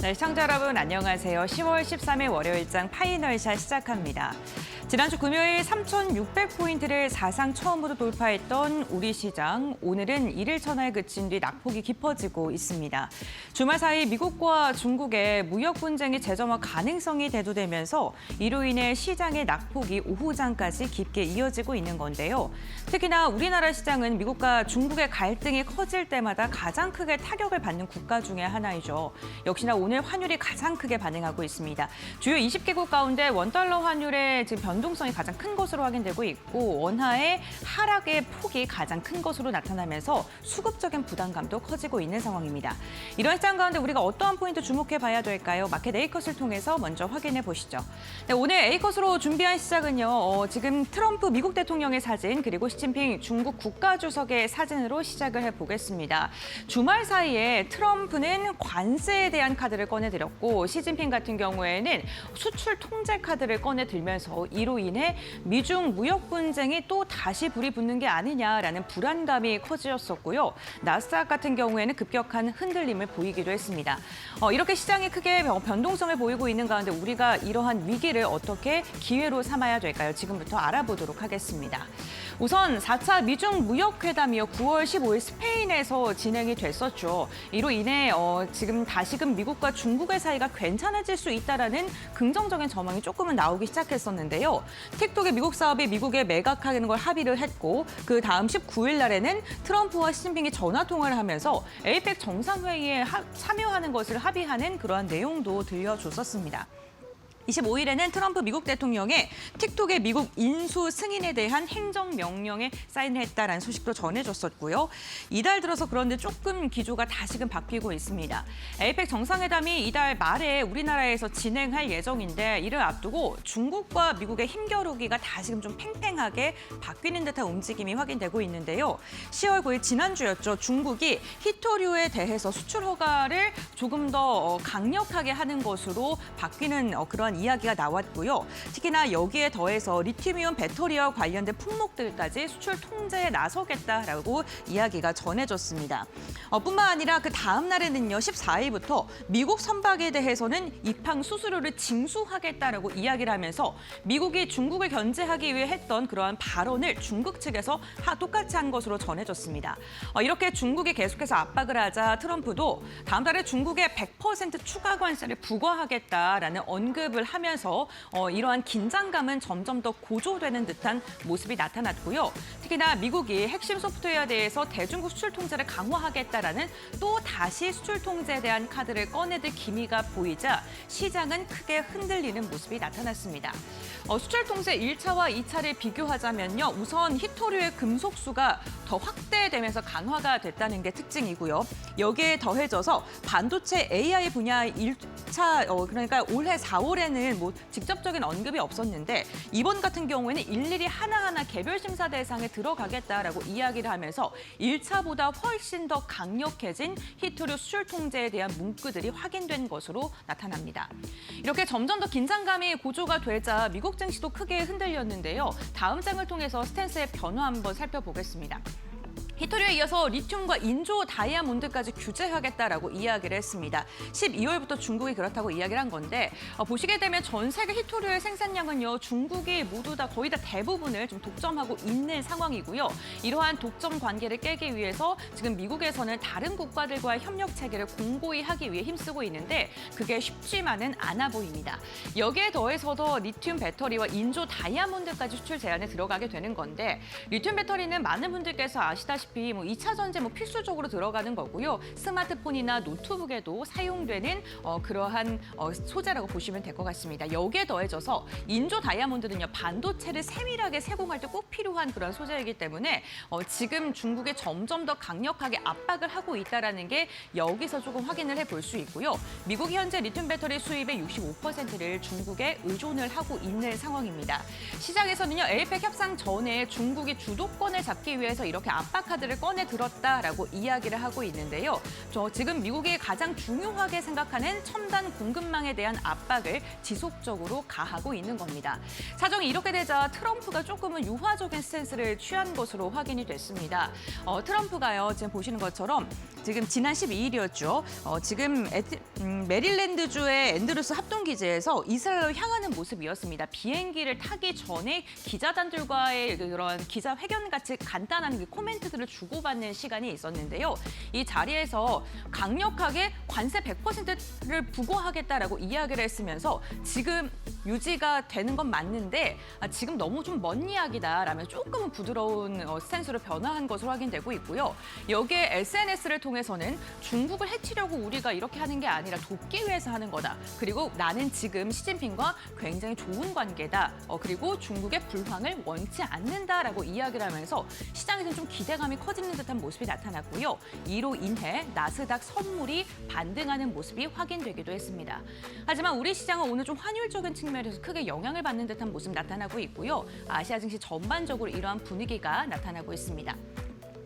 네, 시청자 여러분 안녕하세요. 10월 13일 월요일장 파이널샷 시작합니다. 지난주 금요일 3,600포인트를 사상 처음으로 돌파했던 우리 시장. 오늘은 1일 천하에 그친 뒤 낙폭이 깊어지고 있습니다. 주말 사이 미국과 중국의 무역 분쟁이 재점화 가능성이 대두되면서 이로 인해 시장의 낙폭이 오후장까지 깊게 이어지고 있는 건데요. 특히나 우리나라 시장은 미국과 중국의 갈등이 커질 때마다 가장 크게 타격을 받는 국가 중에 하나이죠. 역시나 오늘 환율이 가장 크게 반응하고 있습니다. 주요 20개국 가운데 원달러 환율의 지금 변동성이 가장 큰 것으로 확인되고 있고 원화의 하락의 폭이 가장 큰 것으로 나타나면서 수급적인 부담감도 커지고 있는 상황입니다. 이런 시장 가운데 우리가 어떠한 포인트 주목해 봐야 될까요? 마켓 A컷을 통해서 먼저 확인해 보시죠. 네, 오늘 A컷으로 준비한 시작은요. 지금 트럼프 미국 대통령의 사진 그리고 시진핑 중국 국가주석의 사진으로 시작을 해보겠습니다. 주말 사이에 트럼프는 관세에 대한 카드를 꺼내들었고 시진핑 같은 경우에는 수출 통제 카드를 꺼내들면서 이로 인해 미중 무역 분쟁이 또 다시 불이 붙는 게 아니냐라는 불안감이 커지었었고요. 나스닥 같은 경우에는 급격한 흔들림을 보이기도 했습니다. 이렇게 시장이 크게 변동성을 보이고 있는 가운데 우리가 이러한 위기를 어떻게 기회로 삼아야 될까요? 지금부터 알아보도록 하겠습니다. 우선 4차 미중 무역회담이요 9월 15일 스페인에서 진행이 됐었죠. 이로 인해 지금 다시금 미국과 중국의 사이가 괜찮아질 수 있다라는 긍정적인 전망이 조금은 나오기 시작했었는데요. 틱톡의 미국 사업이 미국에 매각하는 걸 합의를 했고 그 다음 19일 날에는 트럼프와 시진핑이 전화 통화를 하면서 에이펙 정상회의에 참여하는 것을 합의하는 그러한 내용도 들려줬었습니다. 25일에는 트럼프 미국 대통령의 틱톡의 미국 인수 승인에 대한 행정명령에 사인을 했다라는 소식도 전해졌었고요. 이달 들어서 그런데 조금 기조가 다시금 바뀌고 있습니다. 에이펙 정상회담이 이달 말에 우리나라에서 진행할 예정인데 이를 앞두고 중국과 미국의 힘겨루기가 다시금 좀 팽팽하게 바뀌는 듯한 움직임이 확인되고 있는데요. 10월 9일 지난주였죠. 중국이 히토류에 대해서 수출 허가를 조금 더 강력하게 하는 것으로 바뀌는 그러한 이야기가 나왔고요. 특히나 여기에 더해서 리튬이온 배터리와 관련된 품목들까지 수출 통제에 나서겠다라고 이야기가 전해졌습니다. 뿐만 아니라 그 다음 날에는요. 14일부터 미국 선박에 대해서는 입항 수수료를 징수하겠다라고 이야기를 하면서 미국이 중국을 견제하기 위해 했던 그러한 발언을 중국 측에서 똑같이 한 것으로 전해졌습니다. 이렇게 중국이 계속해서 압박을 하자 트럼프도 다음 달에 중국에 100% 추가 관세를 부과하겠다라는 언급을 하면서 이러한 긴장감은 점점 더 고조되는 듯한 모습이 나타났고요. 특히나 미국이 핵심 소프트웨어에 대해서 대중국 수출 통제를 강화하겠다라는 또 다시 수출 통제에 대한 카드를 꺼내들 기미가 보이자 시장은 크게 흔들리는 모습이 나타났습니다. 수출 통제 1차와 2차를 비교하자면요. 우선 히토류의 금속수가 더 확대되면서 강화가 됐다는 게 특징이고요. 여기에 더해져서 반도체 AI 분야 1차 그러니까 올해 4월에는 뭐 직접적인 언급이 없었는데 이번 같은 경우에는 일일이 하나하나 개별 심사 대상에 들어가겠다라고 이야기를 하면서 1차보다 훨씬 더 강력해진 히토류 수출 통제에 대한 문구들이 확인된 것으로 나타납니다. 이렇게 점점 더 긴장감이 고조가 되자 미국 증시도 크게 흔들렸는데요. 다음 장을 통해서 스탠스의 변화 한번 살펴보겠습니다. 히토류에 이어서 리튬과 인조 다이아몬드까지 규제하겠다라고 이야기를 했습니다. 12월부터 중국이 그렇다고 이야기를 한 건데 보시게 되면 전 세계 히토류의 생산량은요. 중국이 모두 다 거의 다 대부분을 좀 독점하고 있는 상황이고요. 이러한 독점 관계를 깨기 위해서 지금 미국에서는 다른 국가들과의 협력 체계를 공고히 하기 위해 힘쓰고 있는데 그게 쉽지만은 않아 보입니다. 여기에 더해서도 리튬 배터리와 인조 다이아몬드까지 수출 제한에 들어가게 되는 건데 리튬 배터리는 많은 분들께서 아시다시피 뭐 2차 전지 필수적으로 들어가는 거고요. 스마트폰이나 노트북에도 사용되는 그러한 소재라고 보시면 될 것 같습니다. 여기에 더해져서 인조 다이아몬드는요. 반도체를 세밀하게 세공할 때 꼭 필요한 그런 소재이기 때문에 지금 중국이 점점 더 강력하게 압박을 하고 있다는 게 여기서 조금 확인을 해볼 수 있고요. 미국이 현재 리튬 배터리 수입의 65%를 중국에 의존을 하고 있는 상황입니다. 시장에서는요. 에이펙 협상 전에 중국이 주도권을 잡기 위해서 이렇게 압박하는 카드를 꺼내 들었다라고 이야기를 하고 있는데요. 지금 미국이 가장 중요하게 생각하는 첨단 공급망에 대한 압박을 지속적으로 가하고 있는 겁니다. 사정이 이렇게 되자 트럼프가 조금은 유화적인 스탠스를 취한 것으로 확인이 됐습니다. 트럼프가요, 지금 보시는 것처럼 지금 지난 12일이었죠. 지금 메릴랜드주의 앤드루스 합동기지에서 이스라엘로 향하는 모습이었습니다. 비행기를 타기 전에 기자단들과의 그런 기자회견 같이 간단한 코멘트들을 주고받는 시간이 있었는데요. 이 자리에서 강력하게 관세 100%를 부과하겠다라고 이야기를 했으면서 지금 유지가 되는 건 맞는데 지금 너무 좀 먼 이야기다라면서 조금은 부드러운 스탠스로 변화한 것으로 확인되고 있고요. 여기에 SNS를 통해서는 중국을 해치려고 우리가 이렇게 하는 게 아니라 돕기 위해서 하는 거다. 그리고 나는 지금 시진핑과 굉장히 좋은 관계다. 그리고 중국의 불황을 원치 않는다라고 이야기를 하면서 시장에서는 좀 기대감이 커지는 듯한 모습이 나타났고요. 이로 인해 나스닥 선물이 반등하는 모습이 확인되기도 했습니다. 하지만 우리 시장은 오늘 좀 환율적인 측면에서 크게 영향을 받는 듯한 모습 나타나고 있고요. 아시아 증시 전반적으로 이러한 분위기가 나타나고 있습니다.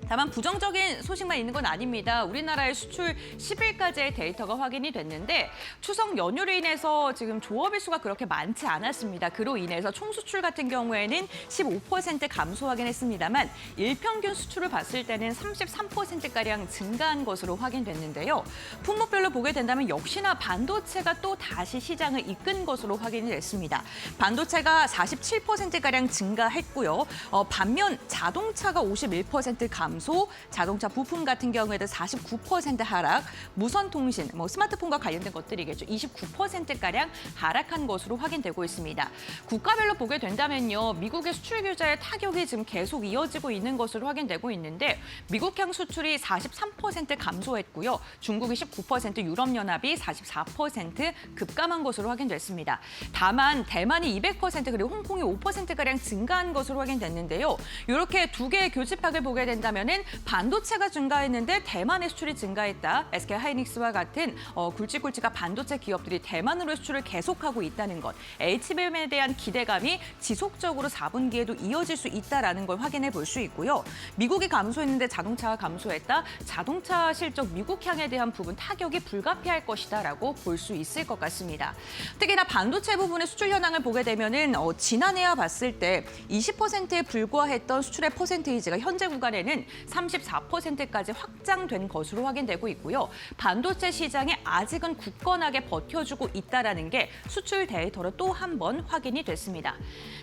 다만 부정적인 소식만 있는 건 아닙니다. 우리나라의 수출 10일까지의 데이터가 확인이 됐는데 추석 연휴로 인해서 지금 조업일 수가 그렇게 많지 않았습니다. 그로 인해서 총수출 같은 경우에는 15% 감소하긴 했습니다만 일평균 수출을 봤을 때는 33%가량 증가한 것으로 확인됐는데요. 품목별로 보게 된다면 역시나 반도체가 또 다시 시장을 이끈 것으로 확인이 됐습니다. 반도체가 47%가량 증가했고요. 반면 자동차가 51% 감소, 자동차 부품 같은 경우에도 49% 하락, 무선통신, 스마트폰과 관련된 것들이겠죠. 29%가량 하락한 것으로 확인되고 있습니다. 국가별로 보게 된다면요. 미국의 수출 규제의 타격이 지금 계속 이어지고 있는 것으로 확인되고 있는데 미국향 수출이 43% 감소했고요. 중국이 19%, 유럽연합이 44% 급감한 것으로 확인됐습니다. 다만 대만이 200% 그리고 홍콩이 5%가량 증가한 것으로 확인됐는데요. 이렇게 두 개의 교집합을 보게 된다면 반도체가 증가했는데 대만의 수출이 증가했다. SK하이닉스와 같은 굵직굵직한 반도체 기업들이 대만으로 수출을 계속하고 있다는 것. HBM에 대한 기대감이 지속적으로 4분기에도 이어질 수 있다는 걸 확인해 볼 수 있고요. 미국이 감소했는데 자동차가 감소했다. 자동차 실적 미국향에 대한 부분 타격이 불가피할 것이다라고 볼 수 있을 것 같습니다. 특히나 반도체 부분의 수출 현황을 보게 되면은 지난해와 봤을 때 20%에 불과했던 수출의 퍼센테이지가 현재 구간에는 34%까지 확장된 것으로 확인되고 있고요. 반도체 시장이 아직은 굳건하게 버텨주고 있다는 게 수출 데이터로 또 한 번 확인이 됐습니다.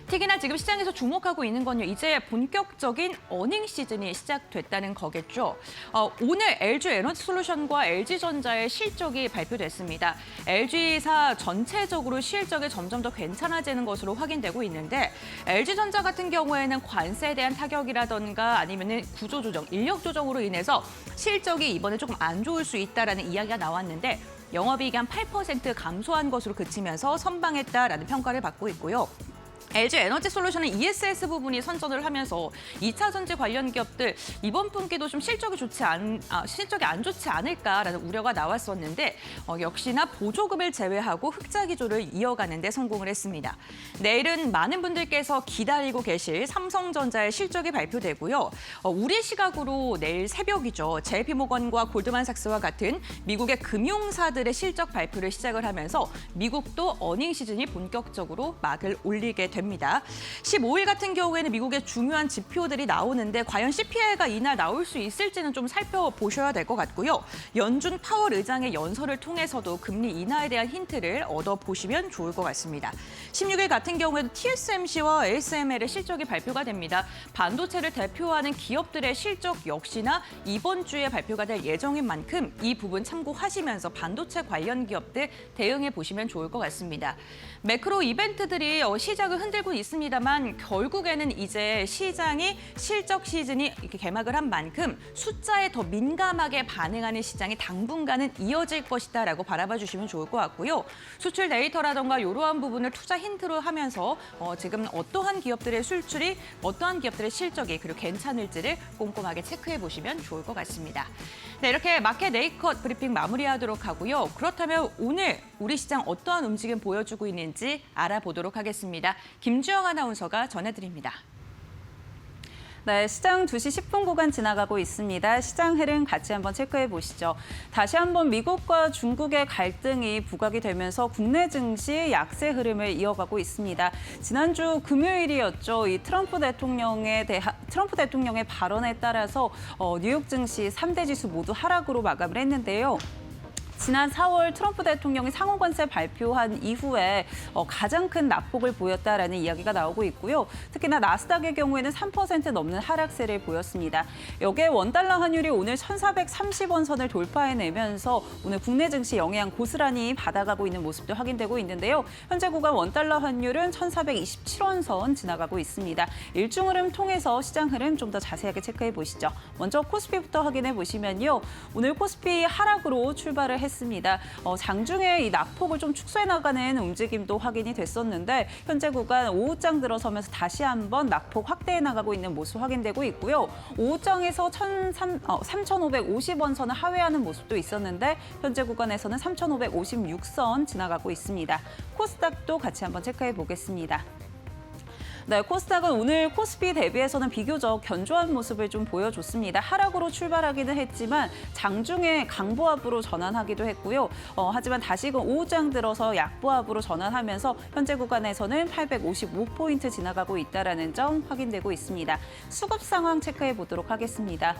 특히나 지금 시장에서 주목하고 있는 건요. 이제 본격적인 어닝 시즌이 시작됐다는 거겠죠. 오늘 LG에너지솔루션과 LG전자의 실적이 발표됐습니다. LG사 전체적으로 실적이 점점 더 괜찮아지는 것으로 확인되고 있는데 LG전자 같은 경우에는 관세에 대한 타격이라던가 아니면은 구조조정, 인력 조정으로 인해서 실적이 이번에 조금 안 좋을 수 있다라는 이야기가 나왔는데 영업이익이 한 8% 감소한 것으로 그치면서 선방했다라는 평가를 받고 있고요. LG에너지솔루션은 ESS 부분이 선전을 하면서 2차 전지 관련 기업들 이번 분기도 좀 실적이 안 좋지 않을까라는 우려가 나왔었는데 역시나 보조금을 제외하고 흑자 기조를 이어가는 데 성공을 했습니다. 내일은 많은 분들께서 기다리고 계실 삼성전자의 실적이 발표되고요. 우리 시각으로 내일 새벽이죠. JP모건과 골드만삭스와 같은 미국의 금융사들의 실적 발표를 시작을 하면서 미국도 어닝 시즌이 본격적으로 막을 올리게 됩니다. 15일 같은 경우에는 미국의 중요한 지표들이 나오는데 과연 CPI가 이날 나올 수 있을지는 좀 살펴보셔야 될 것 같고요. 연준 파월 의장의 연설을 통해서도 금리 인하에 대한 힌트를 얻어보시면 좋을 것 같습니다. 16일 같은 경우에도 TSMC와 ASML의 실적이 발표가 됩니다. 반도체를 대표하는 기업들의 실적 역시나 이번 주에 발표가 될 예정인 만큼 이 부분 참고하시면서 반도체 관련 기업들 대응해 보시면 좋을 것 같습니다. 매크로 이벤트들이 시작을 흔들고 있습니다만 결국에는 이제 시장이 실적 시즌이 이렇게 개막을 한 만큼 숫자에 더 민감하게 반응하는 시장이 당분간은 이어질 것이다라고 바라봐 주시면 좋을 것 같고요. 수출 데이터라던가 이러한 부분을 투자 힌트로 하면서 지금 어떠한 기업들의 수출이 어떠한 기업들의 실적이 그리고 괜찮을지를 꼼꼼하게 체크해 보시면 좋을 것 같습니다. 네, 이렇게 마켓 네이컷 브리핑 마무리하도록 하고요. 그렇다면 오늘 우리 시장 어떠한 움직임 보여주고 있는지 알아보도록 하겠습니다. 김주영 아나운서가 전해드립니다. 네, 시장 2시 10분 구간 지나가고 있습니다. 시장 흐름 같이 한번 체크해 보시죠. 다시 한번 미국과 중국의 갈등이 부각이 되면서 국내 증시 약세 흐름을 이어가고 있습니다. 지난주 금요일이었죠. 이 트럼프 대통령의 발언에 따라서 뉴욕 증시 3대 지수 모두 하락으로 마감을 했는데요. 지난 4월 트럼프 대통령이 상호관세 발표한 이후에 가장 큰 낙폭을 보였다라는 이야기가 나오고 있고요. 특히나 나스닥의 경우에는 3% 넘는 하락세를 보였습니다. 여기에 원달러 환율이 오늘 1,430원 선을 돌파해내면서 오늘 국내 증시 영향 고스란히 받아가고 있는 모습도 확인되고 있는데요. 현재 구간 원달러 환율은 1,427원 선 지나가고 있습니다. 일중 흐름 통해서 시장 흐름 좀 더 자세하게 체크해 보시죠. 먼저 코스피부터 확인해 보시면요. 오늘 코스피 하락으로 출발을 했습니다. 장중에 이 낙폭을 좀 축소해 나가는 움직임도 확인이 됐었는데 현재 구간 오후장 들어서면서 다시 한번 낙폭 확대해 나가고 있는 모습 확인되고 있고요. 오후장에서 3,550원 선을 하회하는 모습도 있었는데 현재 구간에서는 3,556선 지나가고 있습니다. 코스닥도 같이 한번 체크해 보겠습니다. 네, 코스닥은 오늘 코스피 대비해서는 비교적 견조한 모습을 좀 보여줬습니다. 하락으로 출발하기는 했지만 장중에 강보합으로 전환하기도 했고요. 하지만 다시금 오후장 들어서 약보합으로 전환하면서 현재 구간에서는 855포인트 지나가고 있다는 점 확인되고 있습니다. 수급 상황 체크해 보도록 하겠습니다.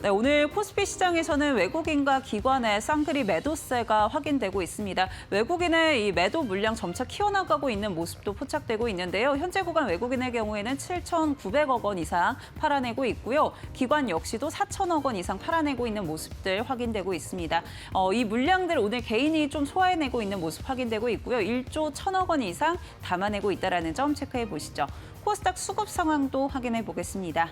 네, 오늘 코스피 시장에서는 외국인과 기관의 쌍끌이 매도세가 확인되고 있습니다. 외국인의 이 매도 물량 점차 키워나가고 있는 모습도 포착되고 있는데요. 현재 구간 외국인의 경우에는 7,900억 원 이상 팔아내고 있고요. 기관 역시도 4천억 원 이상 팔아내고 있는 모습들 확인되고 있습니다. 이 물량들 오늘 개인이 좀 소화해내고 있는 모습 확인되고 있고요. 1조 1,000억 원 이상 담아내고 있다는 점 체크해 보시죠. 코스닥 수급 상황도 확인해 보겠습니다.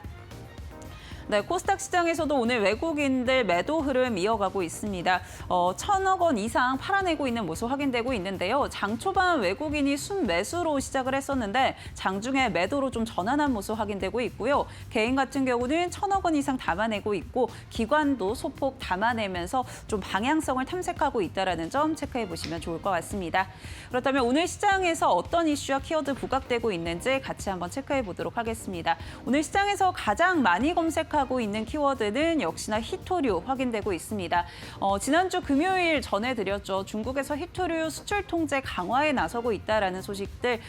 네, 코스닥 시장에서도 오늘 외국인들 매도 흐름 이어가고 있습니다. 1,000억 원 이상 팔아내고 있는 모습 확인되고 있는데요. 장 초반 외국인이 순매수로 시작을 했었는데 장중에 매도로 좀 전환한 모습 확인되고 있고요. 개인 같은 경우는 1,000억 원 이상 담아내고 있고 기관도 소폭 담아내면서 좀 방향성을 탐색하고 있다는 점 체크해 보시면 좋을 것 같습니다. 그렇다면 오늘 시장에서 어떤 이슈와 키워드 부각되고 있는지 같이 한번 체크해 보도록 하겠습니다. 오늘 시장에서 가장 많이 검색하고 있는 키워드는 역시나 히토류 확인되고 있습니다. 지난주 금요일 전해드렸죠. 중국에서 히토류 수출 통제 강화에 나서고 있다라는 소식들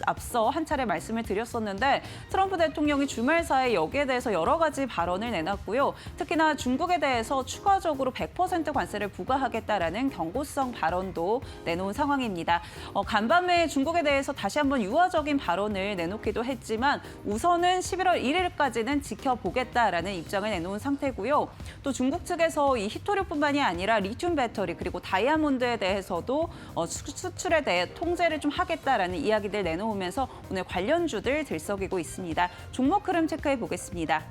앞서 한 차례 말씀을 드렸었는데 트럼프 대통령이 주말 사이에 여기에 대해서 여러 가지 발언을 내놨고요. 특히나 중국에 대해서 추가적으로 100% 관세를 부과하겠다라는 경고성 발언도 내놓은 상황입니다. 간밤에 중국에 대해서 다시 한번 유화적인 발언을 내놓기도 했지만 우선은 11월 1일까지는 지켜보겠다. 라는 입장을 내놓은 상태고요. 또 중국 측에서 이 히토류뿐만이 아니라 리튬 배터리 그리고 다이아몬드에 대해서도 수출에 대해 통제를 좀 하겠다라는 이야기들 내놓으면서 오늘 관련주들 들썩이고 있습니다. 종목 흐름 체크해 보겠습니다.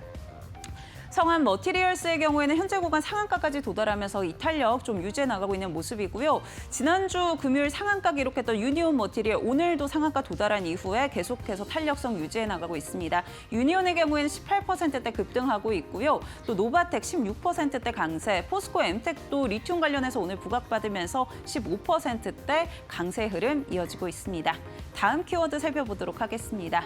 성한 머티리얼스의 경우에는 현재 구간 상한가까지 도달하면서 이 탄력 좀 유지해 나가고 있는 모습이고요. 지난주 금요일 상한가 기록했던 유니온 머티리얼 오늘도 상한가 도달한 이후에 계속해서 탄력성 유지해 나가고 있습니다. 유니온의 경우에는 18%대 급등하고 있고요. 또 노바텍 16%대 강세, 포스코 엠텍도 리튬 관련해서 오늘 부각받으면서 15%대 강세 흐름 이어지고 있습니다. 다음 키워드 살펴보도록 하겠습니다.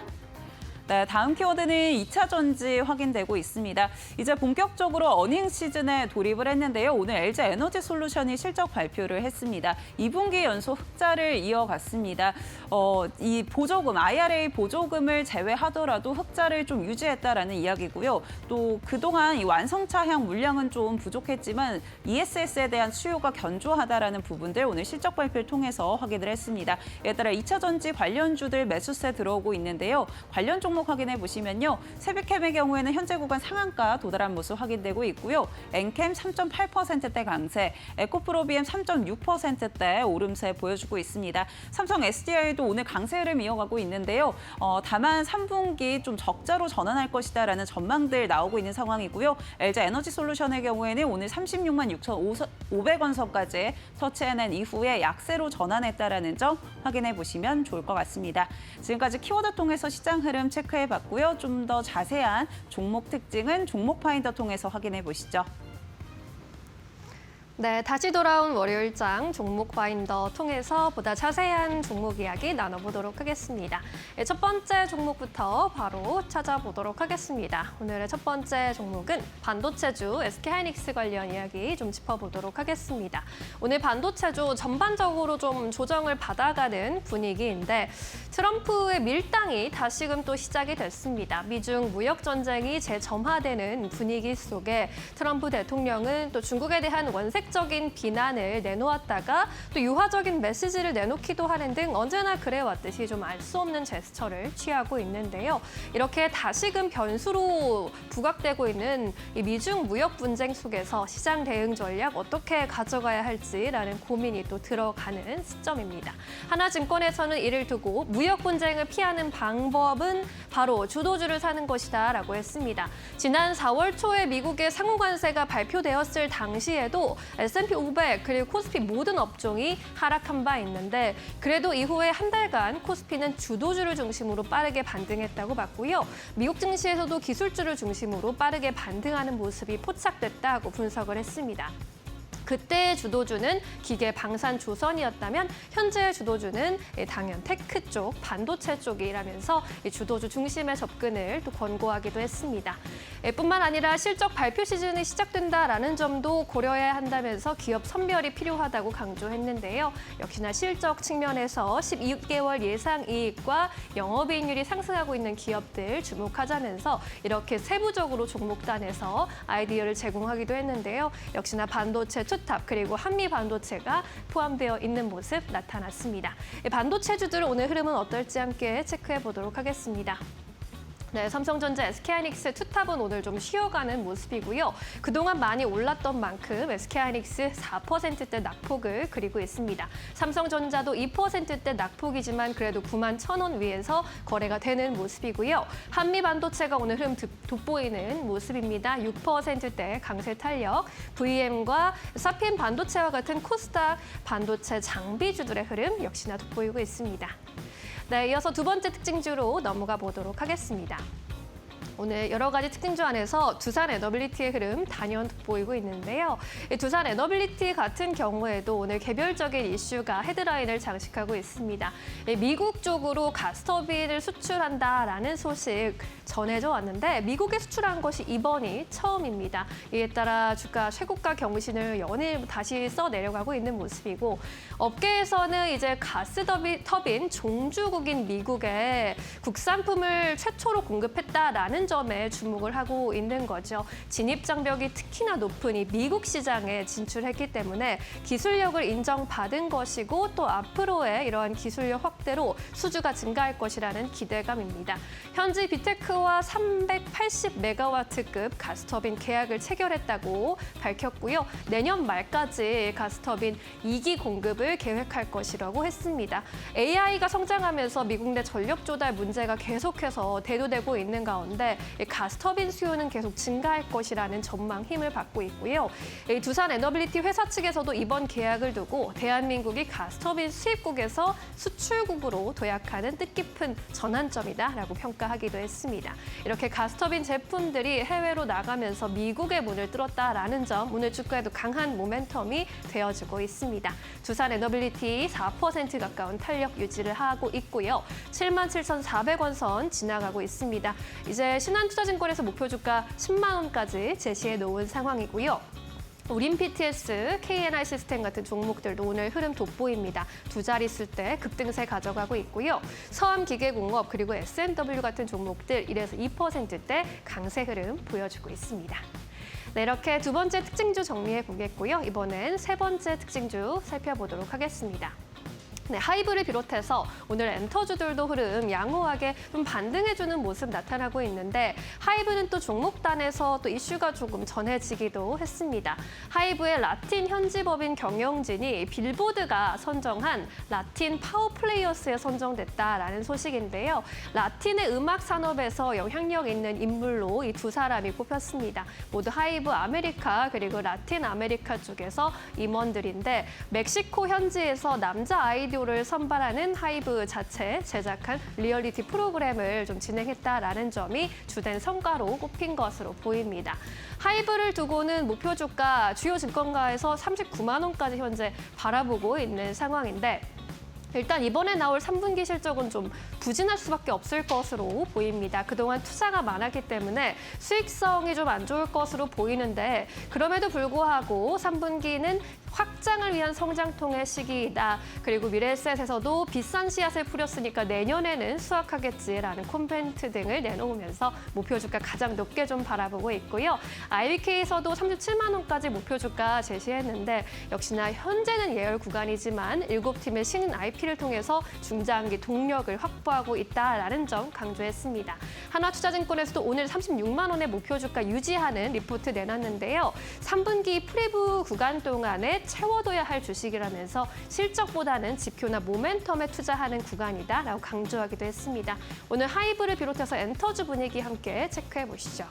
네, 다음 키워드는 2차 전지 확인되고 있습니다. 이제 본격적으로 어닝 시즌에 돌입을 했는데요. 오늘 LG 에너지 솔루션이 실적 발표를 했습니다. 2분기 연속 흑자를 이어갔습니다. 이 보조금, IRA 보조금을 제외하더라도 흑자를 좀 유지했다라는 이야기고요. 또 그동안 이 완성차향 물량은 좀 부족했지만 ESS에 대한 수요가 견조하다라는 부분들 오늘 실적 발표를 통해서 확인을 했습니다. 이에 따라 2차 전지 관련주들 매수세 들어오고 있는데요. 관련 종목 확인해 보시면요. 세비캠의 경우에는 현재 구간 상한가 도달한 모습 확인되고 있고요. 엔캠 3.8%대 강세, 에코프로비엠 3.6%대 오름세 보여주고 있습니다. 삼성 SDI도 오늘 강세 흐름 이어가고 있는데요. 다만 3분기 좀 적자로 전환할 것이다라는 전망들 나오고 있는 상황이고요. LG 에너지 솔루션의 경우에는 오늘 36만 6,500원 선까지 터치해낸 이후에 약세로 전환했다라는 점 확인해 보시면 좋을 것 같습니다. 지금까지 키워드 통해서 시장 흐름 체크해봤고요. 좀 더 자세한 종목 특징은 종목 파인더 통해서 확인해 보시죠. 네, 다시 돌아온 월요일장 종목 파인더 통해서 보다 자세한 종목 이야기 나눠보도록 하겠습니다. 첫 번째 종목부터 바로 찾아보도록 하겠습니다. 오늘의 첫 번째 종목은 반도체주 SK하이닉스 관련 이야기 좀 짚어보도록 하겠습니다. 오늘 반도체주 전반적으로 좀 조정을 받아가는 분위기인데 트럼프의 밀당이 다시금 또 시작이 됐습니다. 미중 무역 전쟁이 재점화되는 분위기 속에 트럼프 대통령은 또 중국에 대한 원색적인 비난을 내놓았다가 또 유화적인 메시지를 내놓기도 하는 등 언제나 그래왔듯이 좀 알 수 없는 제스처를 취하고 있는데요. 이렇게 다시금 변수로 부각되고 있는 이 미중 무역 분쟁 속에서 시장 대응 전략 어떻게 가져가야 할지라는 고민이 또 들어가는 시점입니다. 하나증권에서는 이를 두고 무역 분쟁을 피하는 방법은 바로 주도주를 사는 것이다라고 했습니다. 지난 4월 초에 미국의 상호관세가 발표되었을 당시에도 S&P 500 그리고 코스피 모든 업종이 하락한 바 있는데 그래도 이후에 한 달간 코스피는 주도주를 중심으로 빠르게 반등했다고 봤고요. 미국 증시에서도 기술주를 중심으로 빠르게 반등하는 모습이 포착됐다고 분석을 했습니다. 그때의 주도주는 기계 방산 조선이었다면 현재의 주도주는 당연 테크 쪽, 반도체 쪽이라면서 주도주 중심의 접근을 또 권고하기도 했습니다. 뿐만 아니라 실적 발표 시즌이 시작된다라는 점도 고려해야 한다면서 기업 선별이 필요하다고 강조했는데요. 역시나 실적 측면에서 12개월 예상 이익과 영업이익률이 상승하고 있는 기업들 주목하자면서 이렇게 세부적으로 종목단에서 아이디어를 제공하기도 했는데요. 역시나 반도체 투탑 그리고 한미 반도체가 포함되어 있는 모습 나타났습니다. 반도체주들 오늘 흐름은 어떨지 함께 체크해 보도록 하겠습니다. 네, 삼성전자, SK하이닉스 투탑은 오늘 좀 쉬어가는 모습이고요. 그동안 많이 올랐던 만큼 SK하이닉스 4%대 낙폭을 그리고 있습니다. 삼성전자도 2%대 낙폭이지만 그래도 91,000원 위에서 거래가 되는 모습이고요. 한미반도체가 오늘 흐름 돋보이는 모습입니다. 6%대 강세 탄력, VM과 사핀 반도체와 같은 코스닥 반도체 장비주들의 흐름 역시나 돋보이고 있습니다. 네, 이어서 두 번째 특징주로 넘어가 보도록 하겠습니다. 오늘 여러 가지 특징주 안에서 두산 에너빌리티의 흐름 단연 돋보이고 있는데요. 두산 에너빌리티 같은 경우에도 오늘 개별적인 이슈가 헤드라인을 장식하고 있습니다. 미국 쪽으로 가스터빈을 수출한다라는 소식 전해져 왔는데 미국에 수출한 것이 이번이 처음입니다. 이에 따라 주가 최고가 경신을 연일 다시 써내려가고 있는 모습이고 업계에서는 이제 가스터빈 종주국인 미국에 국산품을 최초로 공급했다라는 점에 주목을 하고 있는 거죠. 진입 장벽이 특히나 높은 이 미국 시장에 진출했기 때문에 기술력을 인정받은 것이고 또 앞으로의 이러한 기술력 확대로 수주가 증가할 것이라는 기대감입니다. 현지 비테크와 380메가와트급 가스터빈 계약을 체결했다고 밝혔고요. 내년 말까지 가스터빈 2기 공급을 계획할 것이라고 했습니다. AI가 성장하면서 미국 내 전력 조달 문제가 계속해서 대두되고 있는 가운데 가스터빈 수요는 계속 증가할 것이라는 전망 힘을 받고 있고요. 두산 에너빌리티 회사 측에서도 이번 계약을 두고 대한민국이 가스터빈 수입국에서 수출국으로 도약하는 뜻깊은 전환점이다라고 평가하기도 했습니다. 이렇게 가스터빈 제품들이 해외로 나가면서 미국의 문을 뚫었다라는 점 오늘 주가에도 강한 모멘텀이 되어주고 있습니다. 두산 에너빌리티 4% 가까운 탄력 유지를 하고 있고요. 77,400원 선 지나가고 있습니다. 이제 신한투자증권에서 목표 주가 10만 원까지 제시해 놓은 상황이고요. 우린 PTS, KNI 시스템 같은 종목들도 오늘 흐름 돋보입니다. 두 자릿수 대 급등세 가져가고 있고요. 서암기계공업 그리고 S&W 같은 종목들 1에서 2%대 강세 흐름 보여주고 있습니다. 네, 이렇게 두 번째 특징주 정리해 보겠고요. 이번엔 세 번째 특징주 살펴보도록 하겠습니다. 네, 하이브를 비롯해서 오늘 엔터주들도 흐름 양호하게 좀 반등해주는 모습 나타나고 있는데 하이브는 또 종목단에서 또 이슈가 조금 전해지기도 했습니다. 하이브의 라틴 현지법인 경영진이 빌보드가 선정한 라틴 파워플레이어스에 선정됐다라는 소식인데요. 라틴의 음악 산업에서 영향력 있는 인물로 이 두 사람이 꼽혔습니다. 모두 하이브 아메리카 그리고 라틴 아메리카 쪽에서 임원들인데 멕시코 현지에서 남자 아이돌 스튜디오를 선발하는 하이브 자체 제작한 리얼리티 프로그램을 좀 진행했다라는 점이 주된 성과로 꼽힌 것으로 보입니다. 하이브를 두고는 목표 주가 주요 증권가에서 39만 원까지 현재 바라보고 있는 상황인데 일단 이번에 나올 3분기 실적은 좀 부진할 수밖에 없을 것으로 보입니다. 그동안 투자가 많았기 때문에 수익성이 좀 안 좋을 것으로 보이는데 그럼에도 불구하고 3분기는 확장을 위한 성장통의 시기이다. 그리고 미래에셋에서도 비싼 씨앗을 뿌렸으니까 내년에는 수확하겠지라는 코멘트 등을 내놓으면서 목표 주가 가장 높게 좀 바라보고 있고요. IBK에서도 37만 원까지 목표 주가 제시했는데 역시나 현재는 예열 구간이지만 7팀의 신인 IP를 통해서 중장기 동력을 확보하고 있다라는 점 강조했습니다. 하나투자증권에서도 오늘 36만 원의 목표 주가 유지하는 리포트 내놨는데요. 3분기 프리뷰 구간 동안에 채워둬야 할 주식이라면서 실적보다는 지표나 모멘텀에 투자하는 구간이다라고 강조하기도 했습니다. 오늘 하이브를 비롯해서 엔터주 분위기 함께 체크해 보시죠.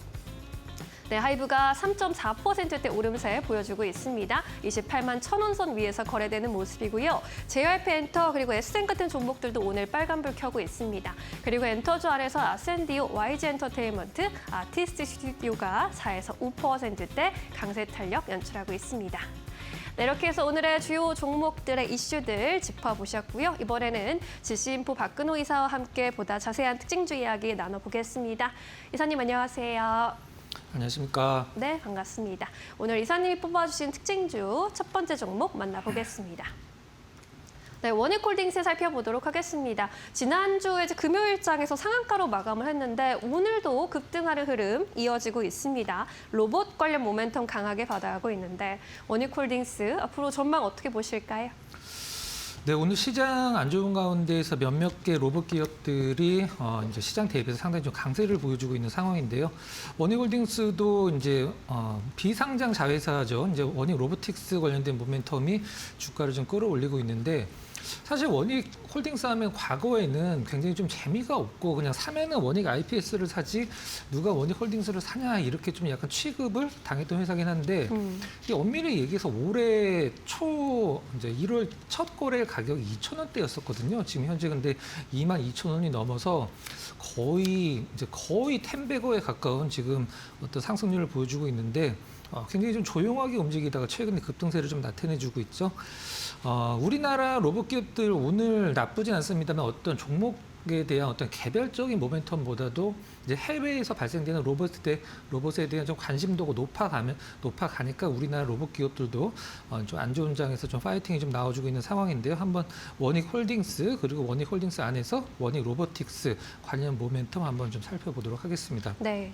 네, 하이브가 3.4%대 오름세 보여주고 있습니다. 28만 1,000원 선 위에서 거래되는 모습이고요. JYP 엔터 그리고 SM 같은 종목들도 오늘 빨간불 켜고 있습니다. 그리고 엔터주 아래서 아센디오, YG 엔터테인먼트, 아티스트 스튜디오가 4에서 5%대 강세 탄력 연출하고 있습니다. 네, 이렇게 해서 오늘의 주요 종목들의 이슈들 짚어보셨고요. 이번에는 지시인포 박근호 이사와 함께 보다 자세한 특징주 이야기 나눠보겠습니다. 이사님 안녕하세요. 안녕하십니까. 네, 반갑습니다. 오늘 이사님이 뽑아주신 특징주 첫 번째 종목 만나보겠습니다. 네, 원익홀딩스 살펴보도록 하겠습니다. 지난주에 금요일장에서 상한가로 마감을 했는데 오늘도 급등하는 흐름 이어지고 있습니다. 로봇 관련 모멘텀 강하게 받아가고 있는데 원익홀딩스 앞으로 전망 어떻게 보실까요? 네, 오늘 시장 안 좋은 가운데에서 몇몇 개 로봇 기업들이 이제 시장 대비해서 상당히 좀 강세를 보여주고 있는 상황인데요. 원익홀딩스도 이제 비상장 자회사죠. 이제 원익 로보틱스 관련된 모멘텀이 주가를 좀 끌어올리고 있는데 사실 원익홀딩스 하면 과거에는 굉장히 좀 재미가 없고 그냥 사면은 원익 IPS를 사지 누가 원익홀딩스를 사냐 이렇게 좀 약간 취급을 당했던 회사긴 한데 이 엄밀히 얘기해서 올해 초 이제 1월 첫 거래 가격이 2,000원대였었거든요. 지금 현재 근데 22,000원이 넘어서 거의 10배거에 가까운 지금 어떤 상승률을 보여주고 있는데 굉장히 좀 조용하게 움직이다가 최근에 급등세를 좀 나타내주고 있죠. 우리나라 로봇 기업들 오늘 나쁘진 않습니다만 어떤 종목에 대한 어떤 개별적인 모멘텀보다도 이제 해외에서 발생되는 로봇에 대한 좀 관심도가 높아가니까 우리나라 로봇 기업들도 좀 안 좋은 장에서 좀 파이팅이 좀 나와주고 있는 상황인데요. 한번 원익홀딩스 그리고 원익홀딩스 안에서 원익 로보틱스 관련 모멘텀 한번 좀 살펴보도록 하겠습니다. 네.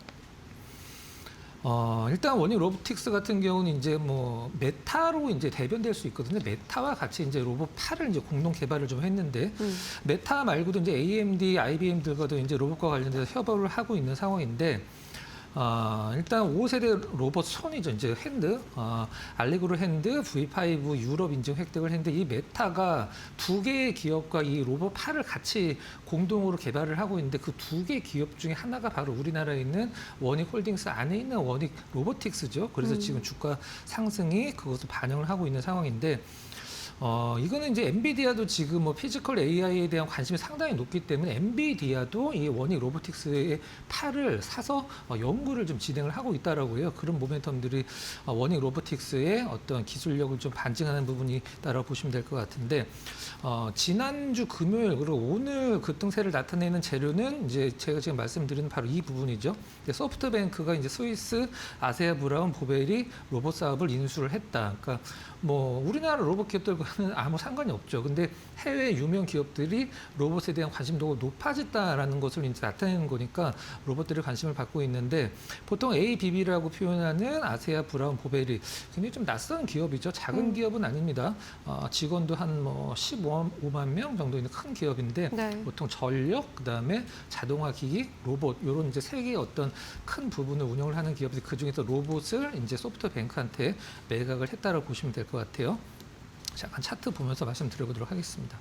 일단 원익 로보틱스 같은 경우는 이제 뭐 메타로 이제 대변될 수 있거든요. 메타와 같이 이제 로봇8을 이제 공동 개발을 좀 했는데 메타 말고도 이제 AMD, IBM들과도 이제 로봇과 관련돼서 협업을 하고 있는 상황인데 일단 5세대 로봇 손이죠. 이제 핸드, 알레그로 핸드, V5 유럽 인증 획득을 했는데 이 메타가 두 개의 기업과 이 로봇 8을 같이 공동으로 개발을 하고 있는데 그 두 개 기업 중에 하나가 바로 우리나라에 있는 원익홀딩스 안에 있는 원익 로보틱스죠. 그래서 지금 주가 상승이 그것을 반영을 하고 있는 상황인데 이거는 이제 엔비디아도 지금 뭐 피지컬 AI에 대한 관심이 상당히 높기 때문에 엔비디아도 이 원익 로보틱스의 팔을 사서 연구를 좀 진행을 하고 있다라고 해요. 그런 모멘텀들이 원익 로보틱스의 어떤 기술력을 좀 반증하는 부분이 있다라고 보시면 될 것 같은데 지난주 금요일 그리고 오늘 급등세를 나타내는 재료는 이제 제가 지금 말씀드리는 바로 이 부분이죠. 소프트뱅크가 이제 스위스, 아세아 브라운, 보벨이 로봇 사업을 인수를 했다. 그러니까 뭐 우리나라 로봇 기업들과는 아무 상관이 없죠. 근데 해외 유명 기업들이 로봇에 대한 관심도가 높아졌다라는 것을 이제 나타내는 거니까 로봇들이 관심을 받고 있는데 보통 ABB라고 표현하는 아세아 브라운, 보벨이 굉장히 좀 낯선 기업이죠. 작은 기업은 아닙니다. 직원도 한 뭐 15만 명 정도 있는 큰 기업인데 네. 보통 전력, 그다음에 자동화 기기, 로봇 이런 이제 세 개의 어떤 큰 부분을 운영을 하는 기업들이 그 중에서 로봇을 이제 소프트뱅크한테 매각을 했다라고 보시면 될 것 같아요. 잠깐 차트 보면서 말씀드려보도록 하겠습니다.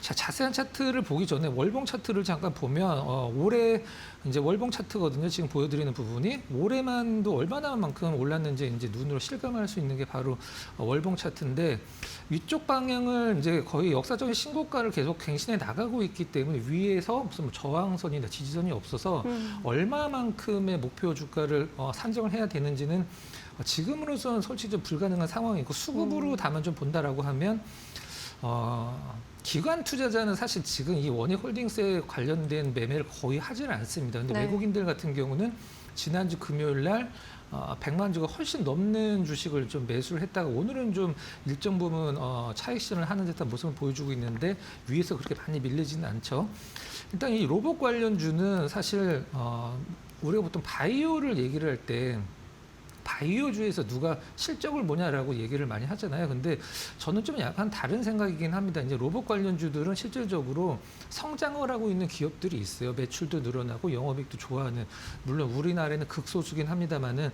자, 자세한 차트를 보기 전에 월봉 차트를 잠깐 보면 올해 이제 월봉 차트거든요. 지금 보여드리는 부분이 올해만도 얼마나만큼 올랐는지 이제 눈으로 실감할 수 있는 게 바로 월봉 차트인데 위쪽 방향을 이제 거의 역사적인 신고가를 계속 갱신해 나가고 있기 때문에 위에서 무슨 뭐 저항선이나 지지선이 없어서 얼마만큼의 목표 주가를 산정을 해야 되는지는 지금으로서는 솔직히 좀 불가능한 상황이고 수급으로 다만 좀 본다라고 하면 기관 투자자는 사실 지금 이 원익홀딩스에 관련된 매매를 거의 하지는 않습니다. 근데 네. 외국인들 같은 경우는 지난주 금요일 날 100만 주가 훨씬 넘는 주식을 좀 매수를 했다가 오늘은 좀 일정 부분 차익 실현을 하는 듯한 모습을 보여주고 있는데 위에서 그렇게 많이 밀리지는 않죠. 일단 이 로봇 관련주는 사실 우리가 보통 바이오를 얘기를 할 때 바이오주에서 누가 실적을 뭐냐라고 얘기를 많이 하잖아요. 근데 저는 좀 약간 다른 생각이긴 합니다. 이제 로봇 관련주들은 실질적으로 성장을 하고 있는 기업들이 있어요. 매출도 늘어나고 영업이익도 좋아하는. 물론 우리나라에는 극소수긴 합니다만은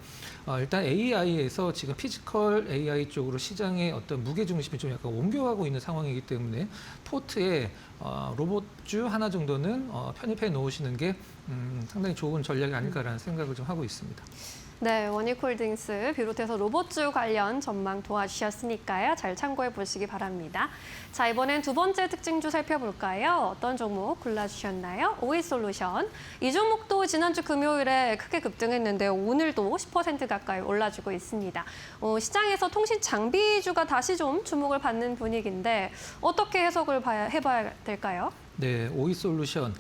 일단 AI에서 지금 피지컬 AI 쪽으로 시장의 어떤 무게 중심이 좀 약간 옮겨가고 있는 상황이기 때문에 포트에 로봇주 하나 정도는 편입해 놓으시는 게 상당히 좋은 전략이 아닐까라는 생각을 좀 하고 있습니다. 네, 원익홀딩스 비롯해서 로봇주 관련 전망 도와주셨으니까요. 잘 참고해 보시기 바랍니다. 자, 이번엔 두 번째 특징주 살펴볼까요? 어떤 종목 골라주셨나요? 오이솔루션. 이 종목도 지난주 금요일에 크게 급등했는데 오늘도 10% 가까이 올라주고 있습니다. 시장에서 통신 장비주가 다시 좀 주목을 받는 분위기인데 어떻게 해석을 해봐야 될까요? 네, 오이솔루션.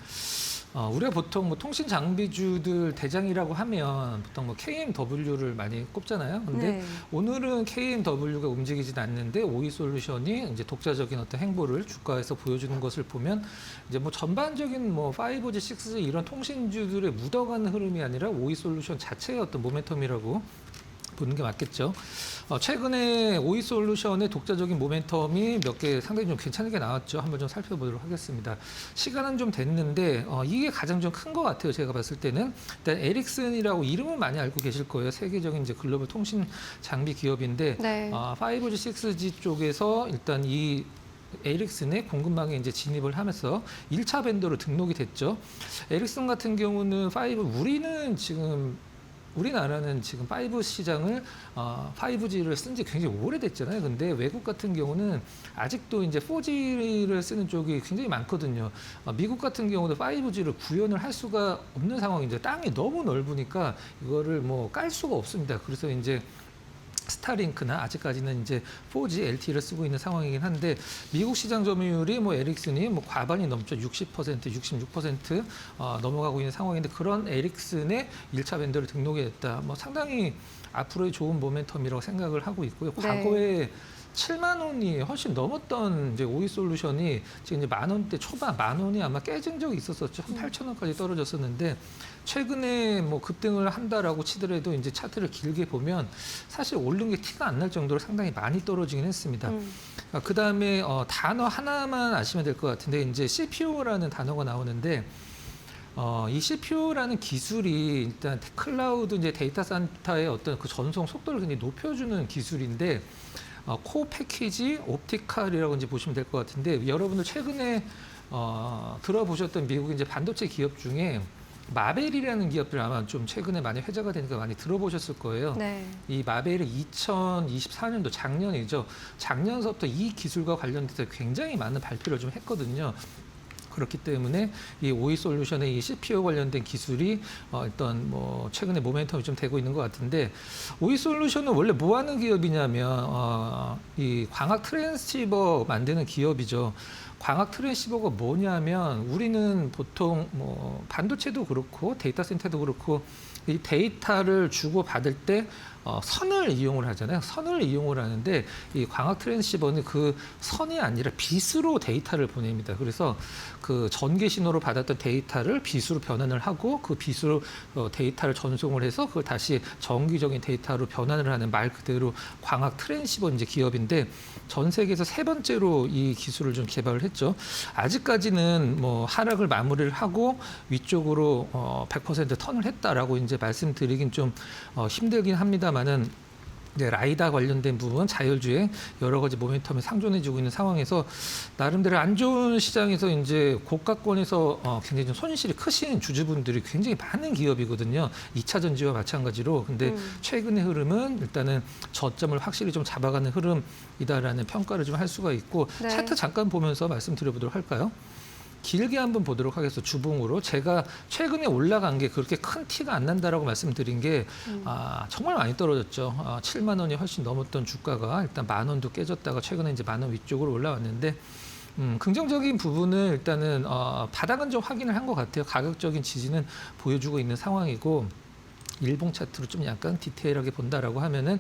우리가 보통 뭐 통신 장비주들 대장이라고 하면 보통 뭐 KMW를 많이 꼽잖아요. 근데 네. 오늘은 KMW가 움직이진 않는데 오이솔루션이 이제 독자적인 어떤 행보를 주가에서 보여주는 것을 보면 이제 뭐 전반적인 뭐 5G, 6G 이런 통신주들의 묻어가는 흐름이 아니라 오이솔루션 자체의 어떤 모멘텀이라고 보는 게 맞겠죠. 최근에 오이솔루션의 독자적인 모멘텀이 몇 개 상당히 좀 괜찮게 나왔죠. 한번 좀 살펴보도록 하겠습니다. 시간은 좀 됐는데 이게 가장 좀 큰 것 같아요. 제가 봤을 때는 일단 에릭슨이라고 이름은 많이 알고 계실 거예요. 세계적인 이제 글로벌 통신 장비 기업인데 네. 5G, 6G 쪽에서 일단 이 에릭슨의 공급망에 이제 진입을 하면서 1차 벤더로 등록이 됐죠. 에릭슨 같은 경우는 우리나라는 지금 5 시장을 5G를 쓴 지 굉장히 오래됐잖아요. 근데 외국 같은 경우는 아직도 이제 4G를 쓰는 쪽이 굉장히 많거든요. 미국 같은 경우도 5G를 구현을 할 수가 없는 상황이죠. 땅이 너무 넓으니까 이거를 뭐 깔 수가 없습니다. 그래서 이제 스타링크나 아직까지는 이제 4G LTE를 쓰고 있는 상황이긴 한데 미국 시장 점유율이 뭐 에릭슨이 뭐 과반이 넘죠. 60%, 66% 넘어가고 있는 상황인데 그런 에릭슨의 1차 벤더를 등록이 됐다. 뭐 상당히 앞으로의 좋은 모멘텀이라고 생각을 하고 있고요. 네. 과거에 7만 원이 훨씬 넘었던 이제 오이솔루션이 지금 이제 만 원대 초반, 만 원이 아마 깨진 적이 있었었죠. 한 8천 원까지 떨어졌었는데 최근에 뭐 급등을 한다라고 치더라도 이제 차트를 길게 보면 사실 오른 게 티가 안 날 정도로 상당히 많이 떨어지긴 했습니다. 그 다음에 단어 하나만 아시면 될 것 같은데 이제 CPU라는 단어가 나오는데 이 CPU라는 기술이 일단 클라우드 이제 데이터 센터의 어떤 그 전송 속도를 굉장히 높여주는 기술인데 코어 패키지 옵티칼이라고 이제 보시면 될 것 같은데 여러분들 최근에 들어보셨던 미국 이제 반도체 기업 중에 마벨이라는 기업들 아마 좀 최근에 많이 회자가 되니까 많이 들어보셨을 거예요. 네. 이 마벨이 2024년도 작년이죠. 작년서부터 이 기술과 관련돼서 굉장히 많은 발표를 좀 했거든요. 그렇기 때문에 이 오이솔루션의 이 CPU 관련된 기술이 일단 뭐 최근에 모멘텀이 좀 되고 있는 것 같은데 오이솔루션은 원래 뭐 하는 기업이냐면 이 광학 트랜시버 만드는 기업이죠. 광학 트랜시버가 뭐냐면 우리는 보통 뭐 반도체도 그렇고 데이터 센터도 그렇고 이 데이터를 주고 받을 때 선을 이용을 하잖아요. 선을 이용을 하는데 이 광학 트랜시버는 그 선이 아니라 빛으로 데이터를 보냅니다. 그래서 그 전개 신호로 받았던 데이터를 빛으로 변환을 하고 그 빛으로 데이터를 전송을 해서 그걸 다시 정기적인 데이터로 변환을 하는 말 그대로 광학 트랜시버 이제 기업인데 전 세계에서 세 번째로 이 기술을 좀 개발을 했죠. 아직까지는 뭐 하락을 마무리를 하고 위쪽으로 100% 턴을 했다라고 이제 말씀드리긴 좀 힘들긴 합니다만은 이제 라이다 관련된 부분, 자율주행 여러 가지 모멘텀이 상존해지고 있는 상황에서 나름대로 안 좋은 시장에서 이제 고가권에서 굉장히 좀 손실이 크신 주주분들이 굉장히 많은 기업이거든요. 2차 전지와 마찬가지로. 근데 최근의 흐름은 일단은 저점을 확실히 좀 잡아가는 흐름이다라는 평가를 좀 할 수가 있고 네. 차트 잠깐 보면서 말씀드려보도록 할까요? 길게 한번 보도록 하겠습니다. 주봉으로. 제가 최근에 올라간 게 그렇게 큰 티가 안 난다라고 말씀드린 게 정말 많이 떨어졌죠. 7만 원이 훨씬 넘었던 주가가 일단 10,000원도 깨졌다가 최근에 이제 10,000원 위쪽으로 올라왔는데 긍정적인 부분은 일단은 바닥은 좀 확인을 한 것 같아요. 가격적인 지지는 보여주고 있는 상황이고 일봉 차트로 좀 약간 디테일하게 본다라고 하면은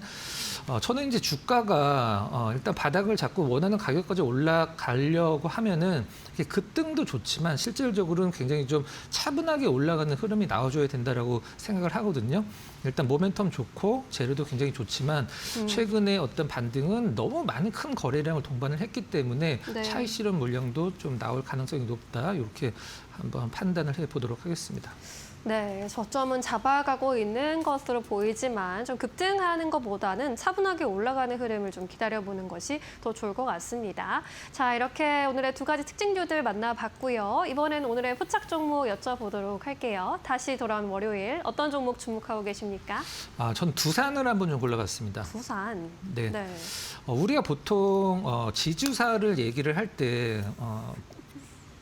저는 이제 주가가 일단 바닥을 잡고 원하는 가격까지 올라가려고 하면은 이게 급등도 좋지만 실질적으로는 굉장히 좀 차분하게 올라가는 흐름이 나와줘야 된다라고 생각을 하거든요. 일단 모멘텀 좋고 재료도 굉장히 좋지만 최근에 어떤 반등은 너무 많은 큰 거래량을 동반을 했기 때문에 네. 차익 실현 물량도 좀 나올 가능성이 높다. 이렇게 한번 판단을 해보도록 하겠습니다. 네, 저점은 잡아가고 있는 것으로 보이지만 좀 급등하는 것보다는 차분하게 올라가는 흐름을 좀 기다려보는 것이 더 좋을 것 같습니다. 자, 이렇게 오늘의 두 가지 특징주들 만나봤고요. 이번엔 오늘의 포착 종목 여쭤보도록 할게요. 다시 돌아온 월요일 어떤 종목 주목하고 계십니까? 전 두산을 한번 좀 골라봤습니다. 부산. 네. 네. 우리가 보통 지주사를 얘기를 할 때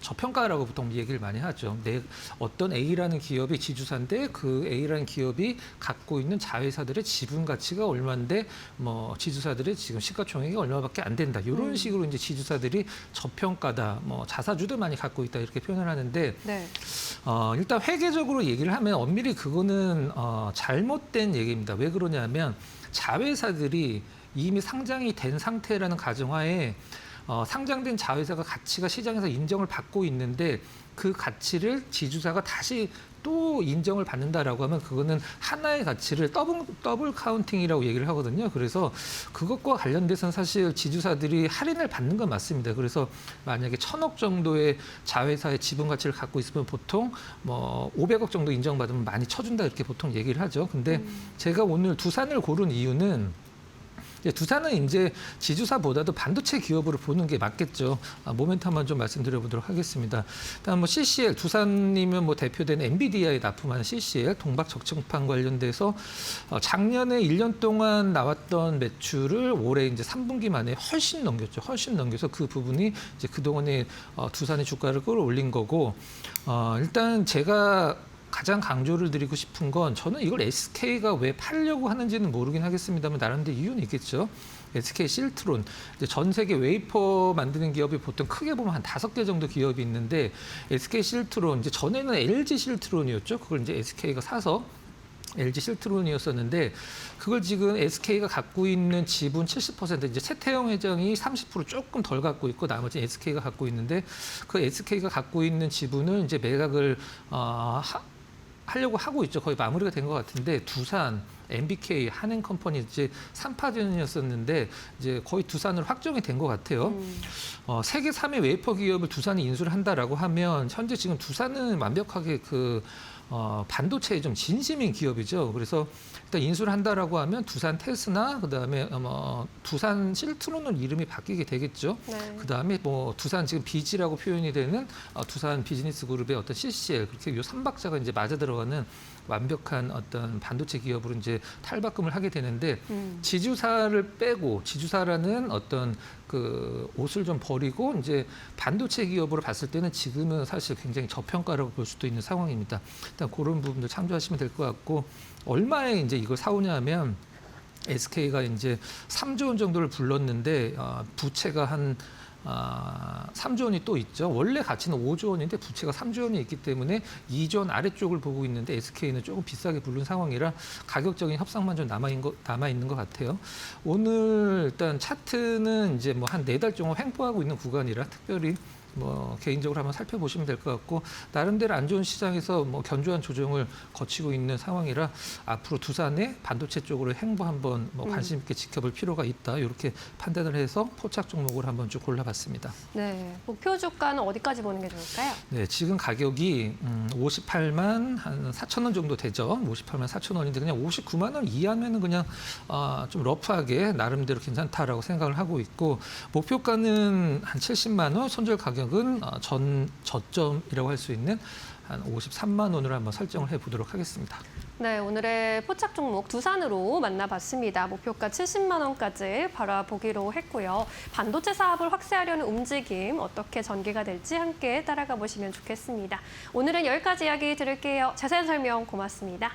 저평가라고 보통 얘기를 많이 하죠. 어떤 A라는 기업이 지주사인데 그 A라는 기업이 갖고 있는 자회사들의 지분 가치가 얼마인데 뭐 지주사들의 지금 시가총액이 얼마밖에 안 된다. 이런 식으로 이제 지주사들이 저평가다. 뭐 자사주도 많이 갖고 있다 이렇게 표현을 하는데 네. 일단 회계적으로 얘기를 하면 엄밀히 그거는 잘못된 얘기입니다. 왜 그러냐면 자회사들이 이미 상장이 된 상태라는 가정하에 상장된 자회사가 가치가 시장에서 인정을 받고 있는데 그 가치를 지주사가 다시 또 인정을 받는다라고 하면 그거는 하나의 가치를 더블 카운팅이라고 얘기를 하거든요. 그래서 그것과 관련돼서는 사실 지주사들이 할인을 받는 건 맞습니다. 그래서 만약에 1,000억 정도의 자회사의 지분 가치를 갖고 있으면 보통 뭐 500억 정도 인정받으면 많이 쳐준다 이렇게 보통 얘기를 하죠. 근데 제가 오늘 두산을 고른 이유는 두산은 이제 지주사보다도 반도체 기업으로 보는 게 맞겠죠. 모멘텀만 좀 말씀드려보도록 하겠습니다. 일단 뭐 CCL, 두산이면 뭐 대표되는 엔비디아에 납품하는 CCL, 동박 적층판 관련돼서 작년에 1년 동안 나왔던 매출을 올해 이제 3분기 만에 훨씬 넘겼죠. 훨씬 넘겨서 그 부분이 이제 그동안에 두산의 주가를 끌어올린 거고, 일단 제가 가장 강조를 드리고 싶은 건 저는 이걸 SK가 왜 팔려고 하는지는 모르긴 하겠습니다만 나름대로 이유는 있겠죠. SK 실트론, 이제 전 세계 웨이퍼 만드는 기업이 보통 크게 보면 한 5개 정도 기업이 있는데 SK 실트론, 이제 전에는 LG 실트론이었죠. 그걸 이제 SK가 사서 LG 실트론이었었는데 그걸 지금 SK가 갖고 있는 지분 70%, 이제 최태영 회장이 30% 조금 덜 갖고 있고 나머지는 SK가 갖고 있는데 그 SK가 갖고 있는 지분을 이제 매각을 하려고 하고 있죠. 거의 마무리가 된 것 같은데 두산, MBK, 한행컴퍼니 이제 3파전이었었는데 이제 거의 두산으로 확정이 된 것 같아요. 세계 3위 웨이퍼 기업을 두산이 인수를 한다라고 하면 현재 지금 두산은 완벽하게 반도체에 좀 진심인 기업이죠. 그래서 일단 인수를 한다라고 하면 두산 테스나 그다음에 두산 실트론은 이름이 바뀌게 되겠죠. 네. 그다음에 뭐 두산 지금 비지라고 표현이 되는 두산 비즈니스 그룹의 어떤 CCL 그렇게 요 3박자가 이제 맞아 들어가는 완벽한 어떤 반도체 기업으로 이제 탈바꿈을 하게 되는데 지주사를 빼고 지주사라는 어떤 그 옷을 좀 버리고 이제 반도체 기업으로 봤을 때는 지금은 사실 굉장히 저평가라고 볼 수도 있는 상황입니다. 일단 그런 부분들 참조하시면 될 것 같고 얼마에 이제 이걸 사오냐 하면 SK가 이제 3조 원 정도를 불렀는데 부채가 한 3조 원이 또 있죠. 원래 가치는 5조 원인데 부채가 3조 원이 있기 때문에 2조 원 아래쪽을 보고 있는데 SK는 조금 비싸게 부른 상황이라 가격적인 협상만 좀 남아 있는 것 같아요. 오늘 일단 차트는 이제 뭐 한 4달 정도 횡보하고 있는 구간이라 특별히 뭐 개인적으로 한번 살펴보시면 될 것 같고 나름대로 안 좋은 시장에서 뭐 견조한 조정을 거치고 있는 상황이라 앞으로 두산의 반도체 쪽으로 행보 한번 뭐 관심 있게 지켜볼 필요가 있다 이렇게 판단을 해서 포착 종목을 한번 쭉 골라봤습니다. 네, 목표 주가는 어디까지 보는 게 좋을까요? 네, 지금 가격이 58만 한 4천 원 정도 되죠. 58만 4천 원인데 그냥 59만 원 이하면은 그냥 좀 러프하게 나름대로 괜찮다라고 생각을 하고 있고 목표가는 한 70만 원, 손절 가격은 저점이라고 할 수 있는 한 53만 원으로 한번 설정을 해보도록 하겠습니다. 네, 오늘의 포착 종목 두산으로 만나봤습니다. 목표가 70만 원까지 바라보기로 했고요. 반도체 사업을 확대하려는 움직임 어떻게 전개가 될지 함께 따라가 보시면 좋겠습니다. 오늘은 여기까지 이야기 들을게요. 자세한 설명 고맙습니다.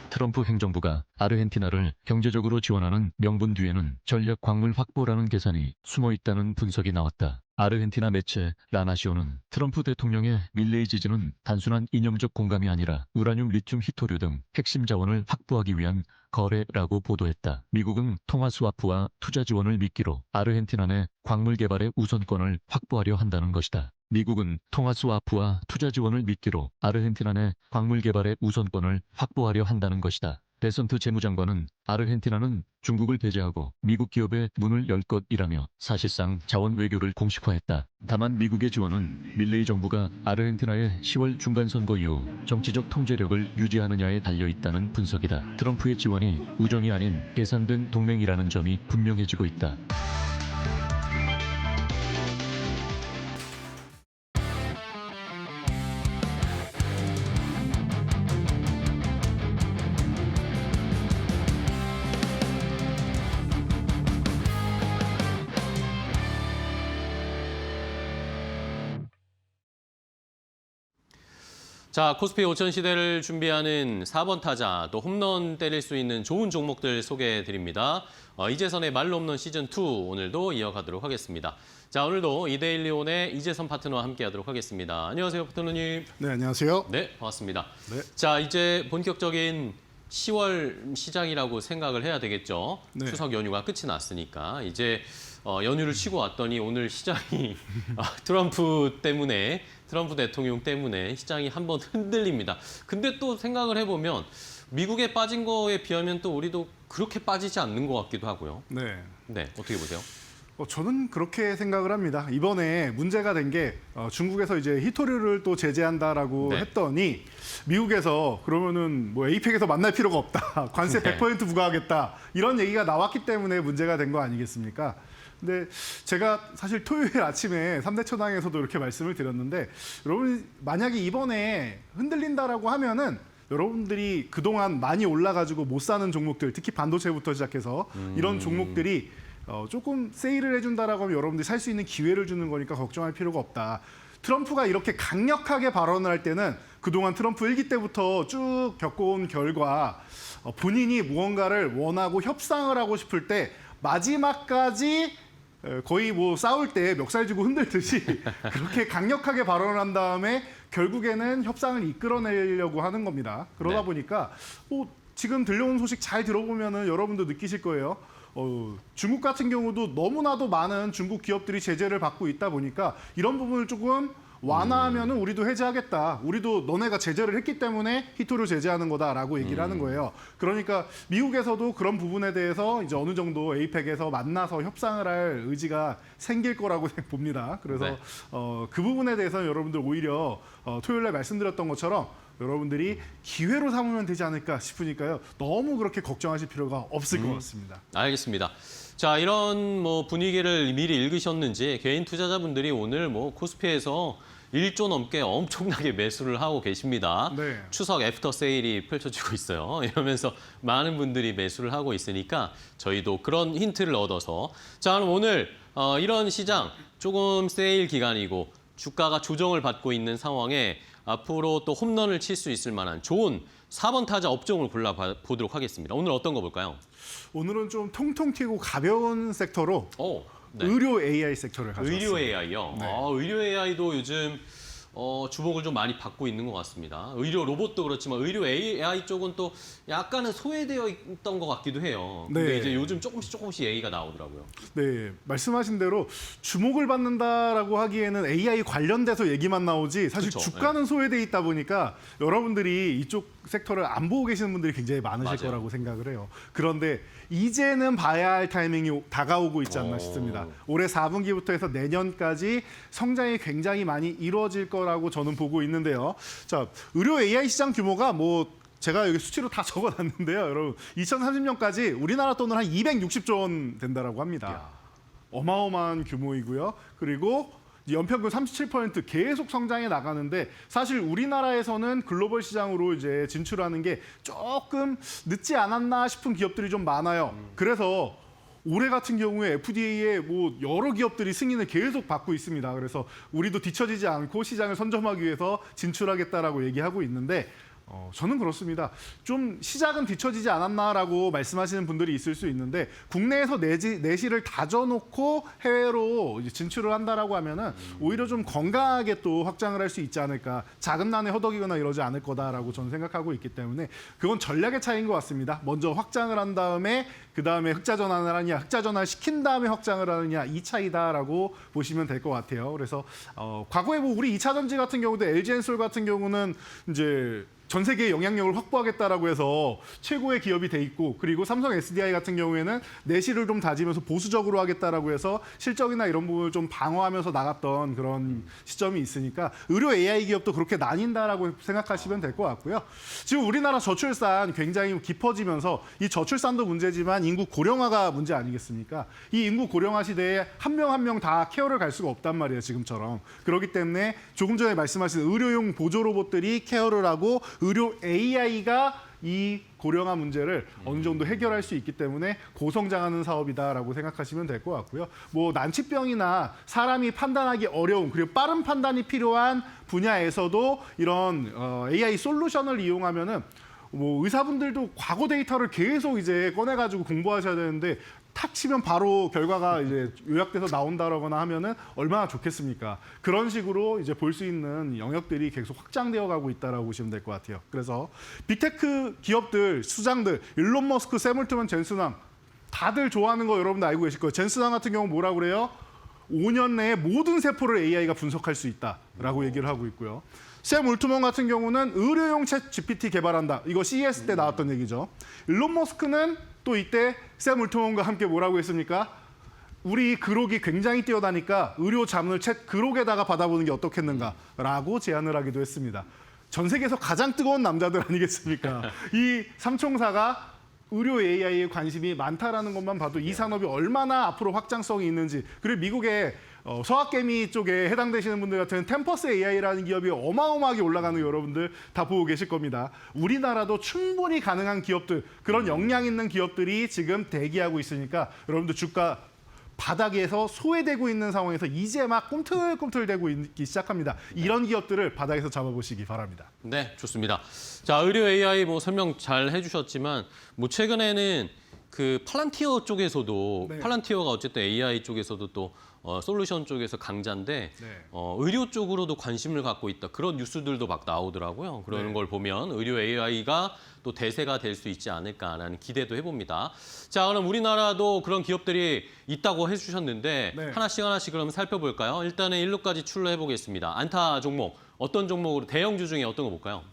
트럼프 행정부가 아르헨티나를 경제적으로 지원하는 명분 뒤에는 전략 광물 확보라는 계산이 숨어 있다는 분석이 나왔다. 아르헨티나 매체 라나시오는 트럼프 대통령의 밀레이 지지는 단순한 이념적 공감이 아니라 우라늄, 리튬, 히토류 등 핵심 자원을 확보하기 위한 거래라고 보도했다. 미국은 통화 스와프와 투자 지원을 미끼로 아르헨티나 내 광물 개발의 우선권을 확보하려 한다는 것이다. 미국은 통화 스와프와 투자 지원을 미끼로 아르헨티나 내 광물 개발의 우선권을 확보하려 한다는 것이다. 데선트 재무장관은 아르헨티나는 중국을 배제하고 미국 기업에 문을 열 것이라며 사실상 자원 외교를 공식화했다. 다만 미국의 지원은 밀레이 정부가 아르헨티나의 10월 중간선거 이후 정치적 통제력을 유지하느냐에 달려있다는 분석이다. 트럼프의 지원이 우정이 아닌 계산된 동맹이라는 점이 분명해지고 있다. 자, 코스피 5천 시대를 준비하는 4번 타자, 또 홈런 때릴 수 있는 좋은 종목들 소개해드립니다. 이재선의 말로 홈런 시즌2 오늘도 이어가도록 하겠습니다. 자, 오늘도 이데일리온의 이재선 파트너와 함께하도록 하겠습니다. 안녕하세요, 파트너님. 네, 안녕하세요. 네, 반갑습니다. 네. 자, 이제 본격적인 10월 시작이라고 생각을 해야 되겠죠. 네. 추석 연휴가 끝이 났으니까 이제 연휴를 쉬고 왔더니 오늘 시장이 트럼프 대통령 때문에 시장이 한번 흔들립니다. 근데 또 생각을 해보면 미국에 빠진 거에 비하면 또 우리도 그렇게 빠지지 않는 것 같기도 하고요. 네. 네, 어떻게 보세요? 저는 그렇게 생각을 합니다. 이번에 문제가 된 게 중국에서 이제 히토류를 또 제재한다라고 네. 했더니 미국에서 그러면은 뭐 에이펙에서 만날 필요가 없다. 관세 네. 100% 부과하겠다. 이런 얘기가 나왔기 때문에 문제가 된 거 아니겠습니까? 근데 제가 사실 토요일 아침에 3대 초당에서도 이렇게 말씀을 드렸는데 여러분 만약에 이번에 흔들린다라고 하면은 여러분들이 그동안 많이 올라가지고 못 사는 종목들 특히 반도체부터 시작해서 이런 종목들이 조금 세일을 해준다라고 하면 여러분들이 살 수 있는 기회를 주는 거니까 걱정할 필요가 없다. 트럼프가 이렇게 강력하게 발언을 할 때는 그동안 트럼프 1기 때부터 쭉 겪어온 결과 본인이 무언가를 원하고 협상을 하고 싶을 때 마지막까지 거의 뭐 싸울 때 멱살 쥐고 흔들듯이 그렇게 강력하게 발언을 한 다음에 결국에는 협상을 이끌어내려고 하는 겁니다. 그러다 네. 보니까 지금 들려온 소식 잘 들어보면은 여러분도 느끼실 거예요. 중국 같은 경우도 너무나도 많은 중국 기업들이 제재를 받고 있다 보니까 이런 부분을 조금 완화하면은 우리도 해제하겠다. 우리도 너네가 제재를 했기 때문에 히토류 제재하는 거다라고 얘기를 하는 거예요. 그러니까 미국에서도 그런 부분에 대해서 이제 어느 정도 에이펙에서 만나서 협상을 할 의지가 생길 거라고 봅니다. 그래서 네. 그 부분에 대해서는 여러분들 오히려 토요일에 말씀드렸던 것처럼 여러분들이 기회로 삼으면 되지 않을까 싶으니까요. 너무 그렇게 걱정하실 필요가 없을 것 같습니다. 알겠습니다. 자, 이런 뭐 분위기를 미리 읽으셨는지 개인 투자자분들이 오늘 뭐 코스피에서 1조 넘게 엄청나게 매수를 하고 계십니다. 네. 추석 애프터 세일이 펼쳐지고 있어요. 이러면서 많은 분들이 매수를 하고 있으니까 저희도 그런 힌트를 얻어서 자, 그럼 오늘 이런 시장 조금 세일 기간이고 주가가 조정을 받고 있는 상황에 앞으로 또 홈런을 칠 수 있을 만한 좋은 4번 타자 업종을 골라보도록 하겠습니다. 오늘 어떤 거 볼까요? 오늘은 좀 통통 튀고 가벼운 섹터로 네. 의료 AI 섹터를 가져왔습니다. 의료 AI요. 네. 의료 AI도 요즘 주목을 좀 많이 받고 있는 것 같습니다. 의료 로봇도 그렇지만 의료 AI 쪽은 또 약간은 소외되어 있던 것 같기도 해요. 근데 네. 이제 요즘 조금씩 AI가 나오더라고요. 네, 말씀하신 대로 주목을 받는다라고 하기에는 AI 관련돼서 얘기만 나오지 사실 그쵸, 주가는 소외돼 있다 보니까 여러분들이 이쪽 섹터를 안 보고 계시는 분들이 굉장히 많으실 맞아요. 거라고 생각을 해요. 그런데 이제는 봐야 할 타이밍이 다가오고 있지 않나 싶습니다. 올해 4분기부터 해서 내년까지 성장이 굉장히 많이 이루어질 거라고 저는 보고 있는데요. 자, 의료 AI 시장 규모가 뭐 제가 여기 수치로 다 적어놨는데요. 여러분 2030년까지 우리나라 돈으로 한 260조 원 된다라고 합니다. 어마어마한 규모이고요. 그리고 연평균 37% 계속 성장해 나가는데 사실 우리나라에서는 글로벌 시장으로 이제 진출하는 게 조금 늦지 않았나 싶은 기업들이 좀 많아요. 그래서 올해 같은 경우에 FDA에 뭐 여러 기업들이 승인을 계속 받고 있습니다. 그래서 우리도 뒤처지지 않고 시장을 선점하기 위해서 진출하겠다라고 얘기하고 있는데 저는 그렇습니다. 좀 시작은 뒤처지지 않았나라고 말씀하시는 분들이 있을 수 있는데 국내에서 내실을 다져놓고 해외로 이제 진출을 한다라고 하면은 오히려 좀 건강하게 또 확장을 할 수 있지 않을까. 자금난에 허덕이거나 이러지 않을 거다라고 저는 생각하고 있기 때문에 그건 전략의 차이인 것 같습니다. 먼저 확장을 한 다음에 그 다음에 흑자 전환을 하느냐, 흑자 전환을 시킨 다음에 확장을 하느냐 이 차이다라고 보시면 될 것 같아요. 그래서 과거에 뭐 우리 2차 전지 같은 경우도 LG엔솔 같은 경우는 이제 전 세계의 영향력을 확보하겠다라고 해서 최고의 기업이 돼 있고 그리고 삼성 SDI 같은 경우에는 내실을 좀 다지면서 보수적으로 하겠다라고 해서 실적이나 이런 부분을 좀 방어하면서 나갔던 그런 시점이 있으니까 의료 AI 기업도 그렇게 나뉜다라고 생각하시면 될 것 같고요. 지금 우리나라 저출산 굉장히 깊어지면서 이 저출산도 문제지만 인구 고령화가 문제 아니겠습니까? 이 인구 고령화 시대에 한 명 한 명 다 케어를 갈 수가 없단 말이에요, 지금처럼. 그렇기 때문에 조금 전에 말씀하신 의료용 보조 로봇들이 케어를 하고 의료 AI가 이 고령화 문제를 어느 정도 해결할 수 있기 때문에 고성장하는 사업이다라고 생각하시면 될 것 같고요. 뭐 난치병이나 사람이 판단하기 어려운 그리고 빠른 판단이 필요한 분야에서도 이런 AI 솔루션을 이용하면은 뭐 의사분들도 과거 데이터를 계속 이제 꺼내가지고 공부하셔야 되는데 탁 치면 바로 결과가 이제 요약돼서 나온다거나 하면은 얼마나 좋겠습니까? 그런 식으로 이제 볼 수 있는 영역들이 계속 확장되어 가고 있다라고 보시면 될 것 같아요. 그래서 빅테크 기업들, 수장들, 일론 머스크, 샘 올트먼, 젠슨왕 다들 좋아하는 거 여러분들 알고 계실 거예요. 젠슨왕 같은 경우 뭐라고 그래요? 5년 내에 모든 세포를 AI가 분석할 수 있다라고 얘기를 하고 있고요. 샘 올트먼 같은 경우는 의료용 챗 GPT 개발한다. 이거 CES 때 나왔던 얘기죠. 일론 머스크는 또 이때 샘 올트먼과 함께 뭐라고 했습니까? 우리 그록이 굉장히 뛰어나니까 의료 자문을 챗 그록에다가 받아보는 게 어떻겠는가라고 제안을 하기도 했습니다. 전 세계에서 가장 뜨거운 남자들 아니겠습니까? 이 삼총사가 의료 AI에 관심이 많다라는 것만 봐도 이 산업이 얼마나 앞으로 확장성이 있는지 그리고 미국의 서학개미 쪽에 해당되시는 분들 같은 템퍼스 AI라는 기업이 어마어마하게 올라가는 거 여러분들 다 보고 계실 겁니다. 우리나라도 충분히 가능한 기업들 그런 역량 있는 기업들이 지금 대기하고 있으니까 여러분들 주가 바닥에서 소외되고 있는 상황에서 이제 막 꿈틀꿈틀대고 있기 시작합니다. 이런 기업들을 바닥에서 잡아보시기 바랍니다. 네, 좋습니다. 자, 의료 AI 뭐 설명 잘 해주셨지만 뭐 최근에는 그 팔란티어 쪽에서도 네. 팔란티어가 어쨌든 AI 쪽에서도 또 솔루션 쪽에서 강자인데 네. 의료 쪽으로도 관심을 갖고 있다. 그런 뉴스들도 막 나오더라고요. 그러는 네. 걸 보면 의료 AI가 또 대세가 될 수 있지 않을까라는 기대도 해봅니다. 자, 그럼 우리나라도 그런 기업들이 있다고 해주셨는데 네. 하나씩 그럼 살펴볼까요? 일단은 1루까지 출루해보겠습니다. 안타 종목, 어떤 종목으로 대형주 중에 어떤 거 볼까요?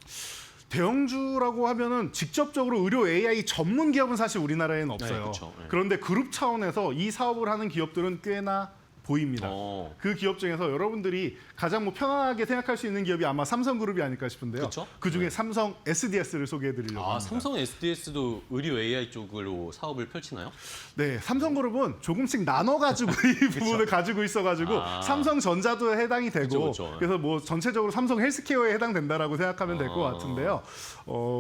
대형주라고 하면은 직접적으로 의료 AI 전문 기업은 사실 우리나라에는 없어요. 네, 그렇죠. 네. 그런데 그룹 차원에서 이 사업을 하는 기업들은 꽤나 보입니다. 어. 그 기업 중에서 여러분들이 가장 뭐 편안하게 생각할 수 있는 기업이 아마 삼성그룹이 아닐까 싶은데요. 그쵸? 그중에 네. 삼성 SDS를 소개해드리려고 합니다. 삼성 SDS도 의료 AI 쪽으로 사업을 펼치나요? 네, 삼성그룹은 조금씩 나눠가지고 이 부분을 가지고 있어가지고 삼성전자도 해당이 되고 그쵸. 그래서 뭐 전체적으로 삼성 헬스케어에 해당된다라고 생각하면 될 것 같은데요.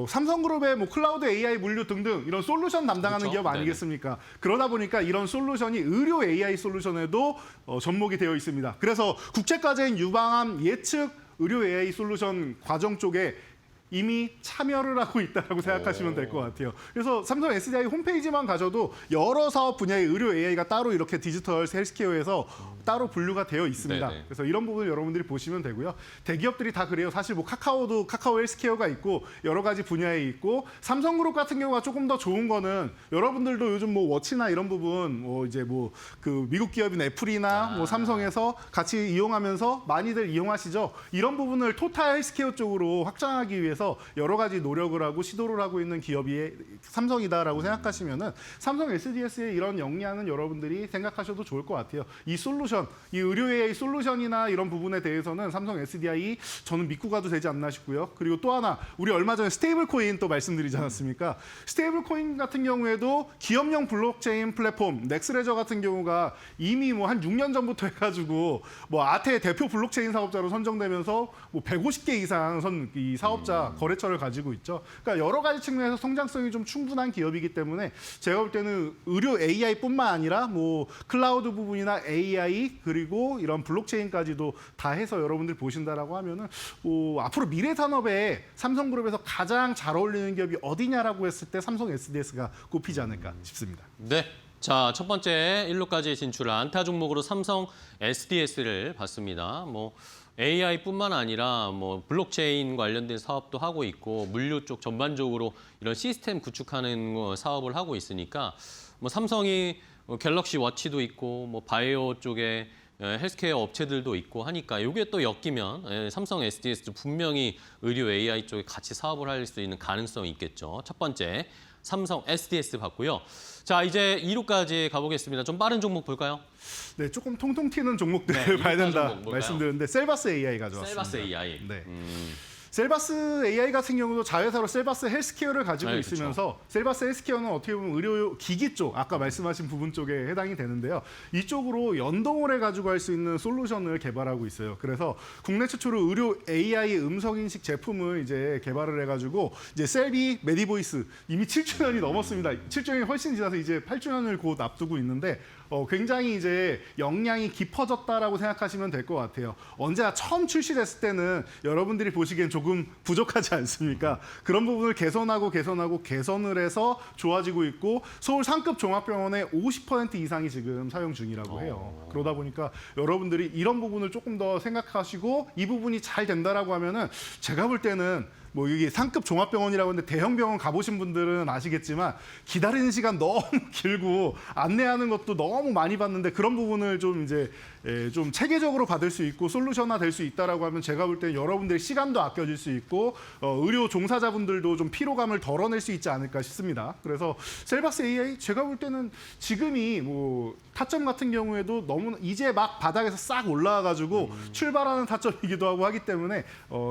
삼성그룹의 뭐 클라우드 AI 물류 등등 이런 솔루션 담당하는 그쵸? 기업 아니겠습니까? 그러다 보니까 이런 솔루션이 의료 AI 솔루션에도 접목이 되어 있습니다. 그래서 국제과제인 유방암 예측 의료 AI 솔루션 과정 쪽에 이미 참여를 하고 있다고 생각하시면 될 것 같아요. 그래서 삼성 SDI 홈페이지만 가셔도 여러 사업 분야의 의료 AI가 따로 이렇게 디지털 헬스케어에서 따로 분류가 되어 있습니다. 네네. 그래서 이런 부분 여러분들이 보시면 되고요. 대기업들이 다 그래요. 사실 뭐 카카오도 카카오 헬스케어가 있고 여러 가지 분야에 있고 삼성그룹 같은 경우가 조금 더 좋은 거는 여러분들도 요즘 뭐 워치나 이런 부분 뭐 이제 뭐 그 미국 기업인 애플이나 뭐 삼성에서 같이 이용하면서 많이들 이용하시죠. 이런 부분을 토탈 헬스케어 쪽으로 확장하기 위해서 여러 가지 노력을 하고 시도를 하고 있는 기업이 삼성이다라고 생각하시면은 삼성 SDS의 이런 역량은 여러분들이 생각하셔도 좋을 것 같아요. 이 솔루션, 이 의료 AI 솔루션이나 이런 부분에 대해서는 삼성 SDI 저는 믿고 가도 되지 않나 싶고요. 그리고 또 하나 우리 얼마 전에 스테이블 코인 또 말씀드리지 않았습니까? 스테이블 코인 같은 경우에도 기업용 블록체인 플랫폼 넥스레저 같은 경우가 이미 뭐 한 6년 전부터 해가지고 뭐 아태 대표 블록체인 사업자로 선정되면서 뭐 150개 이상 이 사업자 거래처를 가지고 있죠. 그러니까 여러 가지 측면에서 성장성이 좀 충분한 기업이기 때문에 제가 볼 때는 의료 AI뿐만 아니라 뭐 클라우드 부분이나 AI 그리고 이런 블록체인까지도 다 해서 여러분들 보신다라고 하면은 뭐 앞으로 미래 산업에 삼성그룹에서 가장 잘 어울리는 기업이 어디냐라고 했을 때 삼성 SDS가 꼽히지 않을까 싶습니다. 네. 자, 첫 번째 1루까지 진출한 안타 종목으로 삼성 SDS를 봤습니다. 뭐 AI뿐만 아니라 뭐 블록체인 관련된 사업도 하고 있고 물류 쪽 전반적으로 이런 시스템 구축하는 사업을 하고 있으니까 뭐 삼성이 갤럭시 워치도 있고 뭐 바이오 쪽에 헬스케어 업체들도 있고 하니까 이게 또 엮이면 삼성 SDS도 분명히 의료 AI 쪽에 같이 사업을 할 수 있는 가능성이 있겠죠. 첫 번째 삼성 SDS 봤고요. 자, 이제 2루까지 가보겠습니다. 좀 빠른 종목 볼까요? 네, 조금 통통 튀는 종목들을 네, 봐야 된다 종목 뭘까요? 말씀드렸는데 셀바스 AI 가져왔습니다. 셀바스 AI. 네. 셀바스 AI 같은 경우도 자회사로 셀바스 헬스케어를 가지고 네, 있으면서 셀바스 헬스케어는 어떻게 보면 의료 기기 쪽, 아까 말씀하신 부분 쪽에 해당이 되는데요. 이쪽으로 연동을 해가지고 할 수 있는 솔루션을 개발하고 있어요. 그래서 국내 최초로 의료 AI 음성 인식 제품을 이제 개발을 해가지고 이제 셀비 메디보이스 이미 7주년이 넘었습니다. 7주년이 훨씬 지나서 이제 8주년을 곧 앞두고 있는데 굉장히 이제 역량이 깊어졌다라고 생각하시면 될 것 같아요. 언제나 처음 출시됐을 때는 여러분들이 보시기엔 조금 부족하지 않습니까? 그런 부분을 개선을 해서 좋아지고 있고 서울 상급 종합병원의 50% 이상이 지금 사용 중이라고 해요. 그러다 보니까 여러분들이 이런 부분을 조금 더 생각하시고 이 부분이 잘 된다라고 하면은 제가 볼 때는 뭐 이게 상급 종합병원이라고 하는데 대형 병원 가보신 분들은 아시겠지만 기다리는 시간 너무 길고 안내하는 것도 너무 많이 받는데 그런 부분을 좀 이제 좀 체계적으로 받을 수 있고 솔루션화 될 수 있다라고 하면 제가 볼 때 여러분들의 시간도 아껴질 수 있고 의료 종사자분들도 좀 피로감을 덜어낼 수 있지 않을까 싶습니다. 그래서 셀바스 AI 제가 볼 때는 지금이 뭐 타점 같은 경우에도 너무 이제 막 바닥에서 싹 올라와가지고 출발하는 타점이기도 하고 하기 때문에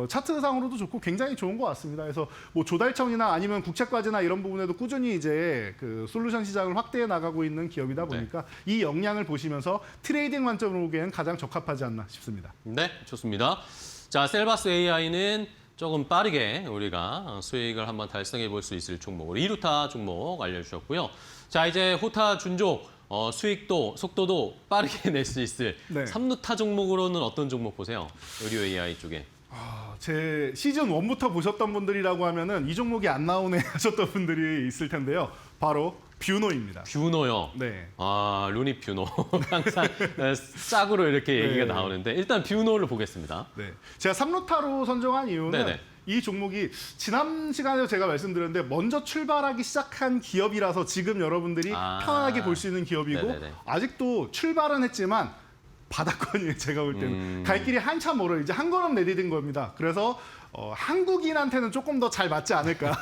차트상으로도 좋고 굉장히 좋은 것 같습니다. 그래서 뭐 조달청이나 아니면 국책과제나 이런 부분에도 꾸준히 이제 그 솔루션 시장을 확대해 나가고 있는 기업이다 보니까 이 역량을 보시면서 트레이딩 관점으로 보기에는 가장 적합하지 않나 싶습니다. 네, 좋습니다. 자, 셀바스 AI는 조금 빠르게 우리가 수익을 한번 달성해 볼 수 있을 종목으로 2루타 종목 알려주셨고요. 자, 이제 호타 준족 수익도 속도도 빠르게 낼 수 있을 네. 3루타 종목으로는 어떤 종목 보세요? 의료 AI 쪽에. 제 시즌 1부터 보셨던 분들이라고 하면은 이 종목이 안 나오네 하셨던 분들이 있을 텐데요. 바로 뷰노입니다. 뷰노요. 네. 아, 루니 뷰노. 항상 짝으로 이렇게 얘기가 네. 나오는데 일단 뷰노를 보겠습니다. 네. 제가 3루타로 선정한 이유는 네네. 이 종목이 지난 시간에도 제가 말씀드렸는데 먼저 출발하기 시작한 기업이라서 지금 여러분들이 편안하게 볼 수 있는 기업이고 네네네. 아직도 출발은 했지만 바닥권이에요. 제가 볼 때는 갈 길이 한참 멀어요. 이제 한 걸음 내디딘 겁니다. 그래서 한국인한테는 조금 더 잘 맞지 않을까.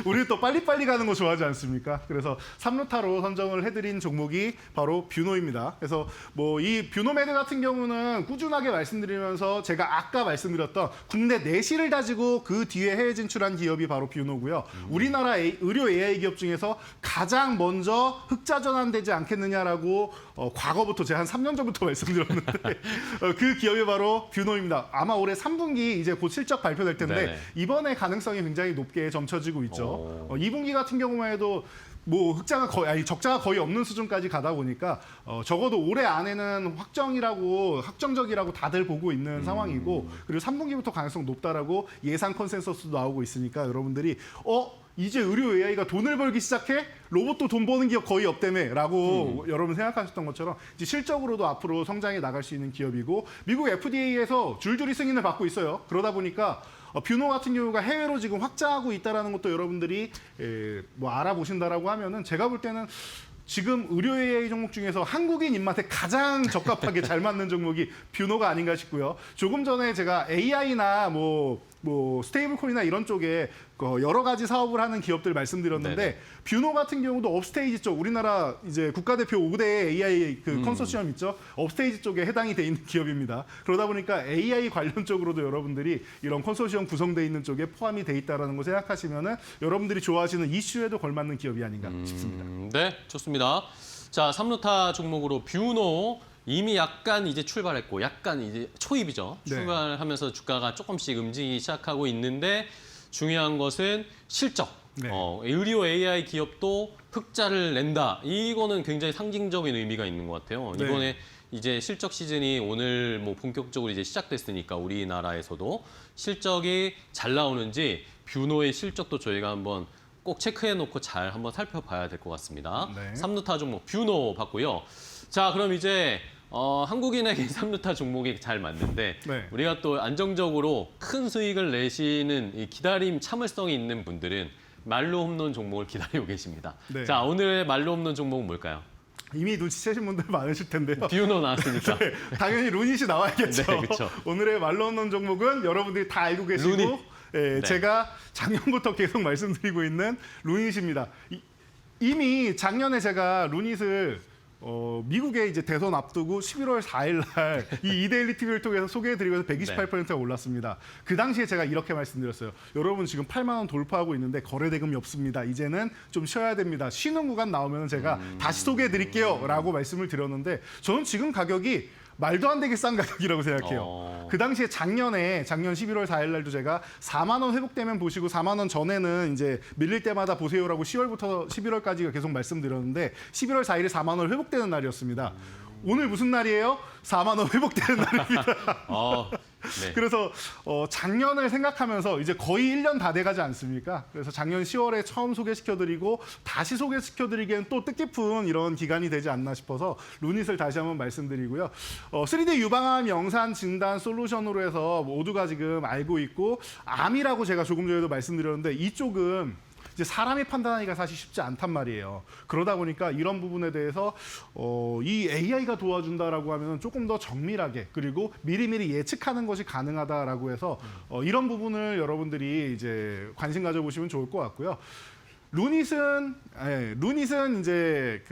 우리 또 빨리빨리 가는 거 좋아하지 않습니까? 그래서 3루타로 선정을 해드린 종목이 바로 뷰노입니다. 그래서 뭐 이 뷰노메드 같은 경우는 꾸준하게 말씀드리면서 제가 아까 말씀드렸던 국내 내실을 다지고 그 뒤에 해외 진출한 기업이 바로 뷰노고요. 우리나라 의료 AI 기업 중에서 가장 먼저 흑자 전환되지 않겠느냐라고 과거부터 제가 한 3년 전부터 말씀드렸는데 그 기업이 바로 뷰노입니다. 아마 올해 3분기 이제 곧 실적 발표될 텐데 네네. 이번에 가능성이 굉장히 높게 점쳐지고 있죠. 2분기 같은 경우만 해도 뭐 흑자가 거의 아니 적자가 거의 없는 수준까지 가다 보니까 적어도 올해 안에는 확정적이라고 다들 보고 있는 상황이고 그리고 3분기부터 가능성 높다라고 예상 컨센서스도 나오고 있으니까 여러분들이 이제 의료 AI가 돈을 벌기 시작해? 로봇도 돈 버는 기업 거의 없다며 라고 여러분 생각하셨던 것처럼 이제 실적으로도 앞으로 성장해 나갈 수 있는 기업이고 미국 FDA에서 줄줄이 승인을 받고 있어요. 그러다 보니까 뷰노 같은 경우가 해외로 지금 확장하고 있다는 것도 여러분들이 뭐 알아보신다라고 하면은 제가 볼 때는 지금 의료 AI 종목 중에서 한국인 입맛에 가장 적합하게 잘 맞는 종목이 뷰노가 아닌가 싶고요. 조금 전에 제가 AI나 뭐 스테이블 코인이나 이런 쪽에 여러 가지 사업을 하는 기업들 말씀드렸는데 네네. 뷰노 같은 경우도 업스테이지 쪽 우리나라 이제 국가대표 5대 AI 그 컨소시엄 있죠. 업스테이지 쪽에 해당이 돼 있는 기업입니다. 그러다 보니까 AI 관련 쪽으로도 여러분들이 이런 컨소시엄 구성돼 있는 쪽에 포함이 돼 있다라는 거 생각하시면은 여러분들이 좋아하시는 이슈에도 걸맞는 기업이 아닌가 싶습니다. 네, 좋습니다. 자, 3루타 종목으로 뷰노 이미 약간 이제 출발했고 약간 이제 초입이죠. 네. 출발하면서 주가가 조금씩 움직이기 시작하고 있는데 중요한 것은 실적. 네. 의료 AI 기업도 흑자를 낸다. 이거는 굉장히 상징적인 의미가 있는 것 같아요. 네. 이번에 이제 실적 시즌이 오늘 뭐 본격적으로 이제 시작됐으니까 우리나라에서도 실적이 잘 나오는지 뷰노의 실적도 저희가 한번 꼭 체크해놓고 잘 한번 살펴봐야 될 것 같습니다. 네. 3루타 종목 뷰노 봤고요. 자, 그럼 이제 한국인에게 3루타 종목이 잘 맞는데 네. 우리가 또 안정적으로 큰 수익을 내시는 이 기다림 참을성이 있는 분들은 말로 홈런 종목을 기다리고 계십니다. 네. 자, 오늘의 말로 홈런 종목은 뭘까요? 이미 눈치채신 분들 많으실 텐데요. 뷰노 나왔으니까. 네, 당연히 루닛이 나와야겠죠. 네, 그쵸. 오늘의 말로 없는 종목은 여러분들이 다 알고 계시고 루닛. 네. 제가 작년부터 계속 말씀드리고 있는 루닛입니다. 이미 작년에 제가 루닛을 미국에 이제 대선 앞두고 11월 4일 날 이 이데일리 TV를 통해서 소개해드리면서 128%가 올랐습니다. 그 당시에 제가 이렇게 말씀드렸어요. 여러분 지금 8만 원 돌파하고 있는데 거래 대금이 없습니다. 이제는 좀 쉬어야 됩니다. 쉬는 구간 나오면 제가 다시 소개해드릴게요 라고 말씀을 드렸는데 저는 지금 가격이 말도 안 되게 싼 가격이라고 생각해요. 그 당시에 작년 11월 4일 날도 제가 4만 원 회복되면 보시고 4만 원 전에는 이제 밀릴 때마다 보세요라고 10월부터 11월까지 계속 말씀드렸는데 11월 4일이 4만 원 회복되는 날이었습니다. 오늘 무슨 날이에요? 4만 원 회복되는 날입니다. 네. 그래서 작년을 생각하면서 이제 거의 1년 다 돼가지 않습니까? 그래서 작년 10월에 처음 소개시켜드리고 다시 소개시켜드리기엔 또 뜻깊은 이런 기간이 되지 않나 싶어서 루닛을 다시 한번 말씀드리고요. 3D 유방암 영상 진단 솔루션으로 해서 모두가 지금 알고 있고 암이라고 제가 조금 전에도 말씀드렸는데 이쪽은 이제 사람이 판단하기가 사실 쉽지 않단 말이에요. 그러다 보니까 이런 부분에 대해서 이 AI가 도와준다라고 하면 조금 더 정밀하게 그리고 미리미리 예측하는 것이 가능하다라고 해서 이런 부분을 여러분들이 이제 관심 가져보시면 좋을 것 같고요. 루닛은 이제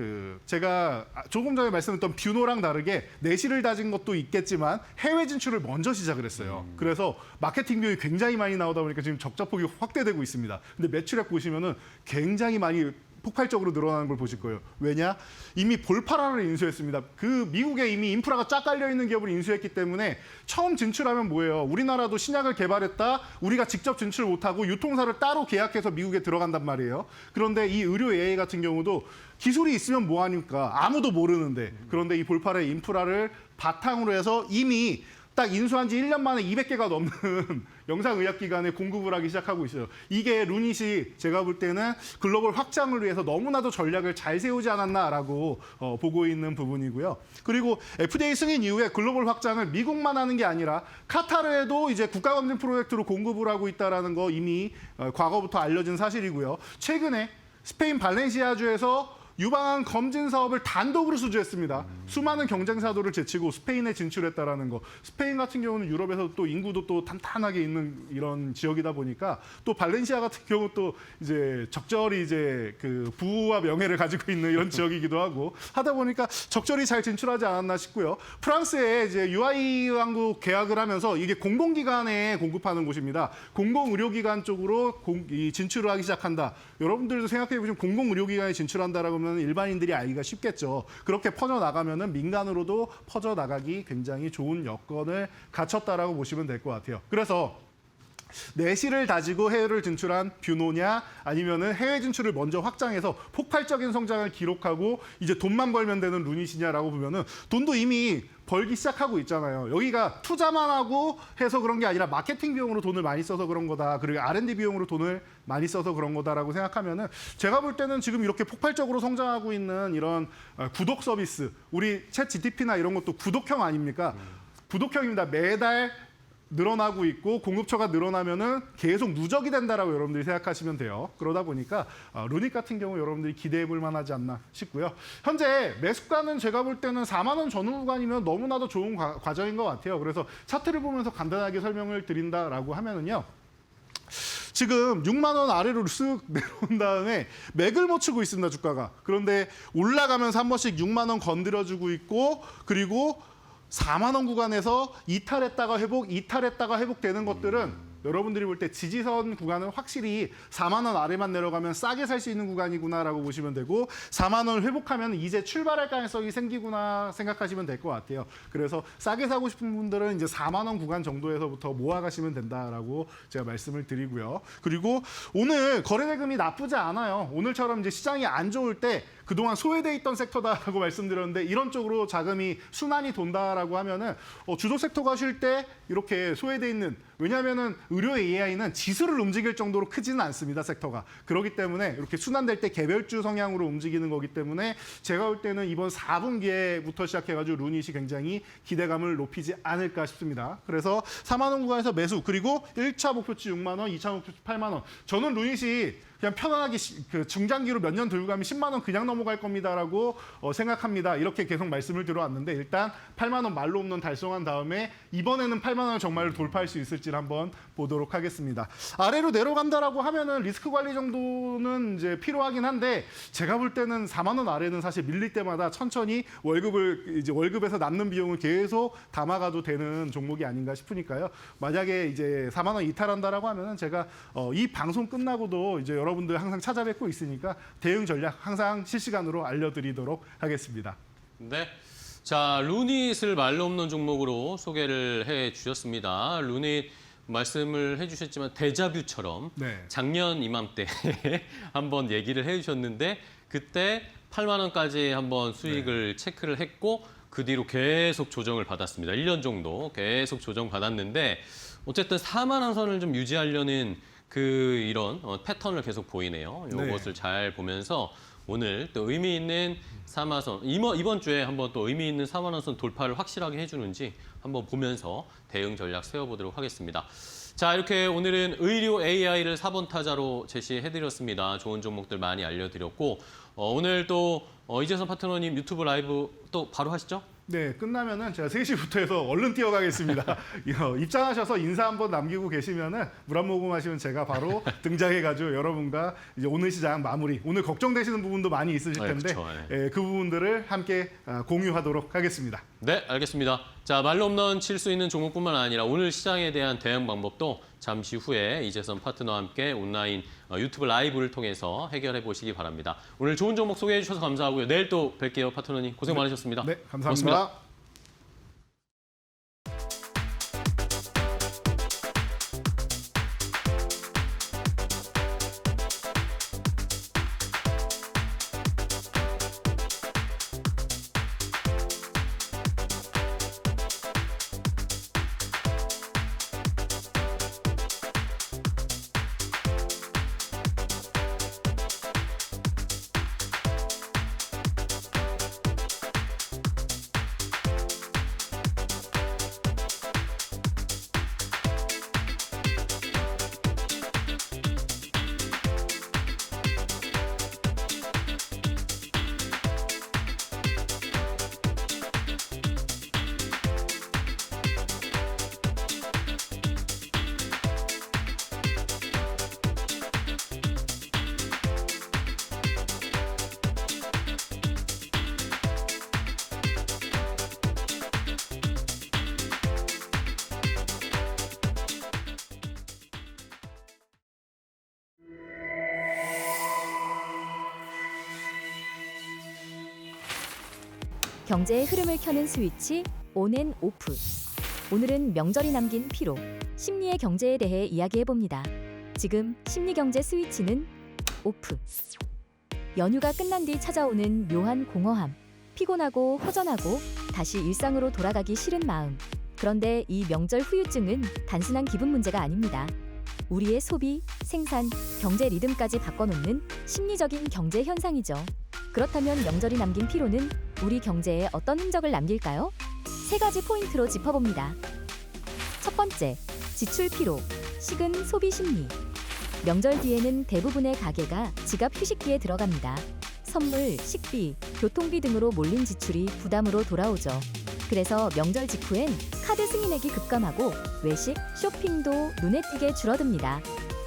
제가 조금 전에 말씀드렸던 뷰노랑 다르게 내실을 다진 것도 있겠지만 해외 진출을 먼저 시작을 했어요. 그래서 마케팅 비용이 굉장히 많이 나오다 보니까 지금 적자폭이 확대되고 있습니다. 근데 매출액 보시면은 굉장히 많이 폭발적으로 늘어나는 걸 보실 거예요. 왜냐? 이미 볼파라를 인수했습니다. 그 미국에 이미 인프라가 쫙 깔려 있는 기업을 인수했기 때문에 처음 진출하면 뭐예요? 우리나라도 신약을 개발했다. 우리가 직접 진출 못하고 유통사를 따로 계약해서 미국에 들어간단 말이에요. 그런데 이 의료 AI 같은 경우도 기술이 있으면 뭐하니까 아무도 모르는데 그런데 이 볼파의 인프라를 바탕으로 해서 이미 딱 인수한 지 1년 만에 200개가 넘는 영상의학기관에 공급을 하기 시작하고 있어요. 이게 루닛이 제가 볼 때는 글로벌 확장을 위해서 너무나도 전략을 잘 세우지 않았나라고 보고 있는 부분이고요. 그리고 FDA 승인 이후에 글로벌 확장을 미국만 하는 게 아니라 카타르에도 이제 국가검진 프로젝트로 공급을 하고 있다는 거 이미 과거부터 알려진 사실이고요. 최근에 스페인 발렌시아주에서 유방암 검진 사업을 단독으로 수주했습니다. 수많은 경쟁사도를 제치고 스페인에 진출했다라는 거. 스페인 같은 경우는 유럽에서 또 인구도 또 탄탄하게 있는 이런 지역이다 보니까 또 발렌시아 같은 경우 또 이제 적절히 이제 그 부와 명예를 가지고 있는 이런 지역이기도 하고 하다 보니까 적절히 잘 진출하지 않았나 싶고요. 프랑스에 이제 UAE하고 계약을 하면서 이게 공공기관에 공급하는 곳입니다. 공공의료기관 쪽으로 진출을 하기 시작한다. 여러분들도 생각해 보시면 공공의료기관에 진출한다라고 하면 일반인들이 알기가 쉽겠죠. 그렇게 퍼져나가면은 민간으로도 퍼져나가기 굉장히 좋은 여건을 갖췄다라고 보시면 될 것 같아요. 그래서 내실을 다지고 해외를 진출한 뷰노냐 아니면은 해외 진출을 먼저 확장해서 폭발적인 성장을 기록하고 이제 돈만 벌면 되는 루닛이냐라고 보면은 돈도 이미 벌기 시작하고 있잖아요. 여기가 투자만 하고 해서 그런 게 아니라 마케팅 비용으로 돈을 많이 써서 그런 거다. 그리고 R&D 비용으로 돈을 많이 써서 그런 거다라고 생각하면은 제가 볼 때는 지금 이렇게 폭발적으로 성장하고 있는 이런 구독 서비스, 우리 챗 GTP나 이런 것도 구독형 아닙니까? 구독형입니다. 매달 늘어나고 있고 공급처가 늘어나면은 계속 누적이 된다라고 여러분들이 생각하시면 돼요. 그러다 보니까 루닛 같은 경우 여러분들이 기대해 볼 만하지 않나 싶고요. 현재 매수가는 제가 볼 때는 4만 원 전후 구간이면 너무나도 좋은 과정인 것 같아요. 그래서 차트를 보면서 간단하게 설명을 드린다라고 하면은요. 지금 6만 원 아래로 쓱 내려온 다음에 맥을 못 추고 있습니다, 주가가. 그런데 올라가면서 한 번씩 6만 원 건드려주고 있고 그리고 4만 원 구간에서 이탈했다가 회복되는 것들은 여러분들이 볼 때 지지선 구간은 확실히 4만 원 아래만 내려가면 싸게 살 수 있는 구간이구나라고 보시면 되고 4만 원을 회복하면 이제 출발할 가능성이 생기구나 생각하시면 될 것 같아요. 그래서 싸게 사고 싶은 분들은 이제 4만 원 구간 정도에서부터 모아가시면 된다라고 제가 말씀을 드리고요. 그리고 오늘 거래대금이 나쁘지 않아요. 오늘처럼 이제 시장이 안 좋을 때 그동안 소외돼 있던 섹터다라고 말씀드렸는데 이런 쪽으로 자금이 순환이 돈다라고 하면은 주도 섹터가 쉴 때 이렇게 소외돼 있는 왜냐하면은 의료 AI는 지수를 움직일 정도로 크지는 않습니다, 섹터가. 그렇기 때문에 이렇게 순환될 때 개별주 성향으로 움직이는 거기 때문에 제가 볼 때는 이번 4분기에부터 시작해가지고 루닛이 굉장히 기대감을 높이지 않을까 싶습니다. 그래서 4만 원 구간에서 매수 그리고 1차 목표치 6만 원, 2차 목표치 8만 원. 저는 루닛이 그냥 편안하게 그 중장기로 몇 년 들고 가면 10만 원 그냥 넘어갈 겁니다라고 생각합니다. 이렇게 계속 말씀을 들어왔는데 일단 8만 원 말로 없는 달성한 다음에 이번에는 8만 원을 정말로 돌파할 수 있을지를 한번 보도록 하겠습니다. 아래로 내려간다라고 하면은 리스크 관리 정도는 이제 필요하긴 한데 제가 볼 때는 4만 원 아래는 사실 밀릴 때마다 천천히 월급에서 남는 비용을 계속 담아가도 되는 종목이 아닌가 싶으니까요. 만약에 이제 4만 원 이탈한다라고 하면은 제가 이 방송 끝나고도 이제 여러분들 항상 찾아뵙고 있으니까 대응 전략 항상 실시간으로 알려드리도록 하겠습니다. 네. 자, 루닛을 말로 없는 종목으로 소개를 해 주셨습니다. 루닛 말씀을 해주셨지만 데자뷰처럼 네. 작년 이맘때 한번 얘기를 해주셨는데 그때 8만 원까지 한번 수익을 체크를 했고 그 뒤로 계속 조정을 받았습니다. 1년 정도 계속 조정받았는데 어쨌든 4만 원 선을 좀 유지하려는 이런 패턴을 계속 보이네요. 이것을 잘 보면서 오늘 또 의미 있는 4만 원, 이번 주에 한번 또 의미 있는 4만 원 선 돌파를 확실하게 해주는지 한번 보면서 대응 전략 세워보도록 하겠습니다. 자, 이렇게 오늘은 의료 AI를 4번 타자로 제시해드렸습니다. 좋은 종목들 많이 알려드렸고 오늘 또 이재선 파트너님 유튜브 라이브 또 바로 하시죠? 네, 끝나면은 제가 3시부터 해서 얼른 뛰어가겠습니다. 입장하셔서 인사 한번 남기고 계시면은 물 한 모금 하시면 제가 바로 등장해가지고 여러분과 이제 오늘 시장 마무리, 오늘 걱정되시는 부분도 많이 있으실 텐데 그 부분들을 함께 공유하도록 하겠습니다. 네, 알겠습니다. 자, 말로 홈런 칠 수 있는 종목뿐만 아니라 오늘 시장에 대한 대응 방법도 잠시 후에 이재선 파트너와 함께 온라인 유튜브 라이브를 통해서 해결해 보시기 바랍니다. 오늘 좋은 종목 소개해 주셔서 감사하고요. 내일 또 뵐게요. 파트너님 고생 많으셨습니다. 네, 감사합니다. 고맙습니다. 경제의 흐름을 켜는 스위치 온 앤 오프. 오늘은 명절이 남긴 피로, 심리의 경제에 대해 이야기해봅니다. 지금 심리 경제 스위치는 오프. 연휴가 끝난 뒤 찾아오는 묘한 공허함, 피곤하고 허전하고 다시 일상으로 돌아가기 싫은 마음. 그런데 이 명절 후유증은 단순한 기분 문제가 아닙니다. 우리의 소비, 생산, 경제 리듬까지 바꿔놓는 심리적인 경제 현상이죠. 그렇다면 명절이 남긴 피로는 우리 경제에 어떤 흔적을 남길까요? 3가지 포인트로 짚어봅니다. 첫 번째, 지출 피로, 식은 소비 심리. 명절 뒤에는 대부분의 가게가 지갑 휴식기에 들어갑니다. 선물, 식비, 교통비 등으로 몰린 지출이 부담으로 돌아오죠. 그래서 명절 직후엔 카드 승인액이 급감하고 외식, 쇼핑도 눈에 띄게 줄어듭니다.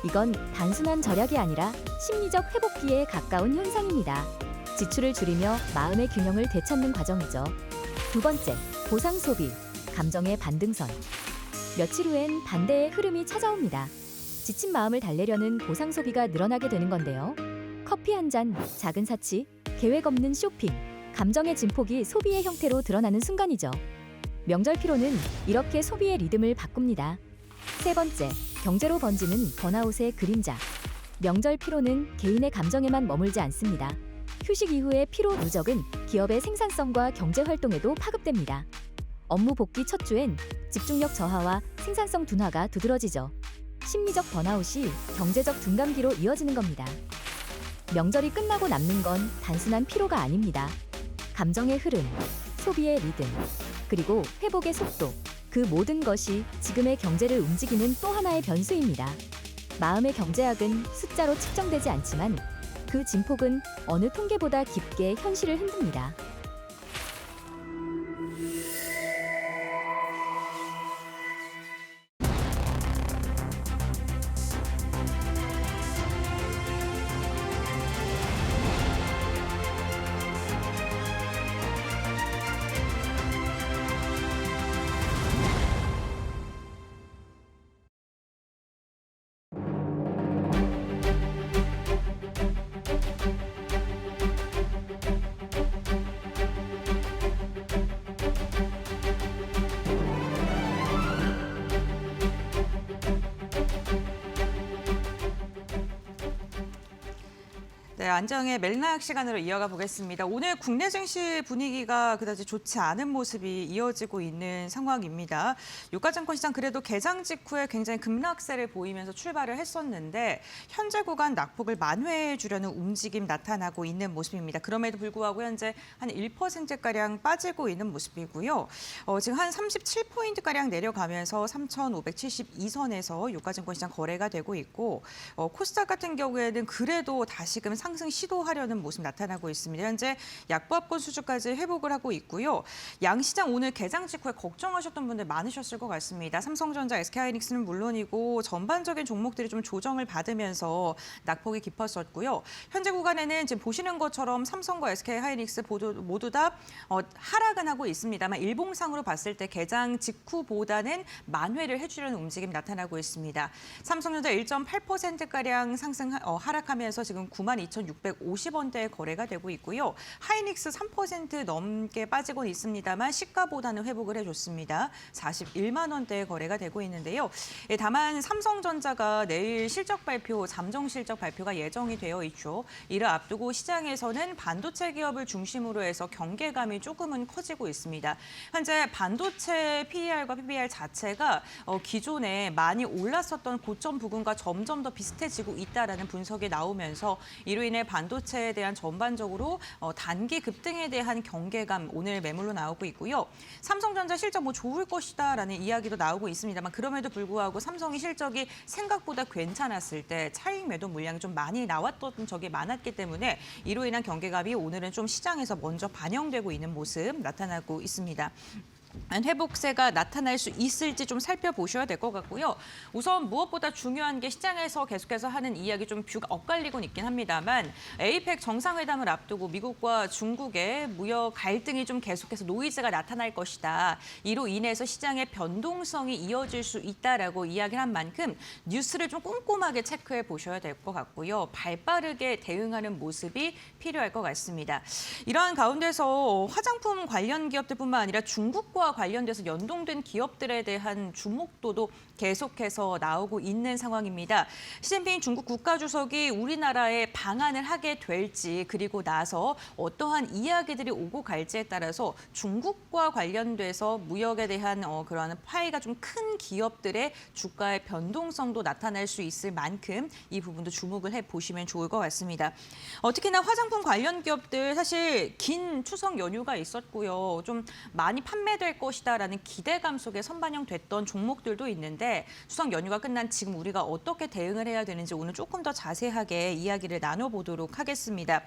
이건 단순한 절약이 아니라 심리적 회복기에 가까운 현상입니다. 지출을 줄이며 마음의 균형을 되찾는 과정이죠. 두 번째, 보상 소비, 감정의 반등선. 며칠 후엔 반대의 흐름이 찾아옵니다. 지친 마음을 달래려는 보상 소비가 늘어나게 되는 건데요. 커피 한 잔, 작은 사치, 계획 없는 쇼핑, 감정의 진폭이 소비의 형태로 드러나는 순간이죠. 명절 피로는 이렇게 소비의 리듬을 바꿉니다. 세 번째, 경제로 번지는 번아웃의 그림자. 명절 피로는 개인의 감정에만 머물지 않습니다. 휴식 이후의 피로 누적은 기업의 생산성과 경제 활동에도 파급됩니다. 업무 복귀 첫 주엔 집중력 저하와 생산성 둔화가 두드러지죠. 심리적 번아웃이 경제적 둔감기로 이어지는 겁니다. 명절이 끝나고 남는 건 단순한 피로가 아닙니다. 감정의 흐름, 소비의 리듬, 그리고 회복의 속도, 그 모든 것이 지금의 경제를 움직이는 또 하나의 변수입니다. 마음의 경제학은 숫자로 측정되지 않지만 그 진폭은 어느 통계보다 깊게 현실을 흔듭니다. 네, 안정의 맥락 시간으로 이어가 보겠습니다. 오늘 국내 증시 분위기가 그다지 좋지 않은 모습이 이어지고 있는 상황입니다. 유가증권 시장 그래도 개장 직후에 굉장히 급락세를 보이면서 출발을 했었는데 현재 구간 낙폭을 만회해 주려는 움직임 나타나고 있는 모습입니다. 그럼에도 불구하고 현재 한 1%가량 빠지고 있는 모습이고요. 지금 한 37포인트가량 내려가면서 3,572선에서 유가증권 시장 거래가 되고 있고 코스닥 같은 경우에는 그래도 다시금 상승 시도하려는 모습 나타나고 있습니다. 현재 약보합권 수준까지 회복을 하고 있고요. 양시장 오늘 개장 직후에 걱정하셨던 분들 많으셨을 것 같습니다. 삼성전자, SK하이닉스는 물론이고 전반적인 종목들이 좀 조정을 받으면서 낙폭이 깊었었고요. 현재 구간에는 지금 보시는 것처럼 삼성과 SK하이닉스 모두 다 하락은 하고 있습니다만 일봉상으로 봤을 때 개장 직후보다는 만회를 해주려는 움직임 나타나고 있습니다. 삼성전자 1.8%가량 하락하면서 지금 92,650원대에 거래가 되고 있고요. 하이닉스 3% 넘게 빠지고 있습니다만 시가보다는 회복을 해줬습니다. 41만 원대에 거래가 되고 있는데요. 다만 삼성전자가 내일 실적 발표, 잠정 실적 발표가 예정이 되어 있죠. 이를 앞두고 시장에서는 반도체 기업을 중심으로 해서 경계감이 조금은 커지고 있습니다. 현재 반도체 PER과 PBR 자체가 기존에 많이 올랐었던 고점 부근과 점점 더 비슷해지고 있다라는 분석이 나오면서 이로 인해 반도체에 대한 전반적으로 단기 급등에 대한 경계감 오늘 매물로 나오고 있고요. 삼성전자 실적 좋을 것이다라는 이야기도 나오고 있습니다만 그럼에도 불구하고 삼성이 실적이 생각보다 괜찮았을 때 차익 매도 물량이 좀 많이 나왔던 적이 많았기 때문에 이로 인한 경계감이 오늘은 좀 시장에서 먼저 반영되고 있는 모습 나타나고 있습니다. 회복세가 나타날 수 있을지 좀 살펴보셔야 될 것 같고요. 우선 무엇보다 중요한 게 시장에서 계속해서 하는 이야기 좀 뷰가 엇갈리곤 있긴 합니다만 에이펙 정상회담을 앞두고 미국과 중국의 무역 갈등이 좀 계속해서 노이즈가 나타날 것이다. 이로 인해서 시장의 변동성이 이어질 수 있다라고 이야기를 한 만큼 뉴스를 좀 꼼꼼하게 체크해 보셔야 될 것 같고요. 발빠르게 대응하는 모습이 필요할 것 같습니다. 이러한 가운데서 화장품 관련 기업들뿐만 아니라 중국과 관련돼서 연동된 기업들에 대한 주목도도 계속해서 나오고 있는 상황입니다. 시진핑 중국 국가주석이 우리나라에 방한을 하게 될지 그리고 나서 어떠한 이야기들이 오고 갈지에 따라서 중국과 관련돼서 무역에 대한 그러한 파이가 좀 큰 기업들의 주가의 변동성도 나타날 수 있을 만큼 이 부분도 주목을 해보시면 좋을 것 같습니다. 특히나 화장품 관련 기업들 사실 긴 추석 연휴가 있었고요. 좀 많이 판매될 것이다라는 기대감 속에 선반영됐던 종목들도 있는데 추석 연휴가 끝난 지금 우리가 어떻게 대응을 해야 되는지 오늘 조금 더 자세하게 이야기를 나눠보도록 하겠습니다.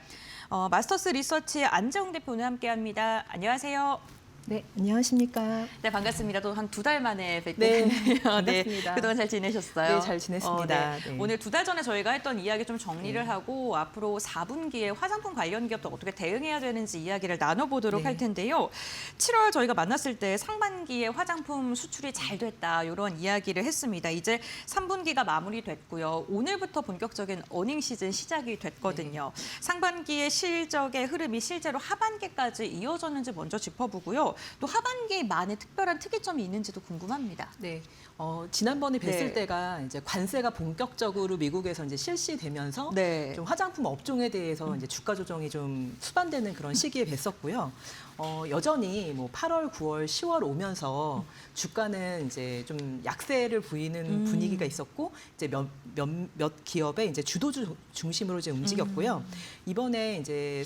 마스터스 리서치의 안재홍 대표는 함께합니다. 안녕하세요. 네, 안녕하십니까. 네, 반갑습니다. 또 한 2달 만에 뵙게 네, 됐네요. 반갑습니다. 그동안 잘 지내셨어요? 네, 잘 지냈습니다. 네. 네. 오늘 2달 전에 저희가 했던 이야기 좀 정리를 하고 앞으로 4분기에 화장품 관련 기업도 어떻게 대응해야 되는지 이야기를 나눠보도록 네. 할 텐데요. 7월 저희가 만났을 때 상반기에 화장품 수출이 잘 됐다 이런 이야기를 했습니다. 이제 3분기가 마무리됐고요. 오늘부터 본격적인 어닝 시즌 시작이 됐거든요. 상반기의 실적의 흐름이 실제로 하반기까지 이어졌는지 먼저 짚어보고요. 또 하반기만의 특별한 특이점이 있는지도 궁금합니다. 네, 지난번에 뵀을 네. 때가 이제 관세가 본격적으로 미국에서 이제 실시되면서 네. 좀 화장품 업종에 대해서 이제 주가 조정이 좀 수반되는 그런 시기에 뵀었고요. 여전히 뭐 8월, 9월, 10월 오면서 주가는 이제 좀 약세를 보이는 분위기가 있었고 이제 몇 기업의 이제 주도주 중심으로 이제 움직였고요. 이번에 이제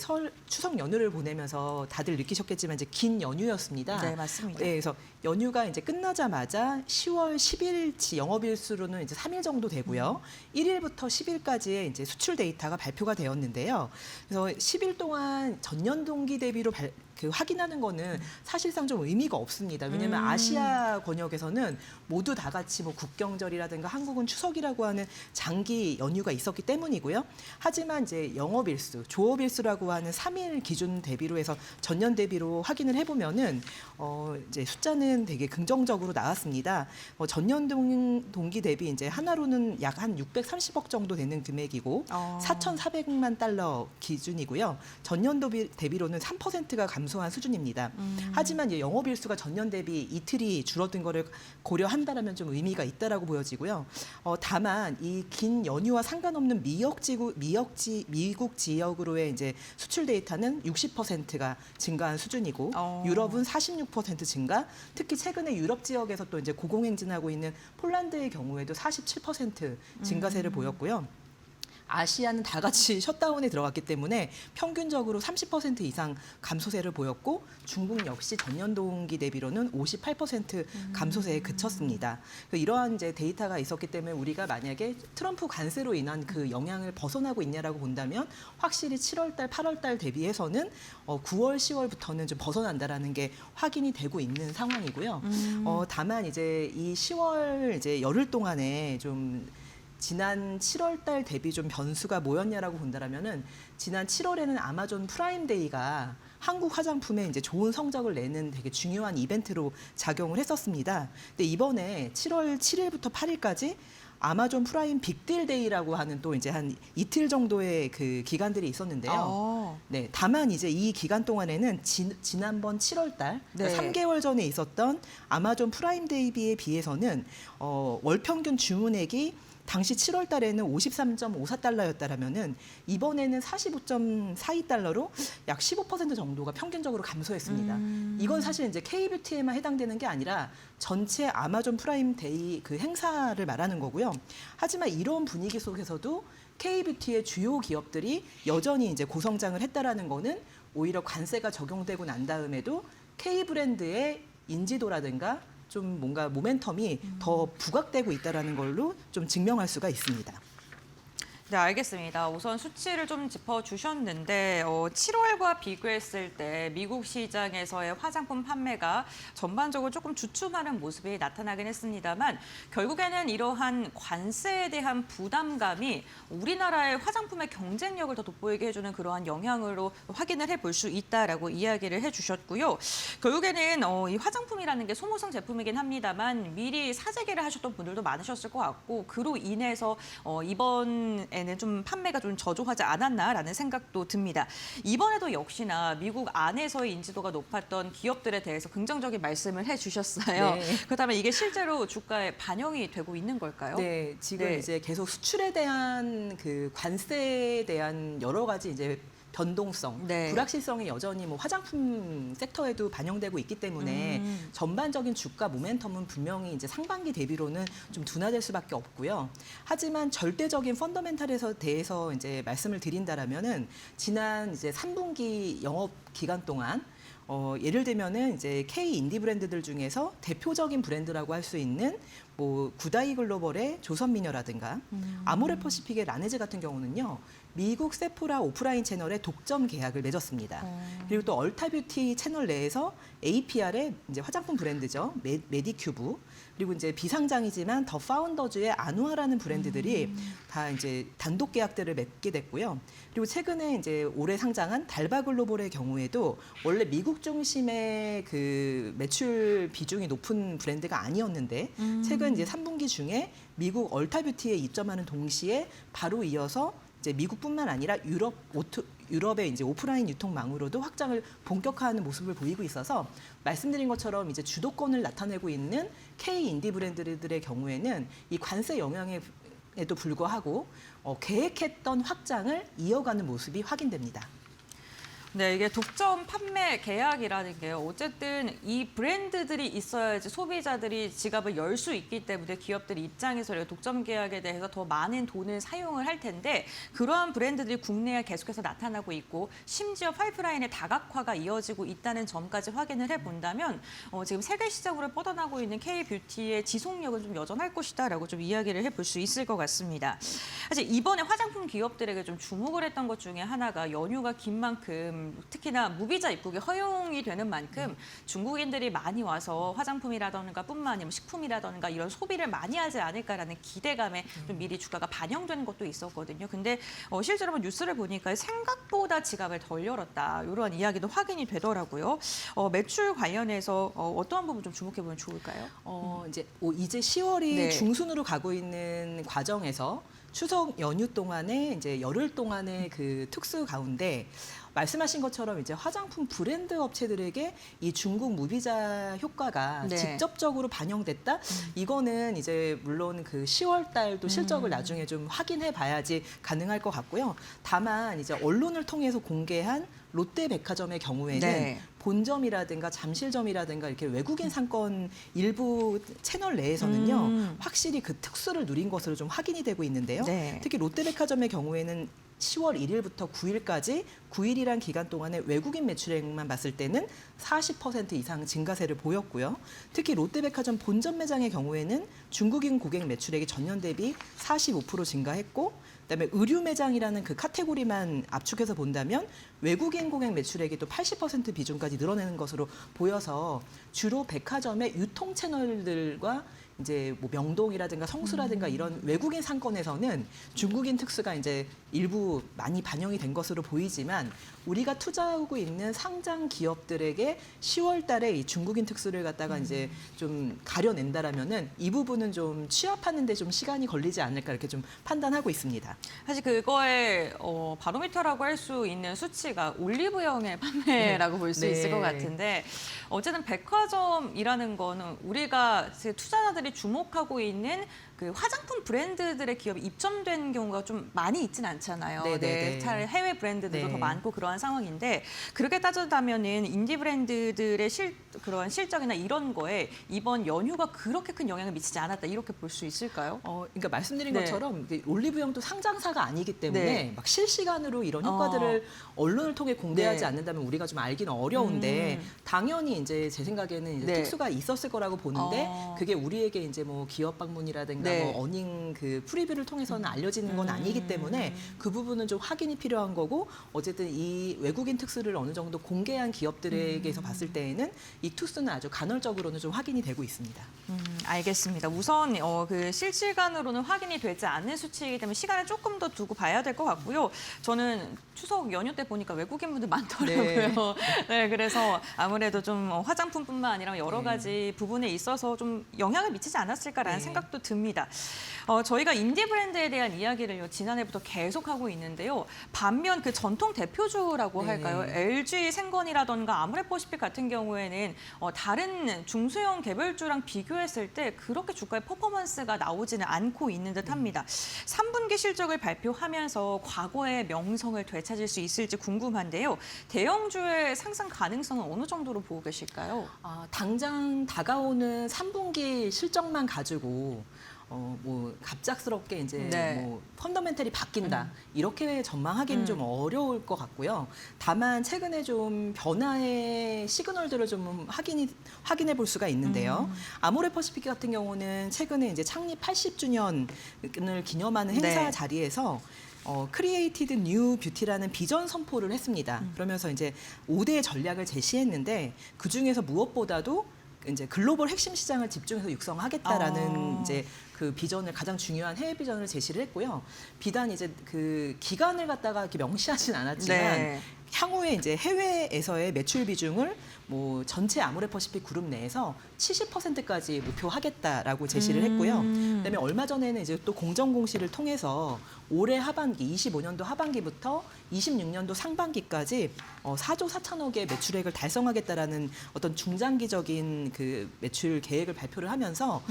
추석 연휴를 보내면서 다들 느끼셨겠지만 이제 긴 연휴였습니다. 네, 맞습니다. 네, 그래서 연휴가 이제 끝나자마자 10월 10일치 영업일수로는 이제 3일 정도 되고요. 1일부터 10일까지의 이제 수출 데이터가 발표가 되었는데요. 그래서 10일 동안 전년 동기 대비로 확인하는 거는 사실상 좀 의미가 없습니다. 왜냐하면 아시아 권역에서는 모두 다 같이 뭐 국경절이라든가 한국은 추석이라고 하는 장기 연휴가 있었기 때문이고요. 하지만 이제 영업일수, 조업일수라고 하는 3일 기준 대비로 해서 전년 대비로 확인을 해보면은 이제 숫자는 되게 긍정적으로 나왔습니다. 전년 동기 대비 이제 하나로는 약 한 630억 정도 되는 금액이고 4,400만 달러 기준이고요. 전년 대비로는 3%가 감소한 수준입니다. 하지만 이제 영업일수가 전년 대비 이틀이 줄어든 거를 고려한다라면 좀 의미가 있다라고 보여지고요. 다만 이 긴 연휴와 상관없는 미국 지역으로의 이제 수출 데이터는 60%가 증가한 수준이고 유럽은 46% 증가. 특히 최근에 유럽 지역에서 또 이제 고공행진하고 있는 폴란드의 경우에도 47% 증가세를 보였고요. 아시아는 다 같이 셧다운에 들어갔기 때문에 평균적으로 30% 이상 감소세를 보였고 중국 역시 전년 동기 대비로는 58% 감소세에 그쳤습니다. 이러한 이제 데이터가 있었기 때문에 우리가 만약에 트럼프 관세로 인한 그 영향을 벗어나고 있냐라고 본다면 확실히 7월달, 8월달 대비해서는 9월, 10월부터는 좀 벗어난다라는 게 확인이 되고 있는 상황이고요. 다만 이제 이 10월 이제 열흘 동안에 좀 지난 7월 달 대비 좀 변수가 뭐였냐라고 본다라면은 지난 7월에는 아마존 프라임데이가 한국 화장품에 이제 좋은 성적을 내는 되게 중요한 이벤트로 작용을 했었습니다. 근데 이번에 7월 7일부터 8일까지 아마존 프라임 빅딜 데이라고 하는 또 이제 한 이틀 정도의 그 기간들이 있었는데요. 네, 다만 이제 이 기간 동안에는 지난번 7월 달, 그러니까 3개월 전에 있었던 아마존 프라임 데이비에 비해서는 월 평균 주문액이 당시 7월 달에는 53.54달러였다라면은 이번에는 45.42달러로 약 15% 정도가 평균적으로 감소했습니다. 이건 사실 이제 K뷰티에만 해당되는 게 아니라 전체 아마존 프라임 데이 그 행사를 말하는 거고요. 하지만 이런 분위기 속에서도 K뷰티의 주요 기업들이 여전히 이제 고성장을 했다라는 거는 오히려 관세가 적용되고 난 다음에도 K 브랜드의 인지도라든가 좀 뭔가 모멘텀이 더 부각되고 있다라는 걸로 좀 증명할 수가 있습니다. 네, 알겠습니다. 우선 수치를 좀 짚어주셨는데 7월과 비교했을 때 미국 시장에서의 화장품 판매가 전반적으로 조금 주춤하는 모습이 나타나긴 했습니다만 결국에는 이러한 관세에 대한 부담감이 우리나라의 화장품의 경쟁력을 더 돋보이게 해주는 그러한 영향으로 확인을 해볼 수 있다라고 이야기를 해주셨고요. 결국에는 이 화장품이라는 게 소모성 제품이긴 합니다만 미리 사재기를 하셨던 분들도 많으셨을 것 같고 그로 인해서 이번에는 좀 판매가 좀 저조하지 않았나라는 생각도 듭니다. 이번에도 역시나 미국 안에서의 인지도가 높았던 기업들에 대해서 긍정적인 말씀을 해주셨어요. 네. 그렇다면 이게 실제로 주가에 반영이 되고 있는 걸까요? 네, 지금 네. 이제 계속 수출에 대한 그 관세에 대한 여러 가지 이제 변동성, 네. 불확실성이 여전히 뭐 화장품 sek터에도 반영되고 있기 때문에 전반적인 주가 모멘텀은 분명히 이제 상반기 대비로는 좀 둔화될 수밖에 없고요. 하지만 절대적인 펀더멘탈에서 대해서 이제 말씀을 드린다라면은 지난 이제 3분기 영업 기간 동안 예를 들면은 이제 K 인디 브랜드들 중에서 대표적인 브랜드라고 할 수 있는 뭐 구다이 글로벌의 조선미녀라든가 아모레퍼시픽의 라네즈 같은 경우는요. 미국 세포라 오프라인 채널에 독점 계약을 맺었습니다. 그리고 또 얼타뷰티 채널 내에서 APR의 이제 화장품 브랜드죠. 메디큐브. 그리고 이제 비상장이지만 더 파운더즈의 아누아라는 브랜드들이 다 이제 단독 계약들을 맺게 됐고요. 그리고 최근에 이제 올해 상장한 달바 글로벌의 경우에도 원래 미국 중심의 그 매출 비중이 높은 브랜드가 아니었는데 최근 이제 3분기 중에 미국 얼타뷰티에 입점하는 동시에 바로 이어서 이제 미국뿐만 아니라 유럽의 이제 오프라인 유통망으로도 확장을 본격화하는 모습을 보이고 있어서 말씀드린 것처럼 이제 주도권을 나타내고 있는 K 인디 브랜드들의 경우에는 이 관세 영향에도 불구하고 계획했던 확장을 이어가는 모습이 확인됩니다. 네, 이게 독점 판매 계약이라는 게요. 어쨌든 이 브랜드들이 있어야지 소비자들이 지갑을 열 수 있기 때문에 기업들 입장에서 독점 계약에 대해서 더 많은 돈을 사용을 할 텐데 그러한 브랜드들이 국내에 계속해서 나타나고 있고 심지어 파이프라인의 다각화가 이어지고 있다는 점까지 확인을 해본다면 지금 세계 시장으로 뻗어나고 있는 K-뷰티의 지속력은 좀 여전할 것이다라고 좀 이야기를 해볼 수 있을 것 같습니다. 사실 이번에 화장품 기업들에게 좀 주목을 했던 것 중에 하나가 연휴가 긴 만큼 특히나 무비자 입국이 허용이 되는 만큼 중국인들이 많이 와서 화장품이라던가 뿐만 아니라 식품이라던가 이런 소비를 많이 하지 않을까라는 기대감에 좀 미리 주가가 반영되는 것도 있었거든요. 근데 실제로 뉴스를 보니까 생각보다 지갑을 덜 열었다. 이런 이야기도 확인이 되더라고요. 매출 관련해서 어떠한 부분 좀 주목해 보면 좋을까요? 이제 10월이 네. 중순으로 가고 있는 과정에서 추석 연휴 동안에 이제 열흘 동안의 그 특수 가운데 말씀하신 것처럼 이제 화장품 브랜드 업체들에게 이 중국 무비자 효과가 네. 직접적으로 반영됐다. 이거는 이제 물론 그 10월 달도 실적을 나중에 좀 확인해 봐야지 가능할 것 같고요. 다만 이제 언론을 통해서 공개한 롯데백화점의 경우에는 네. 본점이라든가 잠실점이라든가 이렇게 외국인 상권 일부 채널 내에서는요. 확실히 그 특수를 누린 것으로 좀 확인이 되고 있는데요. 네. 특히 롯데백화점의 경우에는 10월 1일부터 9일까지 9일이란 기간 동안에 외국인 매출액만 봤을 때는 40% 이상 증가세를 보였고요. 특히 롯데백화점 본점 매장의 경우에는 중국인 고객 매출액이 전년 대비 45% 증가했고 그다음에 의류 매장이라는 그 카테고리만 압축해서 본다면 외국인 고객 매출액이 또 80% 비중까지 늘어나는 것으로 보여서 주로 백화점의 유통 채널들과 이제 뭐 명동이라든가 성수라든가 이런 외국인 상권에서는 중국인 특수가 이제 일부 많이 반영이 된 것으로 보이지만 우리가 투자하고 있는 상장 기업들에게 10월 달에 이 중국인 특수를 갖다가 이제 좀 가려낸다라면은 이 부분은 좀 취합하는 데 좀 시간이 걸리지 않을까 이렇게 좀 판단하고 있습니다. 사실 그거의 바로미터라고 할 수 있는 수치가 올리브영의 판매라고 볼 수 네. 있을 것 같은데 어쨌든 백화점이라는 거는 우리가 투자자들이 주목하고 있는 그 화장품 브랜드들의 기업이 입점된 경우가 좀 많이 있진 않잖아요. 네네네. 차라리 해외 브랜드들도 네. 더 많고 그러한 상황인데 그렇게 따져다면은 인디 브랜드들의 그러한 실적이나 이런 거에 이번 연휴가 그렇게 큰 영향을 미치지 않았다 이렇게 볼 수 있을까요? 그러니까 말씀드린 네. 것처럼 올리브영도 상장사가 아니기 때문에 네. 막 실시간으로 이런 효과들을 언론을 통해 공개하지 네. 않는다면 우리가 좀 알기는 어려운데 당연히 이제 제 생각에는 이제 네. 특수가 있었을 거라고 보는데 그게 우리에게 이제 뭐 기업 방문이라든가 네. 뭐 어닝 그 프리뷰를 통해서는 알려지는 건 아니기 때문에 그 부분은 좀 확인이 필요한 거고 어쨌든 이 외국인 특수를 어느 정도 공개한 기업들에게서 봤을 때에는 이 투수는 아주 간헐적으로는 좀 확인이 되고 있습니다. 알겠습니다. 우선 그 실시간으로는 확인이 되지 않는 수치이기 때문에 시간을 조금 더 두고 봐야 될 것 같고요. 저는 추석 연휴 때 보니까 외국인분들 많더라고요. 네, 그래서 아무래도 좀 화장품뿐만 아니라 여러 가지 부분에 있어서 좀 영향을 미치지 않았을까라는 생각도 듭니다. 저희가 인디 브랜드에 대한 이야기를 지난해부터 계속하고 있는데요. 반면 그 전통 대표주라고 할까요? LG 생건이라던가 아모레퍼시픽 같은 경우에는 다른 중소형 개별주랑 비교했을 때 그렇게 주가의 퍼포먼스가 나오지는 않고 있는 듯합니다. 3분기 실적을 발표하면서 과거의 명성을 되찾을 수 있을지 궁금한데요. 대형주의 상승 가능성은 어느 정도로 보고 계실까요? 당장 다가오는 3분기 실적만 가지고 뭐 갑작스럽게 이제 뭐 펀더멘털이 바뀐다 이렇게 전망하기는 좀 어려울 것 같고요. 다만 최근에 좀 변화의 시그널들을 좀 확인해 볼 수가 있는데요. 아모레퍼시픽 같은 경우는 최근에 이제 창립 80주년을 기념하는 행사 자리에서 크리에이티드 뉴 뷰티라는 비전 선포를 했습니다. 그러면서 이제 5대 전략을 제시했는데 그 중에서 무엇보다도 이제 글로벌 핵심 시장을 집중해서 육성하겠다라는 이제 그 비전을 가장 중요한 해외 비전을 제시를 했고요. 비단 이제 그 기간을 갖다가 이렇게 명시하진 않았지만 향후에 이제 해외에서의 매출 비중을 뭐 전체 아모레퍼시픽 그룹 내에서 70%까지 목표하겠다라고 제시를 했고요. 그다음에 얼마 전에는 이제 또 공정 공시를 통해서 올해 하반기, 25년도 하반기부터 26년도 상반기까지 4조 4천억의 매출액을 달성하겠다라는 어떤 중장기적인 그 매출 계획을 발표를 하면서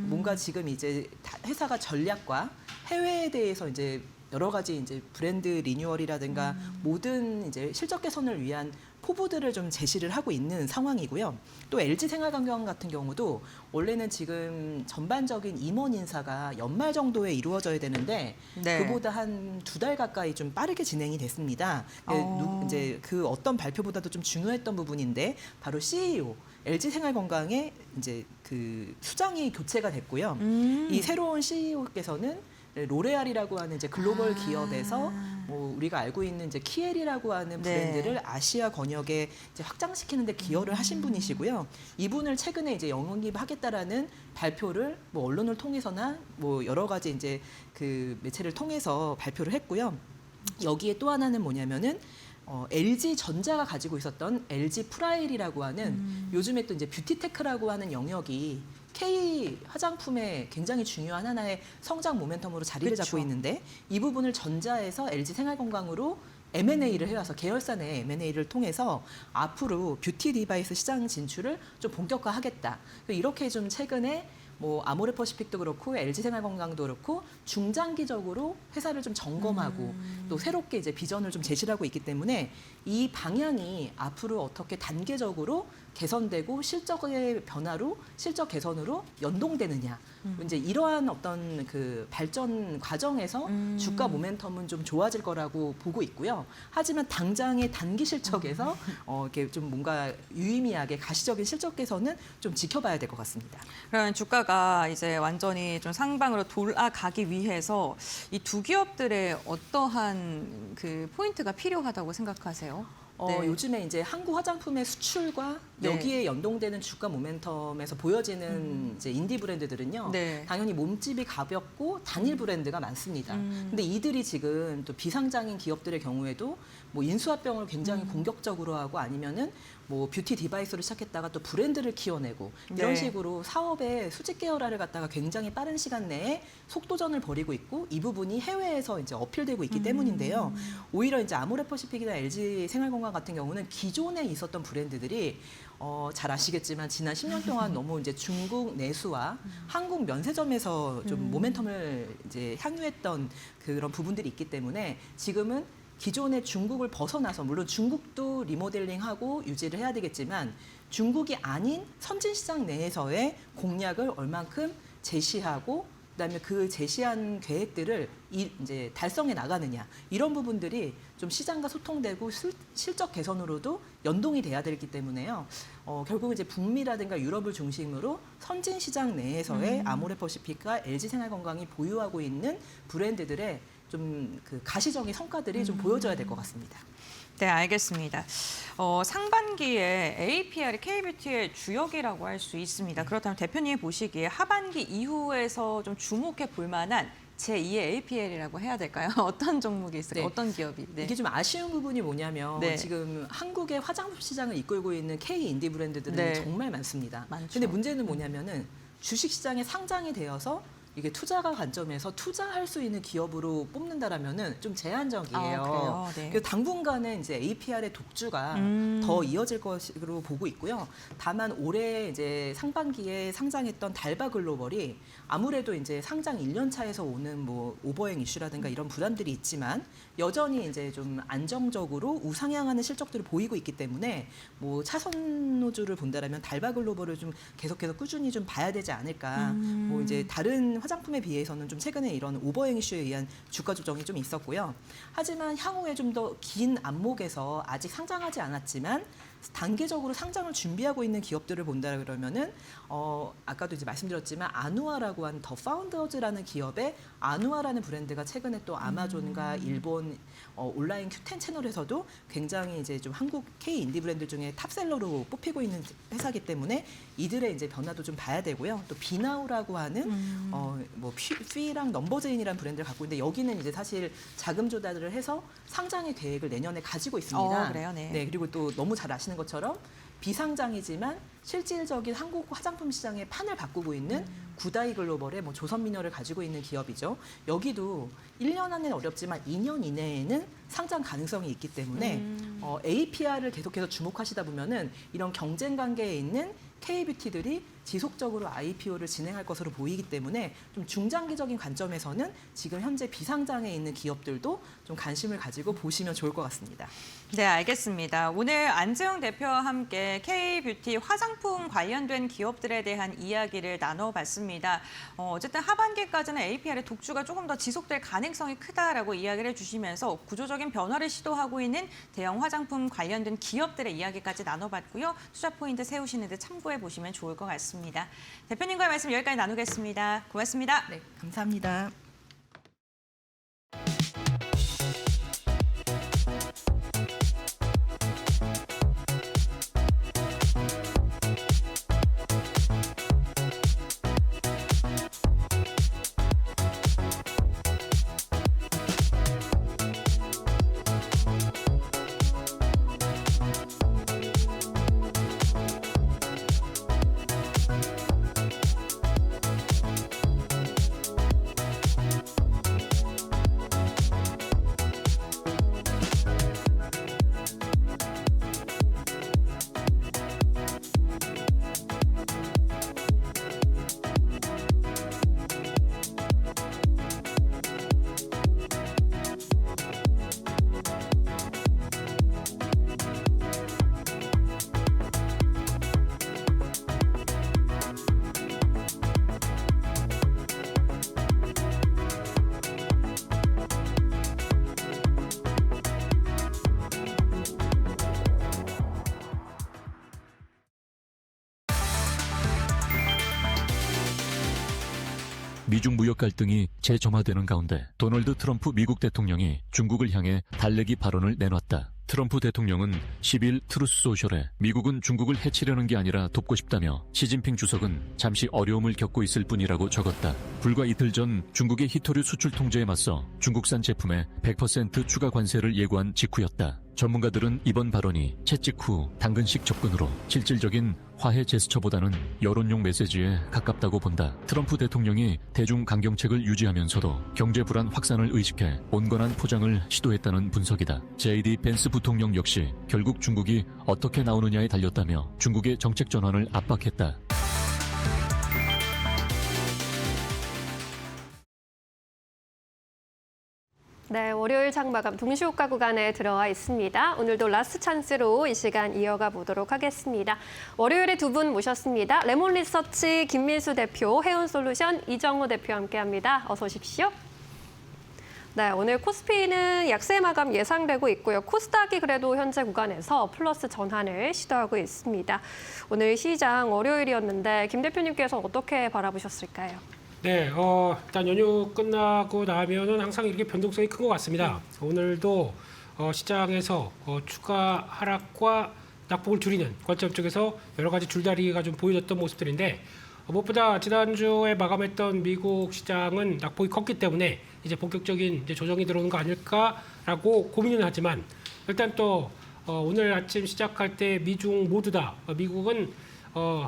뭔가 지금 이제 회사가 전략과 해외에 대해서 이제 여러 가지 이제 브랜드 리뉴얼이라든가 모든 이제 실적 개선을 위한 포부들을 좀 제시를 하고 있는 상황이고요. 또 LG 생활건강 같은 경우도 원래는 지금 전반적인 임원 인사가 연말 정도에 이루어져야 되는데 그보다 한 2달 가까이 좀 빠르게 진행이 됐습니다. 이제 그 어떤 발표보다도 좀 중요했던 부분인데 바로 CEO LG 생활건강의 이제 그 수장이 교체가 됐고요. 이 새로운 CEO께서는 로레알이라고 하는 이제 글로벌 기업에서 뭐 우리가 알고 있는 이제 키엘이라고 하는 브랜드를 아시아 권역에 이제 확장시키는 데 기여를 하신 분이시고요. 이분을 최근에 이제 영입하겠다라는 발표를 뭐 언론을 통해서나 뭐 여러 가지 이제 그 매체를 통해서 발표를 했고요. 여기에 또 하나는 뭐냐면은 LG 전자가 가지고 있었던 LG 프라일이라고 하는 요즘에 또 이제 뷰티테크라고 하는 영역이 K 화장품의 굉장히 중요한 하나의 성장 모멘텀으로 자리를 잡고 있는데 이 부분을 전자에서 LG 생활건강으로 M&A를 해와서 계열사 내 M&A를 통해서 앞으로 뷰티 디바이스 시장 진출을 좀 본격화하겠다. 이렇게 좀 최근에 뭐 아모레퍼시픽도 그렇고 LG 생활건강도 그렇고 중장기적으로 회사를 좀 점검하고 또 새롭게 이제 비전을 좀 제시를 하고 있기 때문에 이 방향이 앞으로 어떻게 단계적으로 개선되고 실적의 변화로 실적 개선으로 연동되느냐 이제 이러한 어떤 그 발전 과정에서 주가 모멘텀은 좀 좋아질 거라고 보고 있고요. 하지만 당장의 단기 실적에서 이렇게 좀 뭔가 유의미하게 가시적인 실적 개선은 좀 지켜봐야 될 것 같습니다. 그러면 주가가 이제 완전히 좀 상방으로 돌아가기 위해서 이 두 기업들의 어떠한 그 포인트가 필요하다고 생각하세요? 요즘에 이제 한국 화장품의 수출과 여기에 연동되는 주가 모멘텀에서 보여지는 이제 인디 브랜드들은요. 당연히 몸집이 가볍고 단일 브랜드가 많습니다. 근데 이들이 지금 또 비상장인 기업들의 경우에도 뭐 인수합병을 굉장히 공격적으로 하고 아니면은 뭐 뷰티 디바이스로 시작했다가 또 브랜드를 키워내고 이런 식으로 사업의 수직 계열화를 갖다가 굉장히 빠른 시간 내에 속도전을 벌이고 있고 이 부분이 해외에서 이제 어필되고 있기 때문인데요. 오히려 이제 아모레퍼시픽이나 LG 생활건강 같은 경우는 기존에 있었던 브랜드들이 잘 아시겠지만 지난 10년 동안 너무 이제 중국 내수와 한국 면세점에서 좀 모멘텀을 이제 향유했던 그런 부분들이 있기 때문에 지금은 기존의 중국을 벗어나서 물론 중국도 리모델링하고 유지를 해야 되겠지만 중국이 아닌 선진 시장 내에서의 공략을 얼만큼 제시하고 그다음에 그 제시한 계획들을 이제 달성해 나가느냐 이런 부분들이 좀 시장과 소통되고 실적 개선으로도 연동이 돼야 되기 때문에요. 결국 이제 북미라든가 유럽을 중심으로 선진 시장 내에서의 아모레퍼시픽과 LG생활건강이 보유하고 있는 브랜드들의 좀 그 가시적인 성과들이 좀 보여져야 될 것 같습니다. 네, 알겠습니다. 상반기에 APR이 K뷰티의 주역이라고 할 수 있습니다. 그렇다면 대표님이 보시기에 하반기 이후에서 좀 주목해 볼 만한 제2의 APL이라고 해야 될까요? 어떤 종목이 있을까요? 네. 어떤 기업이? 네. 이게 좀 아쉬운 부분이 뭐냐면 네. 지금 한국의 화장품 시장을 이끌고 있는 K 인디 브랜드들은 네. 정말 많습니다. 많죠. 근데 문제는 뭐냐면은 주식 시장에 상장이 되어서 이게 투자가 관점에서 투자할 수 있는 기업으로 뽑는다라면은 좀 제한적이에요. 그래요? 네. 그래서 당분간은 이제 APR의 독주가 더 이어질 것으로 보고 있고요. 다만 올해 이제 상반기에 상장했던 달바 글로벌이 아무래도 이제 상장 1년 차에서 오는 뭐 오버행 이슈라든가 이런 부담들이 있지만 여전히 이제 좀 안정적으로 우상향하는 실적들을 보이고 있기 때문에 뭐 차선 노조를 본다라면 달바 글로벌을 좀 계속해서 꾸준히 좀 봐야 되지 않을까. 뭐 이제 다른 화장품에 비해서는 좀 최근에 이런 오버행 이슈에 의한 주가 조정이 좀 있었고요. 하지만 향후에 좀 더 긴 안목에서 아직 상장하지 않았지만 단계적으로 상장을 준비하고 있는 기업들을 본다 그러면은 아까도 이제 말씀드렸지만 아누아라고 하는 더 파운더즈라는 기업의 아누아라는 브랜드가 최근에 또 아마존과 일본 온라인 Q10 채널에서도 굉장히 이제 좀 한국 K 인디 브랜드 중에 탑셀러로 뽑히고 있는 회사이기 때문에 이들의 이제 변화도 좀 봐야 되고요. 또 비나우라고 하는 뭐 휘랑 넘버제인이라는 브랜드를 갖고 있는데 여기는 이제 사실 자금 조달을 해서 상장의 계획을 내년에 가지고 있습니다. 그래요? 네. 네, 그리고 또 너무 잘 아시는 것처럼 비상장이지만 실질적인 한국 화장품 시장의 판을 바꾸고 있는 구다이 글로벌의 뭐 조선미녀를 가지고 있는 기업이죠. 여기도 1년 안에는 어렵지만 2년 이내에는 상장 가능성이 있기 때문에 APR을 계속해서 주목하시다 보면은 이런 경쟁 관계에 있는 K뷰티들이 지속적으로 IPO를 진행할 것으로 보이기 때문에 좀 중장기적인 관점에서는 지금 현재 비상장에 있는 기업들도 좀 관심을 가지고 보시면 좋을 것 같습니다. 네, 알겠습니다. 오늘 안재영 대표와 함께 K뷰티 화장품 관련된 기업들에 대한 이야기를 나눠봤습니다. 어쨌든 하반기까지는 APR의 독주가 조금 더 지속될 가능성이 크다라고 이야기를 해주시면서 구조적인 변화를 시도하고 있는 대형 화장품 관련된 기업들의 이야기까지 나눠봤고요. 투자 포인트 세우시는 데 참고해 보시면 좋을 것 같습니다. 대표님과의 말씀 여기까지 나누겠습니다. 고맙습니다. 네, 감사합니다. 미중 무역 갈등이 재점화되는 가운데 도널드 트럼프 미국 대통령이 중국을 향해 달래기 발언을 내놨다. 트럼프 대통령은 10일 트루스 소셜에 미국은 중국을 해치려는 게 아니라 돕고 싶다며 시진핑 주석은 잠시 어려움을 겪고 있을 뿐이라고 적었다. 불과 이틀 전 중국의 히토류 수출 통제에 맞서 중국산 제품에 100% 추가 관세를 예고한 직후였다. 전문가들은 이번 발언이 채찍 후 당근식 접근으로 실질적인 화해 제스처보다는 여론용 메시지에 가깝다고 본다. 트럼프 대통령이 대중 강경책을 유지하면서도 경제 불안 확산을 의식해 온건한 포장을 시도했다는 분석이다. JD 펜스 부통령 역시 결국 중국이 어떻게 나오느냐에 달렸다며 중국의 정책 전환을 압박했다. 네, 월요일 장마감 동시호가 구간에 들어와 있습니다. 오늘도 라스트 찬스로 이 시간 이어가 보도록 하겠습니다. 월요일에 두 분 모셨습니다. 레몬리서치 김민수 대표, 해운솔루션 이정호 대표 함께합니다. 어서 오십시오. 네, 오늘 코스피는 약세 마감 예상되고 있고요. 코스닥이 그래도 현재 구간에서 플러스 전환을 시도하고 있습니다. 오늘 시장 월요일이었는데 김 대표님께서 어떻게 바라보셨을까요? 네, 일단 연휴 끝나고 나면은 항상 이렇게 변동성이 큰 것 같습니다. 오늘도 시장에서 추가 하락과 낙폭을 줄이는 관점 쪽에서 여러 가지 줄다리기가 좀 보여졌던 모습들인데 무엇보다 지난주에 마감했던 미국 시장은 낙폭이 컸기 때문에 이제 본격적인 이제 조정이 들어오는 거 아닐까라고 고민은 하지만 일단 또 오늘 아침 시작할 때 미중 모두 다 미국은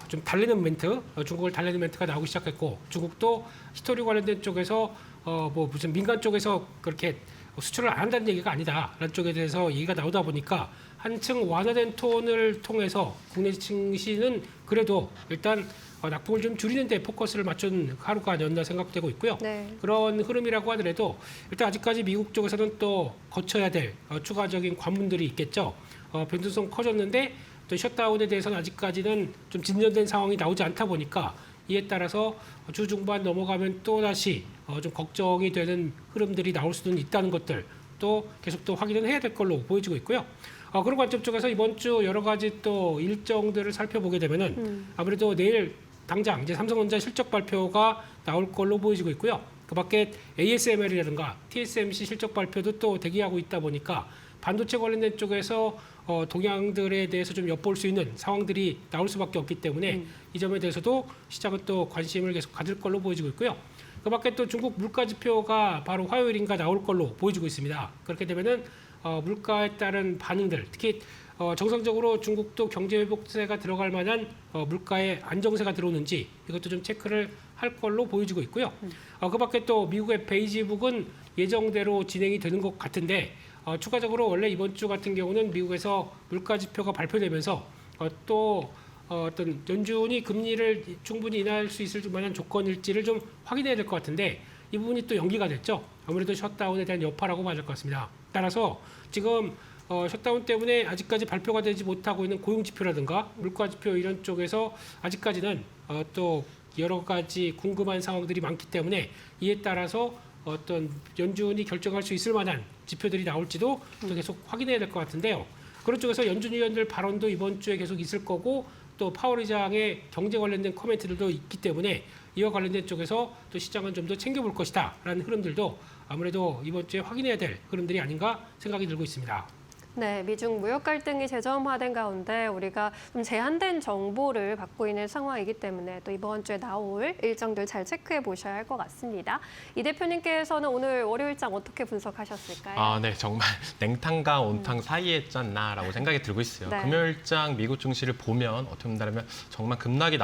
좀 달래는 멘트, 중국을 달래는 멘트가 나오기 시작했고 중국도 히스토리 관련된 쪽에서 뭐 무슨 민간 쪽에서 그렇게 수출을 안 한다는 얘기가 아니다라는 쪽에 대해서 얘기가 나오다 보니까 한층 완화된 톤을 통해서 국내 증시는 그래도 일단 낙폭을 좀 줄이는 데 포커스를 맞춘 하루가 아니었나 생각되고 있고요. 네. 그런 흐름이라고 하더라도 일단 아직까지 미국 쪽에서는 또 거쳐야 될 추가적인 관문들이 있겠죠. 변동성 커졌는데 또 셧다운에 대해서는 아직까지는 좀 진전된 상황이 나오지 않다 보니까 이에 따라서 주 중반 넘어가면 또다시 좀 걱정이 되는 흐름들이 나올 수는 있다는 것들 또 계속 또 확인은 해야 될 걸로 보여지고 있고요. 그런 관점 쪽에서 이번 주 여러 가지 또 일정들을 살펴보게 되면은 아무래도 내일 당장 이제 삼성전자 실적 발표가 나올 걸로 보여지고 있고요. 그 밖에 ASML이라든가 TSMC 실적 발표도 또 대기하고 있다 보니까 반도체 관련된 쪽에서 동향들에 대해서 좀 엿볼 수 있는 상황들이 나올 수밖에 없기 때문에 이 점에 대해서도 시장은 또 관심을 계속 가질 걸로 보여지고 있고요. 그 밖에 또 중국 물가 지표가 바로 화요일인가 나올 걸로 보여지고 있습니다. 그렇게 되면은 물가에 따른 반응들, 특히 정상적으로 중국도 경제 회복세가 들어갈 만한 물가의 안정세가 들어오는지 이것도 좀 체크를 할 걸로 보여지고 있고요. 그 밖에 또 미국의 베이지북은 예정대로 진행이 되는 것 같은데 추가적으로 원래 이번 주 같은 경우는 미국에서 물가 지표가 발표되면서 또 어떤 연준이 금리를 충분히 인하할 수 있을 만한 조건일지를 좀 확인해야 될 것 같은데 이 부분이 또 연기가 됐죠. 아무래도 셧다운에 대한 여파라고 맞을 것 같습니다. 따라서 지금 셧다운 때문에 아직까지 발표가 되지 못하고 있는 고용 지표라든가 물가 지표 이런 쪽에서 아직까지는 또 여러 가지 궁금한 상황들이 많기 때문에 이에 따라서 어떤 연준이 결정할 수 있을 만한 지표들이 나올지도 또 계속 확인해야 될 것 같은데요. 그런 쪽에서 연준 위원들 발언도 이번 주에 계속 있을 거고 또 파월 의장의 경제 관련된 코멘트들도 있기 때문에 이와 관련된 쪽에서 또 시장은 좀 더 챙겨볼 것이다라는 흐름들도 아무래도 이번 주에 확인해야 될 흐름들이 아닌가 생각이 들고 있습니다. 네, 미중 무역 갈등이 재점화된 가운데 우리가 좀 제한된 정보를 받고 있는 상황이기 때문에 또 이번 주에 나올 일정들 잘 체크해 보셔야 할 것 같습니다. 이 대표님께서는 오늘 월요일장 어떻게 분석하셨을까요? 네, 정말 냉탕과 온탕 사이에 였나라고 생각이 들고 있어요. 네. 금요일장 미국 증시를 보면 어떻게 본다면 정말 급락이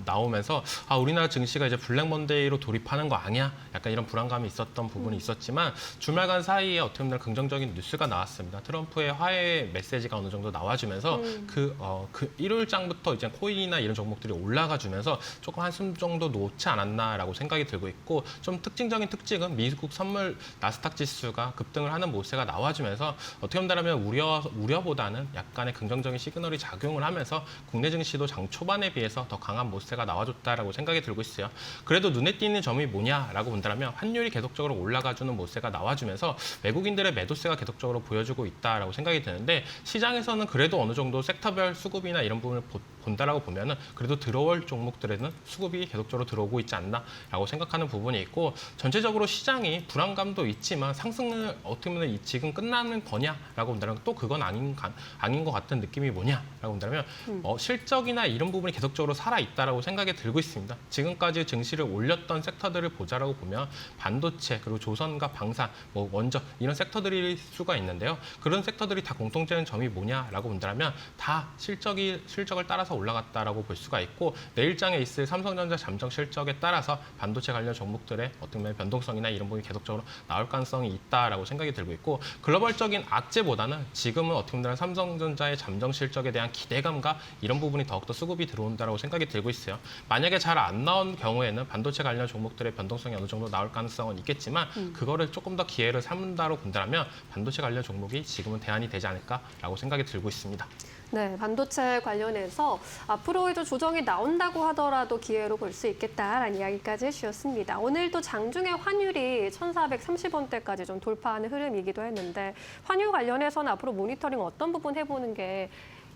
나오면서 우리나라 증시가 이제 블랙 먼데이로 돌입하는 거 아니야? 약간 이런 불안감이 있었던 부분이 있었지만 주말간 사이에 어떻게 보면 긍정적인 뉴스가 나왔습니다. 트럼프의 화해 메시지가 어느 정도 나와주면서 그 일요일장부터 이제 코인이나 이런 종목들이 올라가주면서 조금 한숨 정도 놓지 않았나라고 생각이 들고 있고 좀 특징적인 특징은 미국 선물 나스닥 지수가 급등을 하는 모세가 나와주면서 어떻게 본다면 우려보다는 약간의 긍정적인 시그널이 작용을 하면서 국내 증시도 장 초반에 비해서 더 강한 모세가 나와줬다라고 생각이 들고 있어요. 그래도 눈에 띄는 점이 뭐냐라고 본다면 환율이 계속적으로 올라가주는 모세가 나와주면서 외국인들의 매도세가 계속적으로 보여주고 있다라고 생각이 드는데 시장에서는 그래도 어느 정도 섹터별 수급이나 이런 부분을 본다라고 보면은 그래도 들어올 종목들에는 수급이 계속적으로 들어오고 있지 않나라고 생각하는 부분이 있고 전체적으로 시장이 불안감도 있지만 상승을 어떻게 보면 지금 끝나는 거냐라고 본다면 또 그건 아닌 것 같은 느낌이 뭐냐라고 본다면 실적이나 이런 부분이 계속적으로 살아 있다라고 생각이 들고 있습니다. 지금까지 증시를 올렸던 섹터들을 보자라고 보면 반도체 그리고 조선과 방산, 원전 이런 섹터들일 수가 있는데요. 그런 섹터들이 다 공통되는 점이 뭐냐라고 본다면 다 실적을 따라서 올라갔다라고 볼 수가 있고 내일장에 있을 삼성전자 잠정 실적에 따라서 반도체 관련 종목들의 어떤 면의 변동성이나 이런 부분이 계속적으로 나올 가능성이 있다라고 생각이 들고 있고 글로벌적인 악재보다는 지금은 어떻게 보면 삼성전자의 잠정 실적에 대한 기대감과 이런 부분이 더욱더 수급이 들어온다라고 생각이 들고 있어요. 만약에 잘 안 나온 경우에는 반도체 관련 종목들의 변동성이 어느 정도 나올 가능성은 있겠지만 그거를 조금 더 기회를 삼는다고 본다면 반도체 관련 종목이 지금은 대안이 되지 않을까라고 생각이 들고 있습니다. 네, 반도체 관련해서 앞으로에도 조정이 나온다고 하더라도 기회로 볼 수 있겠다라는 이야기까지 해주셨습니다. 오늘도 장중에 환율이 1,430원대까지 좀 돌파하는 흐름이기도 했는데 환율 관련해서는 앞으로 모니터링 어떤 부분 해보는 게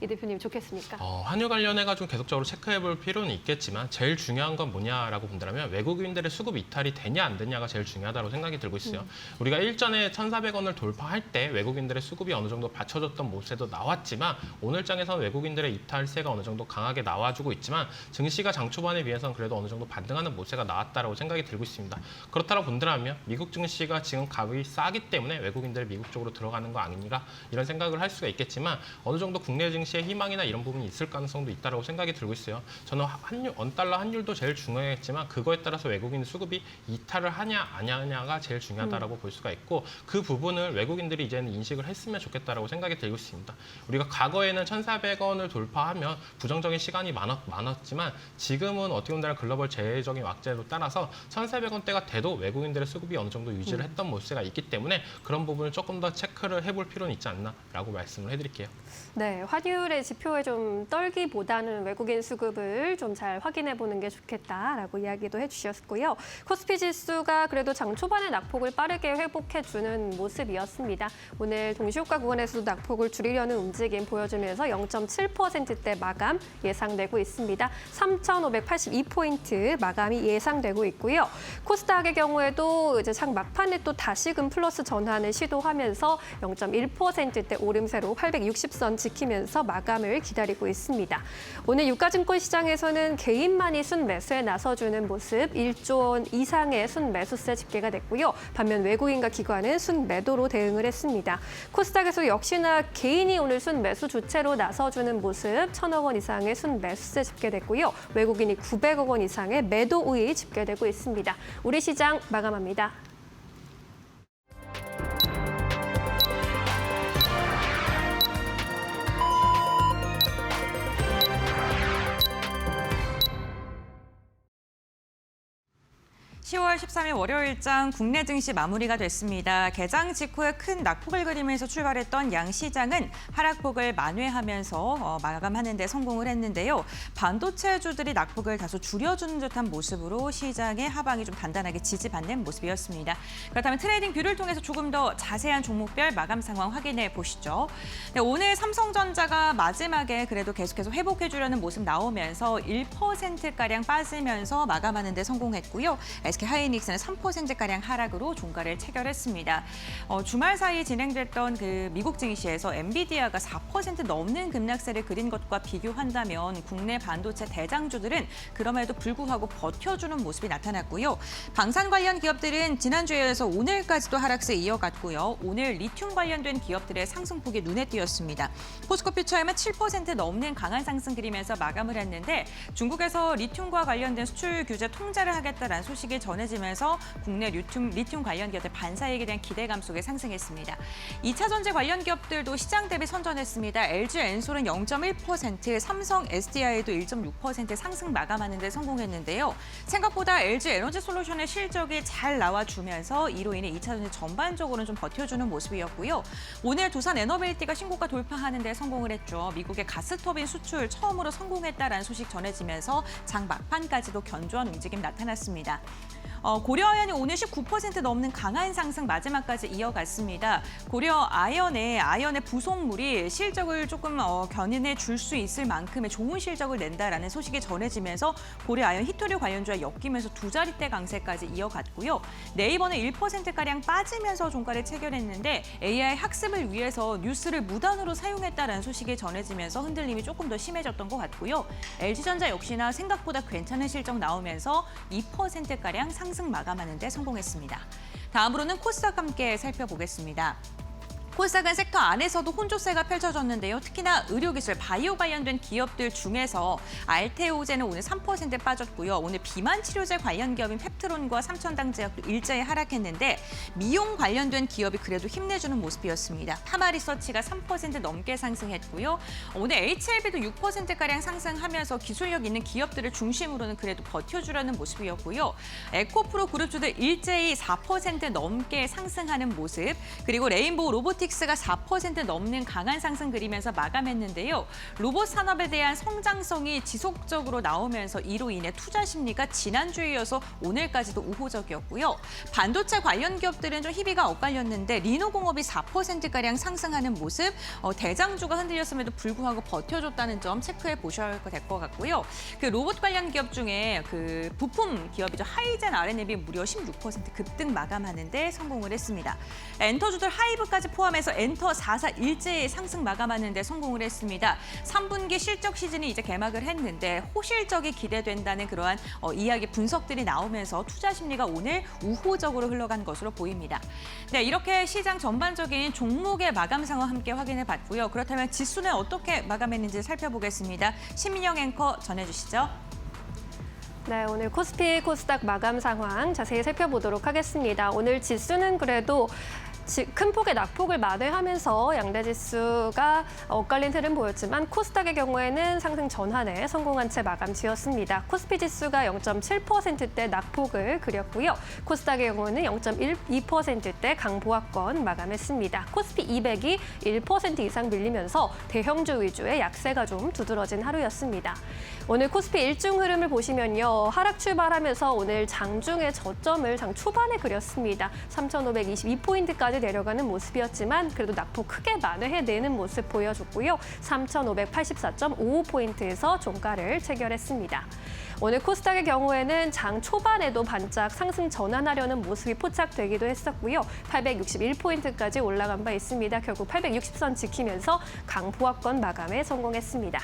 이 대표님 좋겠습니까? 환율 관련해가지고 계속적으로 체크해볼 필요는 있겠지만 제일 중요한 건 뭐냐라고 본다면 외국인들의 수급 이탈이 되냐 안 되냐가 제일 중요하다고 생각이 들고 있어요. 우리가 일전에 1,400원을 돌파할 때 외국인들의 수급이 어느 정도 받쳐줬던 모습도 나왔지만 오늘장에서는 외국인들의 이탈세가 어느 정도 강하게 나와주고 있지만 증시가 장 초반에 비해서는 그래도 어느 정도 반등하는 모세가 나왔다라고 생각이 들고 있습니다. 그렇다고 본다면 미국 증시가 지금 값이 싸기 때문에 외국인들이 미국 쪽으로 들어가는 거 아닌가 이런 생각을 할 수가 있겠지만 어느 정도 국내 증시 희망이나 이런 부분이 있을 가능성도 있다고 생각이 들고 있어요. 저는 원달러 환율도 제일 중요했지만 그거에 따라서 외국인 수급이 이탈을 하냐 안 하냐가 제일 중요하다고 볼 수가 있고 그 부분을 외국인들이 이제는 인식을 했으면 좋겠다라고 생각이 들고 있습니다. 우리가 과거에는 1,400원을 돌파하면 부정적인 시간이 많았지만 지금은 어떻게 보면 글로벌 재해적인 악재로 따라서 1,400원대가 돼도 외국인들의 수급이 어느 정도 유지를 했던 모습이 있기 때문에 그런 부분을 조금 더 체크를 해볼 필요는 있지 않나라고 말씀을 해드릴게요. 네, 환율의 지표에 좀 떨기보다는 외국인 수급을 좀 잘 확인해 보는 게 좋겠다라고 이야기도 해주셨고요. 코스피 지수가 그래도 장 초반에 낙폭을 빠르게 회복해주는 모습이었습니다. 오늘 동시효과 구간에서도 낙폭을 줄이려는 움직임 보여주면서 0.7%대 마감 예상되고 있습니다. 3,582포인트 마감이 예상되고 있고요. 코스닥의 경우에도 이제 장 막판에 또 다시금 플러스 전환을 시도하면서 0.1%대 오름세로 860선 지키면서 마감을 기다리고 있습니다. 오늘 유가증권 시장에서는 개인만이 순매수에 나서주는 모습 1조 원 이상의 순매수세 집계가 됐고요. 반면 외국인과 기관은 순매도로 대응을 했습니다. 코스닥에서 역시나 개인이 오늘 순매수 주체로 나서주는 모습 1,000억 원 이상의 순매수세 집계됐고요. 외국인이 900억 원 이상의 매도 우위 집계되고 있습니다. 우리 시장 마감합니다. (10월 13일) 월요일장 국내 증시 마무리가 됐습니다. 개장 직후에 큰 낙폭을 그리면서 출발했던 양시장은 하락폭을 만회하면서 마감하는 데 성공을 했는데요. 반도체주들이 낙폭을 다소 줄여주는 듯한 모습으로 시장의 하방이 좀 단단하게 지지받는 모습이었습니다. 그렇다면 트레이딩 뷰를 통해서 조금 더 자세한 종목별 마감 상황 확인해 보시죠. 네, 오늘 삼성전자가 마지막에 그래도 계속해서 회복해주려는 모습 나오면서 1%가량 빠지면서 마감하는 데 성공했고요. SK하이닉스는 3%가량 하락으로 종가를 체결했습니다. 주말 사이 진행됐던 그 미국 증시에서 엔비디아가 4% 넘는 급락세를 그린 것과 비교한다면 국내 반도체 대장주들은 그럼에도 불구하고 버텨주는 모습이 나타났고요. 방산 관련 기업들은 지난주에 이어서 오늘까지도 하락세 이어갔고요. 오늘 리튬 관련된 기업들의 상승폭이 눈에 띄었습니다. 포스코 퓨처엠은 7% 넘는 강한 상승 그리면서 마감을 했는데 중국에서 리튬과 관련된 수출 규제 통제를 하겠다라는 소식이 전해지면서 국내 리튬 관련 기업들 반사이익에 대한 기대감 속에 상승했습니다. 2차 전지 관련 기업들도 시장 대비 선전했습니다. LG 엔솔은 0.1%, 삼성 SDI도 1.6% 상승 마감하는 데 성공했는데요. 생각보다 LG 에너지 솔루션의 실적이 잘 나와주면서 이로 인해 2차 전지 전반적으로는 좀 버텨주는 모습이었고요. 오늘 두산 에너빌리티가 신고가 돌파하는 데 성공을 했죠. 미국의 가스터빈 수출 처음으로 성공했다라는 소식 전해지면서 장 막판까지도 견조한 움직임 나타났습니다. 고려아연이 오늘 19% 넘는 강한 상승 마지막까지 이어갔습니다. 고려 아연의 부속물이 실적을 조금 견인해 줄 수 있을 만큼의 좋은 실적을 낸다라는 소식이 전해지면서 고려 아연 히토류 관련주와 엮이면서 두 자릿대 강세까지 이어갔고요. 네이버는 1%가량 빠지면서 종가를 체결했는데 AI 학습을 위해서 뉴스를 무단으로 사용했다라는 소식이 전해지면서 흔들림이 조금 더 심해졌던 것 같고요. LG전자 역시나 생각보다 괜찮은 실적 나오면서 2%가량 상승 마감하는 데 성공했습니다. 다음으로는 코스닥 함께 살펴보겠습니다. 코스닥은 섹터 안에서도 혼조세가 펼쳐졌는데요. 특히나 의료기술, 바이오 관련된 기업들 중에서 알테오제는 오늘 3% 빠졌고요. 오늘 비만 치료제 관련 기업인 펩트론과 삼천당제약도 일자리 하락했는데 미용 관련된 기업이 그래도 힘내주는 모습이었습니다. 파마리서치가 3% 넘게 상승했고요. 오늘 HLB도 6%가량 상승하면서 기술력 있는 기업들을 중심으로는 그래도 버텨주려는 모습이었고요. 에코프로 그룹주들 일제히 4% 넘게 상승하는 모습, 그리고 레인보우 로보틱스가 4% 넘는 강한 상승 그리면서 마감했는데요. 로봇 산업에 대한 성장성이 지속적으로 나오면서 이로 인해 투자 심리가 지난주에 이어서 오늘까지도 우호적이었고요. 반도체 관련 기업들은 좀 희비가 엇갈렸는데 리노공업이 4%가량 상승하는 모습, 대장주가 흔들렸음에도 불구하고 버텨줬다는 점 체크해 보셔야 될 것 같고요. 그 로봇 관련 기업 중에 그 부품 기업이죠. 하이젠 R&B이 무려 16% 급등 마감하는데 성공을 했습니다. 엔터주들 하이브까지 포함해서 엔터 4사 일제히 상승 마감하는데 성공을 했습니다. 3분기 실적 시즌이 이제 개막을 했는데 호실적이 기대된다는 그러한 이야기 분석들이 나오면서 투자 심리가 오늘 우호적으로 흘러간 것으로 보입니다. 네, 이렇게 시장 전반적인 종목의 마감 상황 함께 확인해 봤고요. 그렇다면 지수는 어떻게 마감했는지 살펴보겠습니다. 신민영 앵커 전해주시죠. 네, 오늘 코스피, 코스닥 마감 상황 자세히 살펴보도록 하겠습니다. 오늘 지수는 그래도 큰 폭의 낙폭을 만회하면서 양대 지수가 엇갈린 흐름 보였지만 코스닥의 경우에는 상승 전환에 성공한 채 마감 지었습니다. 코스피 지수가 0.7%대 낙폭을 그렸고요. 코스닥의 경우는 0.12%대 강보합권 마감했습니다. 코스피 200이 1% 이상 밀리면서 대형주 위주의 약세가 좀 두드러진 하루였습니다. 오늘 코스피 일중 흐름을 보시면요. 하락 출발하면서 오늘 장중의 저점을 장 초반에 그렸습니다. 3,522포인트까지 내려가는 모습이었지만 그래도 낙폭 크게 만회해내는 모습 보여줬고요. 3,584.55포인트에서 종가를 체결했습니다. 오늘 코스닥의 경우에는 장 초반에도 반짝 상승 전환하려는 모습이 포착되기도 했었고요. 861포인트까지 올라간 바 있습니다. 결국 860선 지키면서 강보합권 마감에 성공했습니다.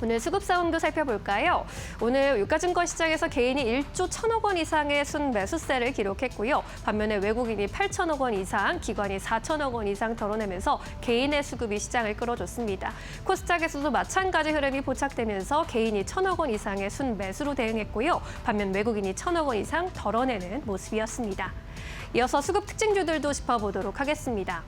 오늘 수급 상황도 살펴볼까요? 오늘 유가증권 시장에서 개인이 1조 1,000억 원 이상의 순매수세를 기록했고요. 반면에 외국인이 8천억 원 이상, 기관이 4천억 원 이상 덜어내면서 개인의 수급이 시장을 끌어줬습니다. 코스닥에서도 마찬가지 흐름이 포착되면서 개인이 1,000억 원 이상의 순매수로 대응했고요. 반면 외국인이 1,000억 원 이상 덜어내는 모습이었습니다. 이어서 수급 특징주들도 짚어보도록 하겠습니다.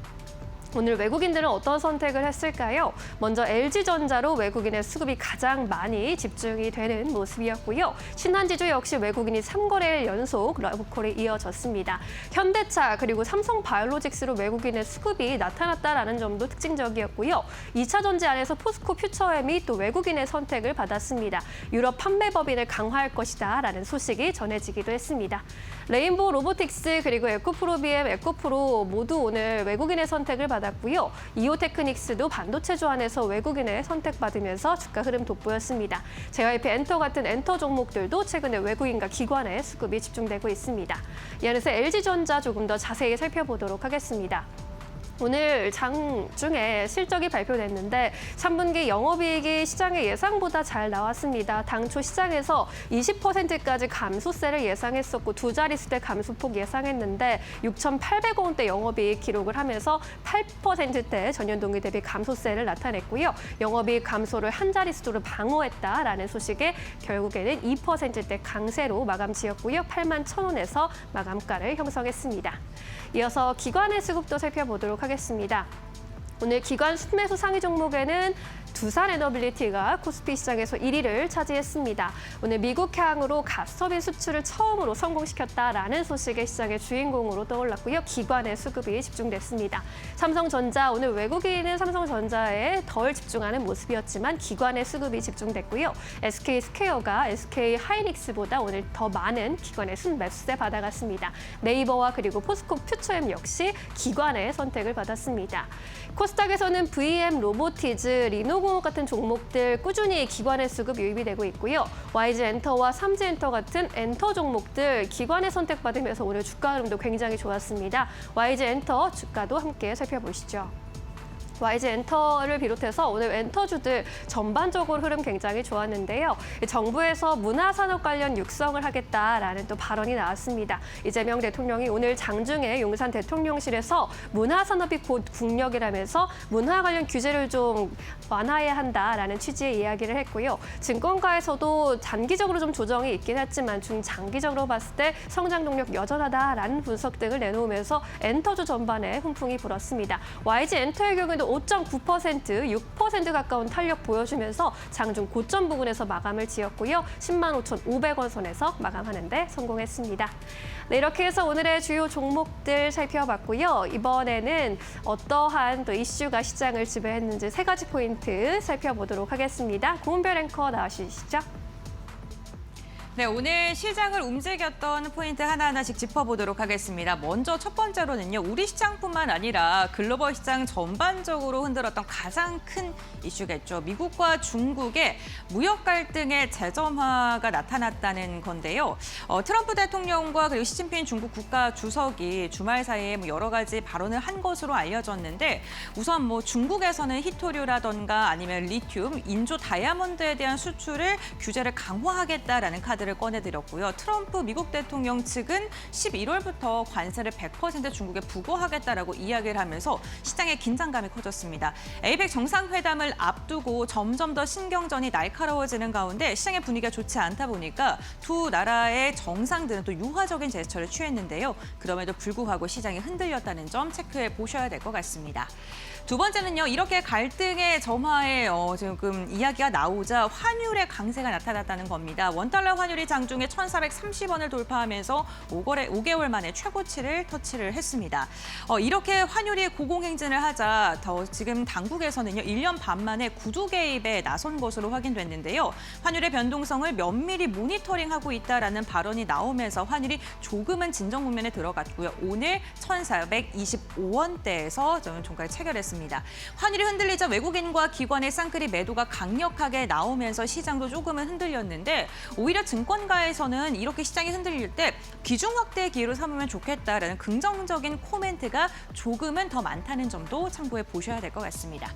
오늘 외국인들은 어떤 선택을 했을까요? 먼저 LG전자로 외국인의 수급이 가장 많이 집중이 되는 모습이었고요. 신한지주 역시 외국인이 3거래일 연속 러브콜이 이어졌습니다. 현대차 그리고 삼성바이오로직스로 외국인의 수급이 나타났다라는 점도 특징적이었고요. 2차 전지 안에서 포스코 퓨처엠이 또 외국인의 선택을 받았습니다. 유럽 판매법인을 강화할 것이다라는 소식이 전해지기도 했습니다. 레인보우 로보틱스 그리고 에코프로비엠, 에코프로 모두 오늘 외국인의 선택을 받았고요. 이오테크닉스도 반도체 조안에서 외국인의 선택받으면서 주가 흐름 돋보였습니다. JYP 엔터 같은 엔터 종목들도 최근에 외국인과 기관의 수급이 집중되고 있습니다. 이 안에서 LG전자 조금 더 자세히 살펴보도록 하겠습니다. 오늘 장중에 실적이 발표됐는데 3분기 영업이익이 시장의 예상보다 잘 나왔습니다. 당초 시장에서 20%까지 감소세를 예상했었고 두 자릿수대 감소폭 예상했는데 6,800억 원대 영업이익 기록을 하면서 8%대 전년 동기 대비 감소세를 나타냈고요. 영업이익 감소를 한 자릿수로 방어했다라는 소식에 결국에는 2%대 강세로 마감 지었고요. 81,000원에서 마감가를 형성했습니다. 이어서 기관의 수급도 살펴보도록 하겠습니다. 오늘 기관 순매수 상위 종목에는 두산에너빌리티가 코스피 시장에서 1위를 차지했습니다. 오늘 미국향으로 가스터빈 수출을 처음으로 성공시켰다라는 소식의 시장의 주인공으로 떠올랐고요. 기관의 수급이 집중됐습니다. 삼성전자, 오늘 외국인은 삼성전자에 덜 집중하는 모습이었지만 기관의 수급이 집중됐고요. SK스퀘어가 SK하이닉스보다 오늘 더 많은 기관의 순매수세 받아갔습니다. 네이버와 그리고 포스코 퓨처엠 역시 기관의 선택을 받았습니다. 코스닥에서는 VM, 로보티즈, 리노공업 같은 종목들 꾸준히 기관의 수급 유입이 되고 있고요. YG엔터와 삼지엔터 같은 엔터 종목들 기관의 선택받으면서 오늘 주가 흐름도 굉장히 좋았습니다. YG엔터 주가도 함께 살펴보시죠. YG 엔터를 비롯해서 오늘 엔터주들 전반적으로 흐름 굉장히 좋았는데요. 정부에서 문화산업 관련 육성을 하겠다라는 또 발언이 나왔습니다. 이재명 대통령이 오늘 장중에 용산 대통령실에서 문화산업이 곧 국력이라면서 문화 관련 규제를 좀 완화해야 한다라는 취지의 이야기를 했고요. 증권가에서도 단기적으로 좀 조정이 있긴 했지만 중장기적으로 봤을 때 성장 동력 여전하다라는 분석 등을 내놓으면서 엔터주 전반에 훈풍이 불었습니다. YG 엔터의 경우에도 5.9%, 6% 가까운 탄력 보여주면서 장중 고점 부근에서 마감을 지었고요. 10만 5,500원 선에서 마감하는 데 성공했습니다. 네, 이렇게 해서 오늘의 주요 종목들 살펴봤고요. 이번에는 어떠한 또 이슈가 시장을 지배했는지 3가지 포인트 살펴보도록 하겠습니다. 고은별 앵커 나와주시죠. 네, 오늘 시장을 움직였던 포인트 하나하나씩 짚어보도록 하겠습니다. 먼저 첫 번째로는요, 우리 시장뿐만 아니라 글로벌 시장 전반적으로 흔들었던 가장 큰 이슈겠죠. 미국과 중국의 무역 갈등의 재점화가 나타났다는 건데요. 트럼프 대통령과 그리고 시진핑 중국 국가 주석이 주말 사이에 여러 가지 발언을 한 것으로 알려졌는데, 우선 중국에서는 히토류라던가 아니면 리튬, 인조 다이아몬드에 대한 수출을 규제를 강화하겠다라는 카드를 꺼내드렸고요. 트럼프 미국 대통령 측은 11월부터 관세를 100% 중국에 부과하겠다라고 이야기를 하면서 시장의 긴장감이 커졌습니다. 에이펙 정상회담을 앞두고 점점 더 신경전이 날카로워지는 가운데 시장의 분위기가 좋지 않다 보니까 두 나라의 정상들은 또 유화적인 제스처를 취했는데요. 그럼에도 불구하고 시장이 흔들렸다는 점 체크해 보셔야 될 것 같습니다. 두 번째는요, 이렇게 갈등의 점화에 지금 이야기가 나오자 환율의 강세가 나타났다는 겁니다. 원달러 환율이 장중에 1,430원을 돌파하면서 5개월 만에 최고치를 터치를 했습니다. 이렇게 환율이 고공행진을 하자 지금 당국에서는요, 1년 반 만에 구두 개입에 나선 것으로 확인됐는데요. 환율의 변동성을 면밀히 모니터링하고 있다라는 발언이 나오면서 환율이 조금은 진정 국면에 들어갔고요. 오늘 1,425원대에서 종가를 체결했습니다. 환율이 흔들리자 외국인과 기관의 쌍끌이 매도가 강력하게 나오면서 시장도 조금은 흔들렸는데, 오히려 증권가에서는 이렇게 시장이 흔들릴 때 비중 확대의 기회로 삼으면 좋겠다라는 긍정적인 코멘트가 조금은 더 많다는 점도 참고해 보셔야 될 것 같습니다.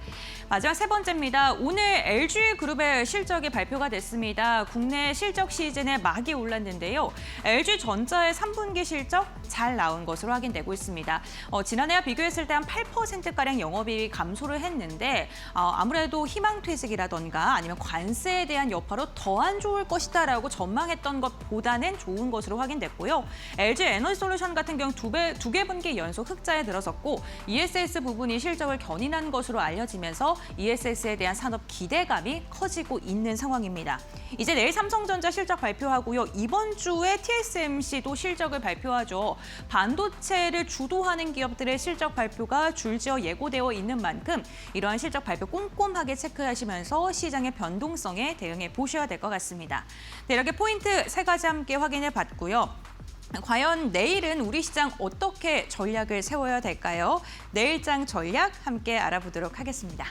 마지막 세 번째입니다. 오늘 LG그룹의 실적이 발표가 됐습니다. 국내 실적 시즌에 막이 올랐는데요. LG전자의 3분기 실적 잘 나온 것으로 확인되고 있습니다. 지난해와 비교했을 때 한 8%가량 영업이익이 감소를 했는데, 아무래도 희망퇴직이라던가 아니면 관세에 대한 여파로 더 안 좋을 것이다라고 전망했던 것보다는 좋은 것으로 확인됐고요. LG 에너지솔루션 같은 경우 두 개 분기 연속 흑자에 들어섰고, ESS 부분이 실적을 견인한 것으로 알려지면서 ESS에 대한 산업 기대감이 커지고 있는 상황입니다. 이제 내일 삼성전자 실적 발표하고요. 이번 주에 TSMC도 실적을 발표하죠. 반도체를 주도하는 기업들의 실적 발표가 줄지어 예고되어 있는 만큼 이러한 실적 발표 꼼꼼하게 체크하시면서 시장의 변동성에 대응해 보셔야 될 것 같습니다. 네, 이렇게 포인트 3가지 함께 확인해 봤고요. 과연 내일은 우리 시장 어떻게 전략을 세워야 될까요? 내일장 전략 함께 알아보도록 하겠습니다.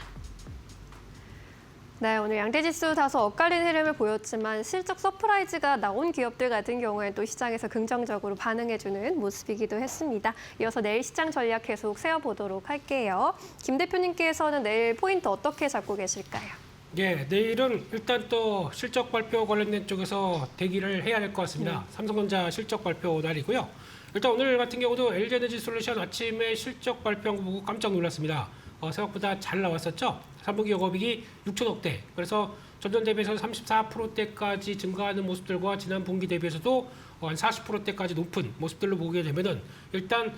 네, 오늘 양대지수 다소 엇갈린 흐름을 보였지만 실적 서프라이즈가 나온 기업들 같은 경우에 또 시장에서 긍정적으로 반응해주는 모습이기도 했습니다. 이어서 내일 시장 전략 계속 세워보도록 할게요. 김 대표님께서는 내일 포인트 어떻게 잡고 계실까요? 예, 내일은 일단 또 실적 발표 관련된 쪽에서 대기를 해야 될 것 같습니다. 삼성전자 실적 발표 날이고요. 일단 오늘 같은 경우도 LG에너지솔루션 아침에 실적 발표한 거 보고 깜짝 놀랐습니다. 생각보다 잘 나왔었죠. 3분기 영업이익이 6천억대. 그래서 전년 대비해서 34%대까지 증가하는 모습들과 지난 분기 대비해서도 한 40%대까지 높은 모습들로 보게 되면은 일단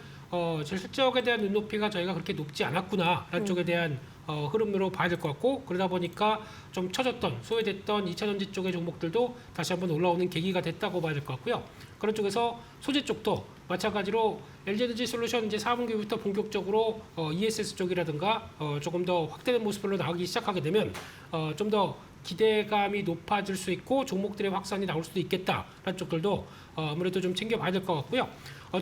실적에 대한 눈높이가 저희가 그렇게 높지 않았구나라는 쪽에 대한 흐름으로 봐야 될 것 같고, 그러다 보니까 좀 처졌던, 소외됐던 2차전지 쪽의 종목들도 다시 한번 올라오는 계기가 됐다고 봐야 될 것 같고요. 그런 쪽에서 소재 쪽도 마찬가지로 LG에너지솔루션 이제 4분기부터 본격적으로 ESS 쪽이라든가 조금 더 확대된 모습으로 나오기 시작하게 되면 좀 더 기대감이 높아질 수 있고 종목들의 확산이 나올 수도 있겠다라는 쪽들도 아무래도 좀 챙겨봐야 될 것 같고요.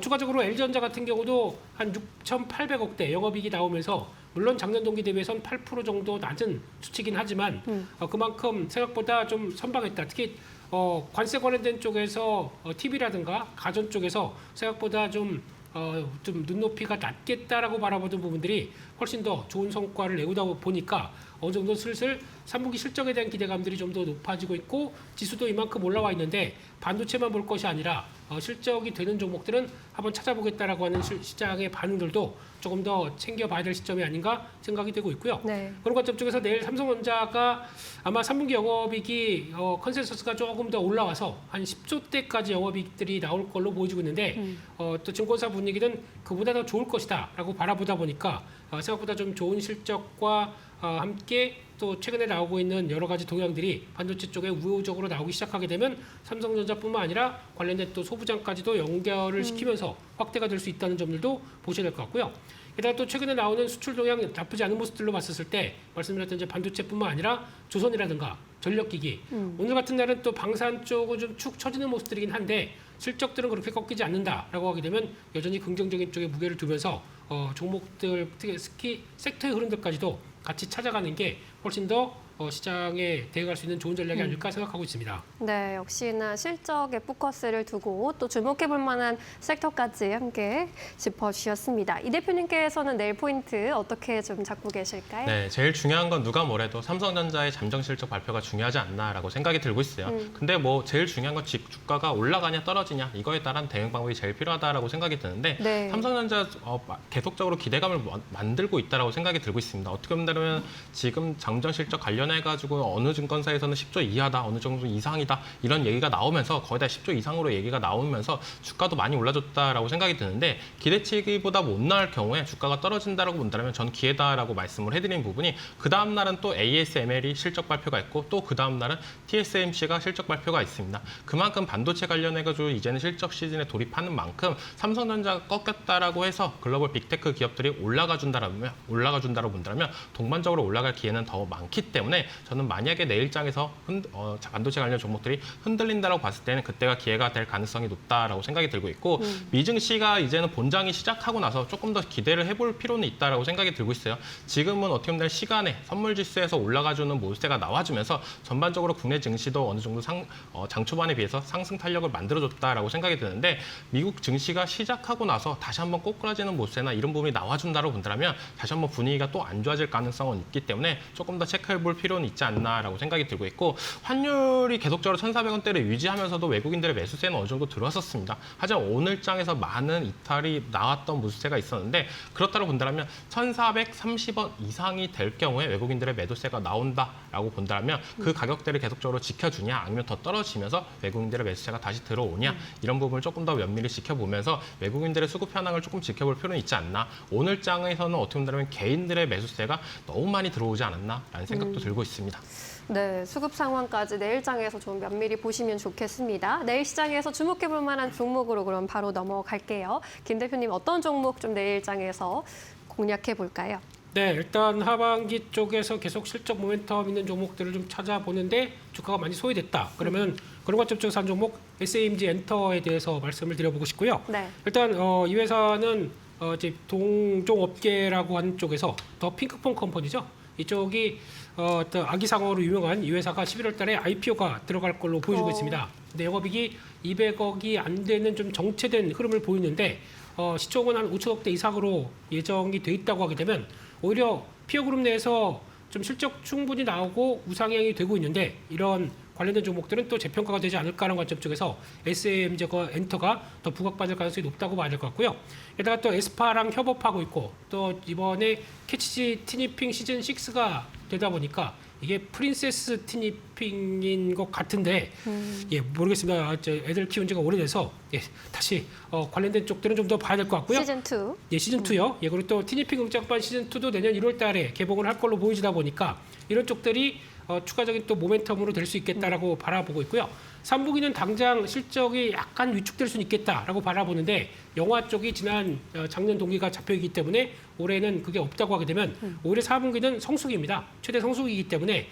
추가적으로 LG전자 같은 경우도 한 6,800억대 영업이익이 나오면서 물론 작년 동기 대비해서는 8% 정도 낮은 수치긴 하지만 그만큼 생각보다 좀 선방했다. 특히 관세 관련된 쪽에서 TV라든가 가전 쪽에서 생각보다 좀 좀 눈높이가 낮겠다라고 바라보던 부분들이 훨씬 더 좋은 성과를 내오다 보니까 어느 정도 슬슬 3분기 실적에 대한 기대감들이 좀 더 높아지고 있고 지수도 이만큼 올라와 있는데 반도체만 볼 것이 아니라 실적이 되는 종목들은 한번 찾아보겠다라고 하는 시장의 반응들도 조금 더 챙겨봐야 될 시점이 아닌가 생각이 되고 있고요. 네. 그런 관점 쪽에서 내일 삼성전자가 아마 3분기 영업이익이 컨센서스가 조금 더 올라와서 한 10조대까지 영업이익들이 나올 걸로 보여지고 있는데 또 증권사 분위기는 그보다 더 좋을 것이다라고 바라보다 보니까 생각보다 좀 좋은 실적과 함께 또 최근에 나오고 있는 여러 가지 동향들이 반도체 쪽에 우호적으로 나오기 시작하게 되면 삼성전자뿐만 아니라 관련된 또 소부장까지도 연결을 시키면서 확대가 될 수 있다는 점들도 보셔야 될 것 같고요. 게다가 또 최근에 나오는 수출 동향 나쁘지 않은 모습들로 봤었을 때 말씀드렸던 이제 반도체뿐만 아니라 조선이라든가 전력기기 오늘 같은 날은 또 방산 쪽은 좀 축 처지는 모습들이긴 한데 실적들은 그렇게 꺾이지 않는다라고 하게 되면 여전히 긍정적인 쪽에 무게를 두면서 종목들 특히 섹터의 흐름들까지도 같이 찾아가는 게 훨씬 더 시장에 대응할 수 있는 좋은 전략이 아닐까 생각하고 있습니다. 네, 역시나 실적에 포커스를 두고 또 주목해볼 만한 섹터까지 함께 짚어주셨습니다. 이 대표님께서는 내일 포인트 어떻게 좀 잡고 계실까요? 네, 제일 중요한 건 누가 뭐래도 삼성전자의 잠정 실적 발표가 중요하지 않나라고 생각이 들고 있어요. 근데 뭐 제일 중요한 건 주가가 올라가냐 떨어지냐 이거에 따른 대응 방법이 제일 필요하다라고 생각이 드는데 네. 삼성전자 계속적으로 기대감을 만들고 있다라고 생각이 들고 있습니다. 어떻게 보면 지금 잠정 실적 관련해가지고 어느 증권사에서는 10조 이하다, 어느 정도 이상이다 이런 얘기가 나오면서 거의 다 10조 이상으로 얘기가 나오면서 주가도 많이 올라줬다라고 생각이 드는데 기대치보다 못 나올 경우에 주가가 떨어진다라고 본다면 전 기회다라고 말씀을 해드린 부분이 그 다음 날은 또 ASML이 실적 발표가 있고 또 그 다음 날은 TSMC가 실적 발표가 있습니다. 그만큼 반도체 관련해가지고 이제는 실적 시즌에 돌입하는 만큼 삼성전자가 꺾였다라고 해서 글로벌 빅테크 기업들이 올라가 준다라고 본다면 동반적으로 올라갈 기회는 더 많기 때문에 저는 만약에 내일장에서 반도체 관련 종목들이 흔들린다라고 봤을 때는 그때가 기회가 될 가능성이 높다라고 생각이 들고 있고 미증시가 이제는 본장이 시작하고 나서 조금 더 기대를 해볼 필요는 있다라고 생각이 들고 있어요. 지금은 어떻게 보면 시간에 선물지수에서 올라가주는 모습세가 나와주면서 전반적으로 국내 증시도 어느 정도 장 초반에 비해서 상승 탄력을 만들어줬다라고 생각이 드는데 미국 증시가 시작하고 나서 다시 한번 꼬꾸라지는 모습세나 이런 부분이 나와준다고 본다면 다시 한번 분위기가 또 안 좋아질 가능성은 있기 때문에 조금 더 체크해볼 필요는 있지 않나라고 생각이 들고 있고 환율이 계속적으로 1,400원대를 유지하면서도 외국인들의 매수세는 어느 정도 들어왔었습니다. 하지만 오늘장에서 많은 이탈이 나왔던 모습세가 있었는데 그렇다고 본다면 1,430원 이상이 될 경우에 외국인들의 매도세가 나온다라고 본다면 그 가격대를 계속적으로 지켜주냐 아니면 더 떨어지면서 외국인들의 매수세가 다시 들어오냐 이런 부분을 조금 더 면밀히 지켜보면서 외국인들의 수급 현황을 조금 지켜볼 필요는 있지 않나. 오늘장에서는 어떻게 본다면 개인들의 매수세가 너무 많이 들어오지 않았나라는 생각도 들고 있습니다. 네, 수급 상황까지 내일장에서 좀 면밀히 보시면 좋겠습니다. 내일 시장에서 주목해볼 만한 종목으로 그럼 바로 넘어갈게요. 김 대표님 어떤 종목 좀 내일장에서 공략해 볼까요? 네, 일단 하반기 쪽에서 계속 실적 모멘텀 있는 종목들을 좀 찾아보는데 주가가 많이 소외됐다. 그러면 그런 관점 쪽에서 한 종목 SAMG 엔터에 대해서 말씀을 드려보고 싶고요. 네. 일단 이 회사는 이제 동종업계라고 하는 쪽에서 더 핑크퐁 컴퍼니죠. 이쪽이 어떤 아기상어로 유명한 이 회사가 11월 달에 IPO가 들어갈 걸로 보여지고 있습니다. 근데 영업이익이 200억이 안 되는 좀 정체된 흐름을 보이는데 시총은 한 5천억대 이상으로 예정이 돼 있다고 하게 되면 오히려 피어그룹 내에서 좀 실적 충분히 나오고 우상향이 되고 있는데 이런 관련된 종목들은 또 재평가가 되지 않을까라는 관점 쪽에서 SAMG와 엔터가 더 부각받을 가능성이 높다고 봐야 될 것 같고요. 게다가 또 에스파랑 협업하고 있고 또 이번에 캐치지 티니핑 시즌 6가 되다 보니까 이게 프린세스 티니핑인 것 같은데 예 모르겠습니다. 애들 키운 지가 오래돼서 예, 다시 관련된 쪽들은 좀 더 봐야 될 것 같고요. 시즌 2. 예, 시즌 2요. 예, 그리고 또 티니핑 응장판 시즌 2도 내년 1월 달에 개봉을 할 걸로 보이지다 보니까 이런 쪽들이 추가적인 또 모멘텀으로 될 수 있겠다라고 바라보고 있고요. 3분기는 당장 실적이 약간 위축될 수는 있겠다라고 바라보는데 영화 쪽이 작년 동기가 잡혀있기 때문에 올해는 그게 없다고 하게 되면 올해 4분기는 성수기입니다. 최대 성수기이기 때문에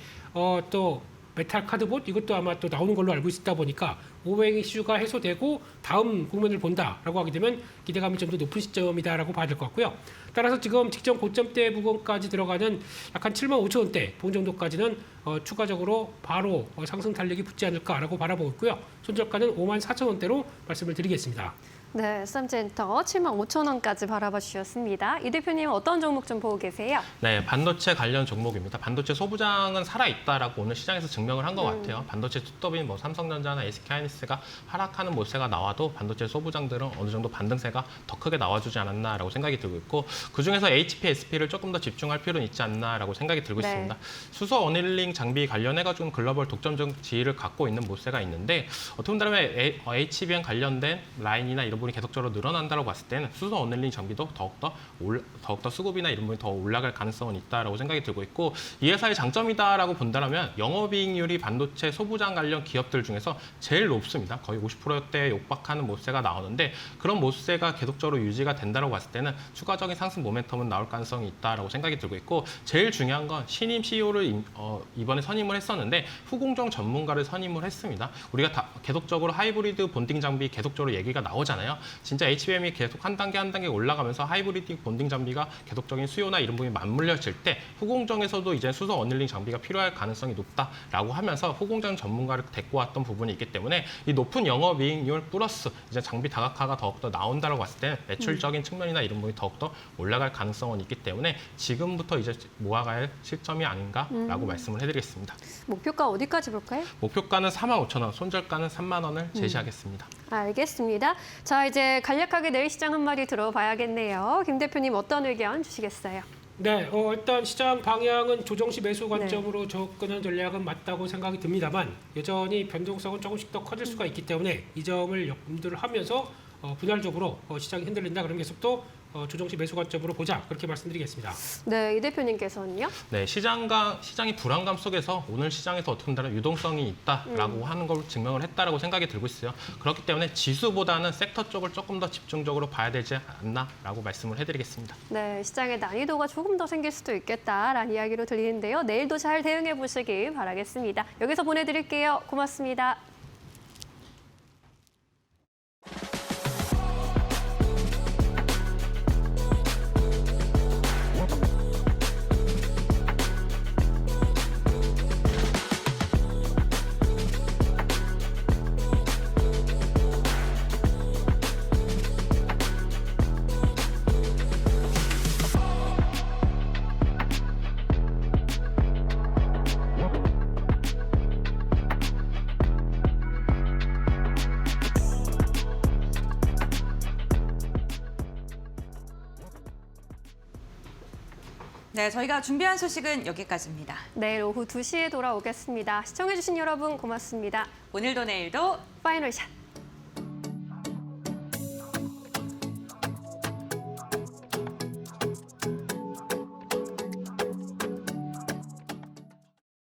또 메탈 카드봇 이것도 아마 또 나오는 걸로 알고 있다 보니까 오행 이슈가 해소되고 다음 국면을 본다라고 하게 되면 기대감이 좀 더 높은 시점이다라고 봐야 될 것 같고요. 따라서 지금 직전 고점대 부근까지 들어가는 약간 75,000원대 부근 정도까지는 추가적으로 바로 상승 탄력이 붙지 않을까라고 바라보고 있고요. 손절가는 54,000원대로 말씀을 드리겠습니다. 네, 쌈센터 75,000원까지 바라봐 주셨습니다. 이 대표님 어떤 종목 좀 보고 계세요? 네, 반도체 관련 종목입니다. 반도체 소부장은 살아있다라고 오늘 시장에서 증명을 한 것 같아요. 반도체 투톱인 뭐 삼성전자나 SK하이닉스가 하락하는 모세가 나와도 반도체 소부장들은 어느 정도 반등세가 더 크게 나와주지 않았나라고 생각이 들고 있고 그중에서 HP, SP를 조금 더 집중할 필요는 있지 않나라고 생각이 들고 네. 있습니다. 수소 어닐링 장비 관련해가지고 글로벌 독점적 지위를 갖고 있는 모세가 있는데 어떻게 보면 HBM 관련된 라인이나 이런 부분이 계속적으로 늘어난다고 봤을 때는 수소 어닐링 장비도 더욱더 수급이나 이런 부분이 더 올라갈 가능성은 있다라고 생각이 들고 있고 이 회사의 장점이다라고 본다면 영업이익률이 반도체 소부장 관련 기업들 중에서 제일 높습니다. 거의 50%대에 육박하는 모세가 나오는데 그런 모세가 계속적으로 유지가 된다고 봤을 때는 추가적인 상승 모멘텀은 나올 가능성이 있다라고 생각이 들고 있고 제일 중요한 건 신임 CEO를 이번에 선임을 했었는데 후공정 전문가를 선임을 했습니다. 우리가 계속적으로 하이브리드 본딩 장비 계속적으로 얘기가 나오잖아요. 진짜 HBM이 계속 한 단계 올라가면서 하이브리드 본딩 장비가 계속적인 수요나 이런 부분이 맞물려질 때 후공정에서도 이제 수소 어닐링 장비가 필요할 가능성이 높다라고 하면서 후공정 전문가를 데리고 왔던 부분이 있기 때문에 이 높은 영업이익률 플러스 이제 장비 다각화가 더욱더 나온다고 봤을 때 매출적인 측면이나 이런 부분이 더욱더 올라갈 가능성은 있기 때문에 지금부터 이제 모아갈 시점이 아닌가라고 말씀을 해드리겠습니다. 목표가 어디까지 볼까요? 목표가는 45,000원, 손절가는 3만 원을 제시하겠습니다. 알겠습니다. 자, 이제 간략하게 내일 시장 한마디 들어봐야겠네요. 김 대표님 어떤 의견 주시겠어요? 네, 일단 시장 방향은 조정시 매수 관점으로 접근한 전략은 맞다고 생각이 듭니다만 여전히 변동성은 조금씩 더 커질 수가 있기 때문에 이 점을 염두를 하면서 분할적으로 시장이 흔들린다 그러면 계속 또 조정시 매수 관점으로 보자 그렇게 말씀드리겠습니다. 네, 이 대표님께서는요? 네, 시장이 불안감 속에서 오늘 시장에서 어떻게 보면 유동성이 있다라고 하는 걸 증명을 했다라고 생각이 들고 있어요. 그렇기 때문에 지수보다는 섹터 쪽을 조금 더 집중적으로 봐야 되지 않나라고 말씀을 해드리겠습니다. 네, 시장의 난이도가 조금 더 생길 수도 있겠다라는 이야기로 들리는데요. 내일도 잘 대응해 보시길 바라겠습니다. 여기서 보내드릴게요. 고맙습니다. 네, 저희가 준비한 소식은 여기까지입니다. 내일 오후 2시에 돌아오겠습니다. 시청해주신 여러분 고맙습니다. 오늘도 내일도 파이널 샷!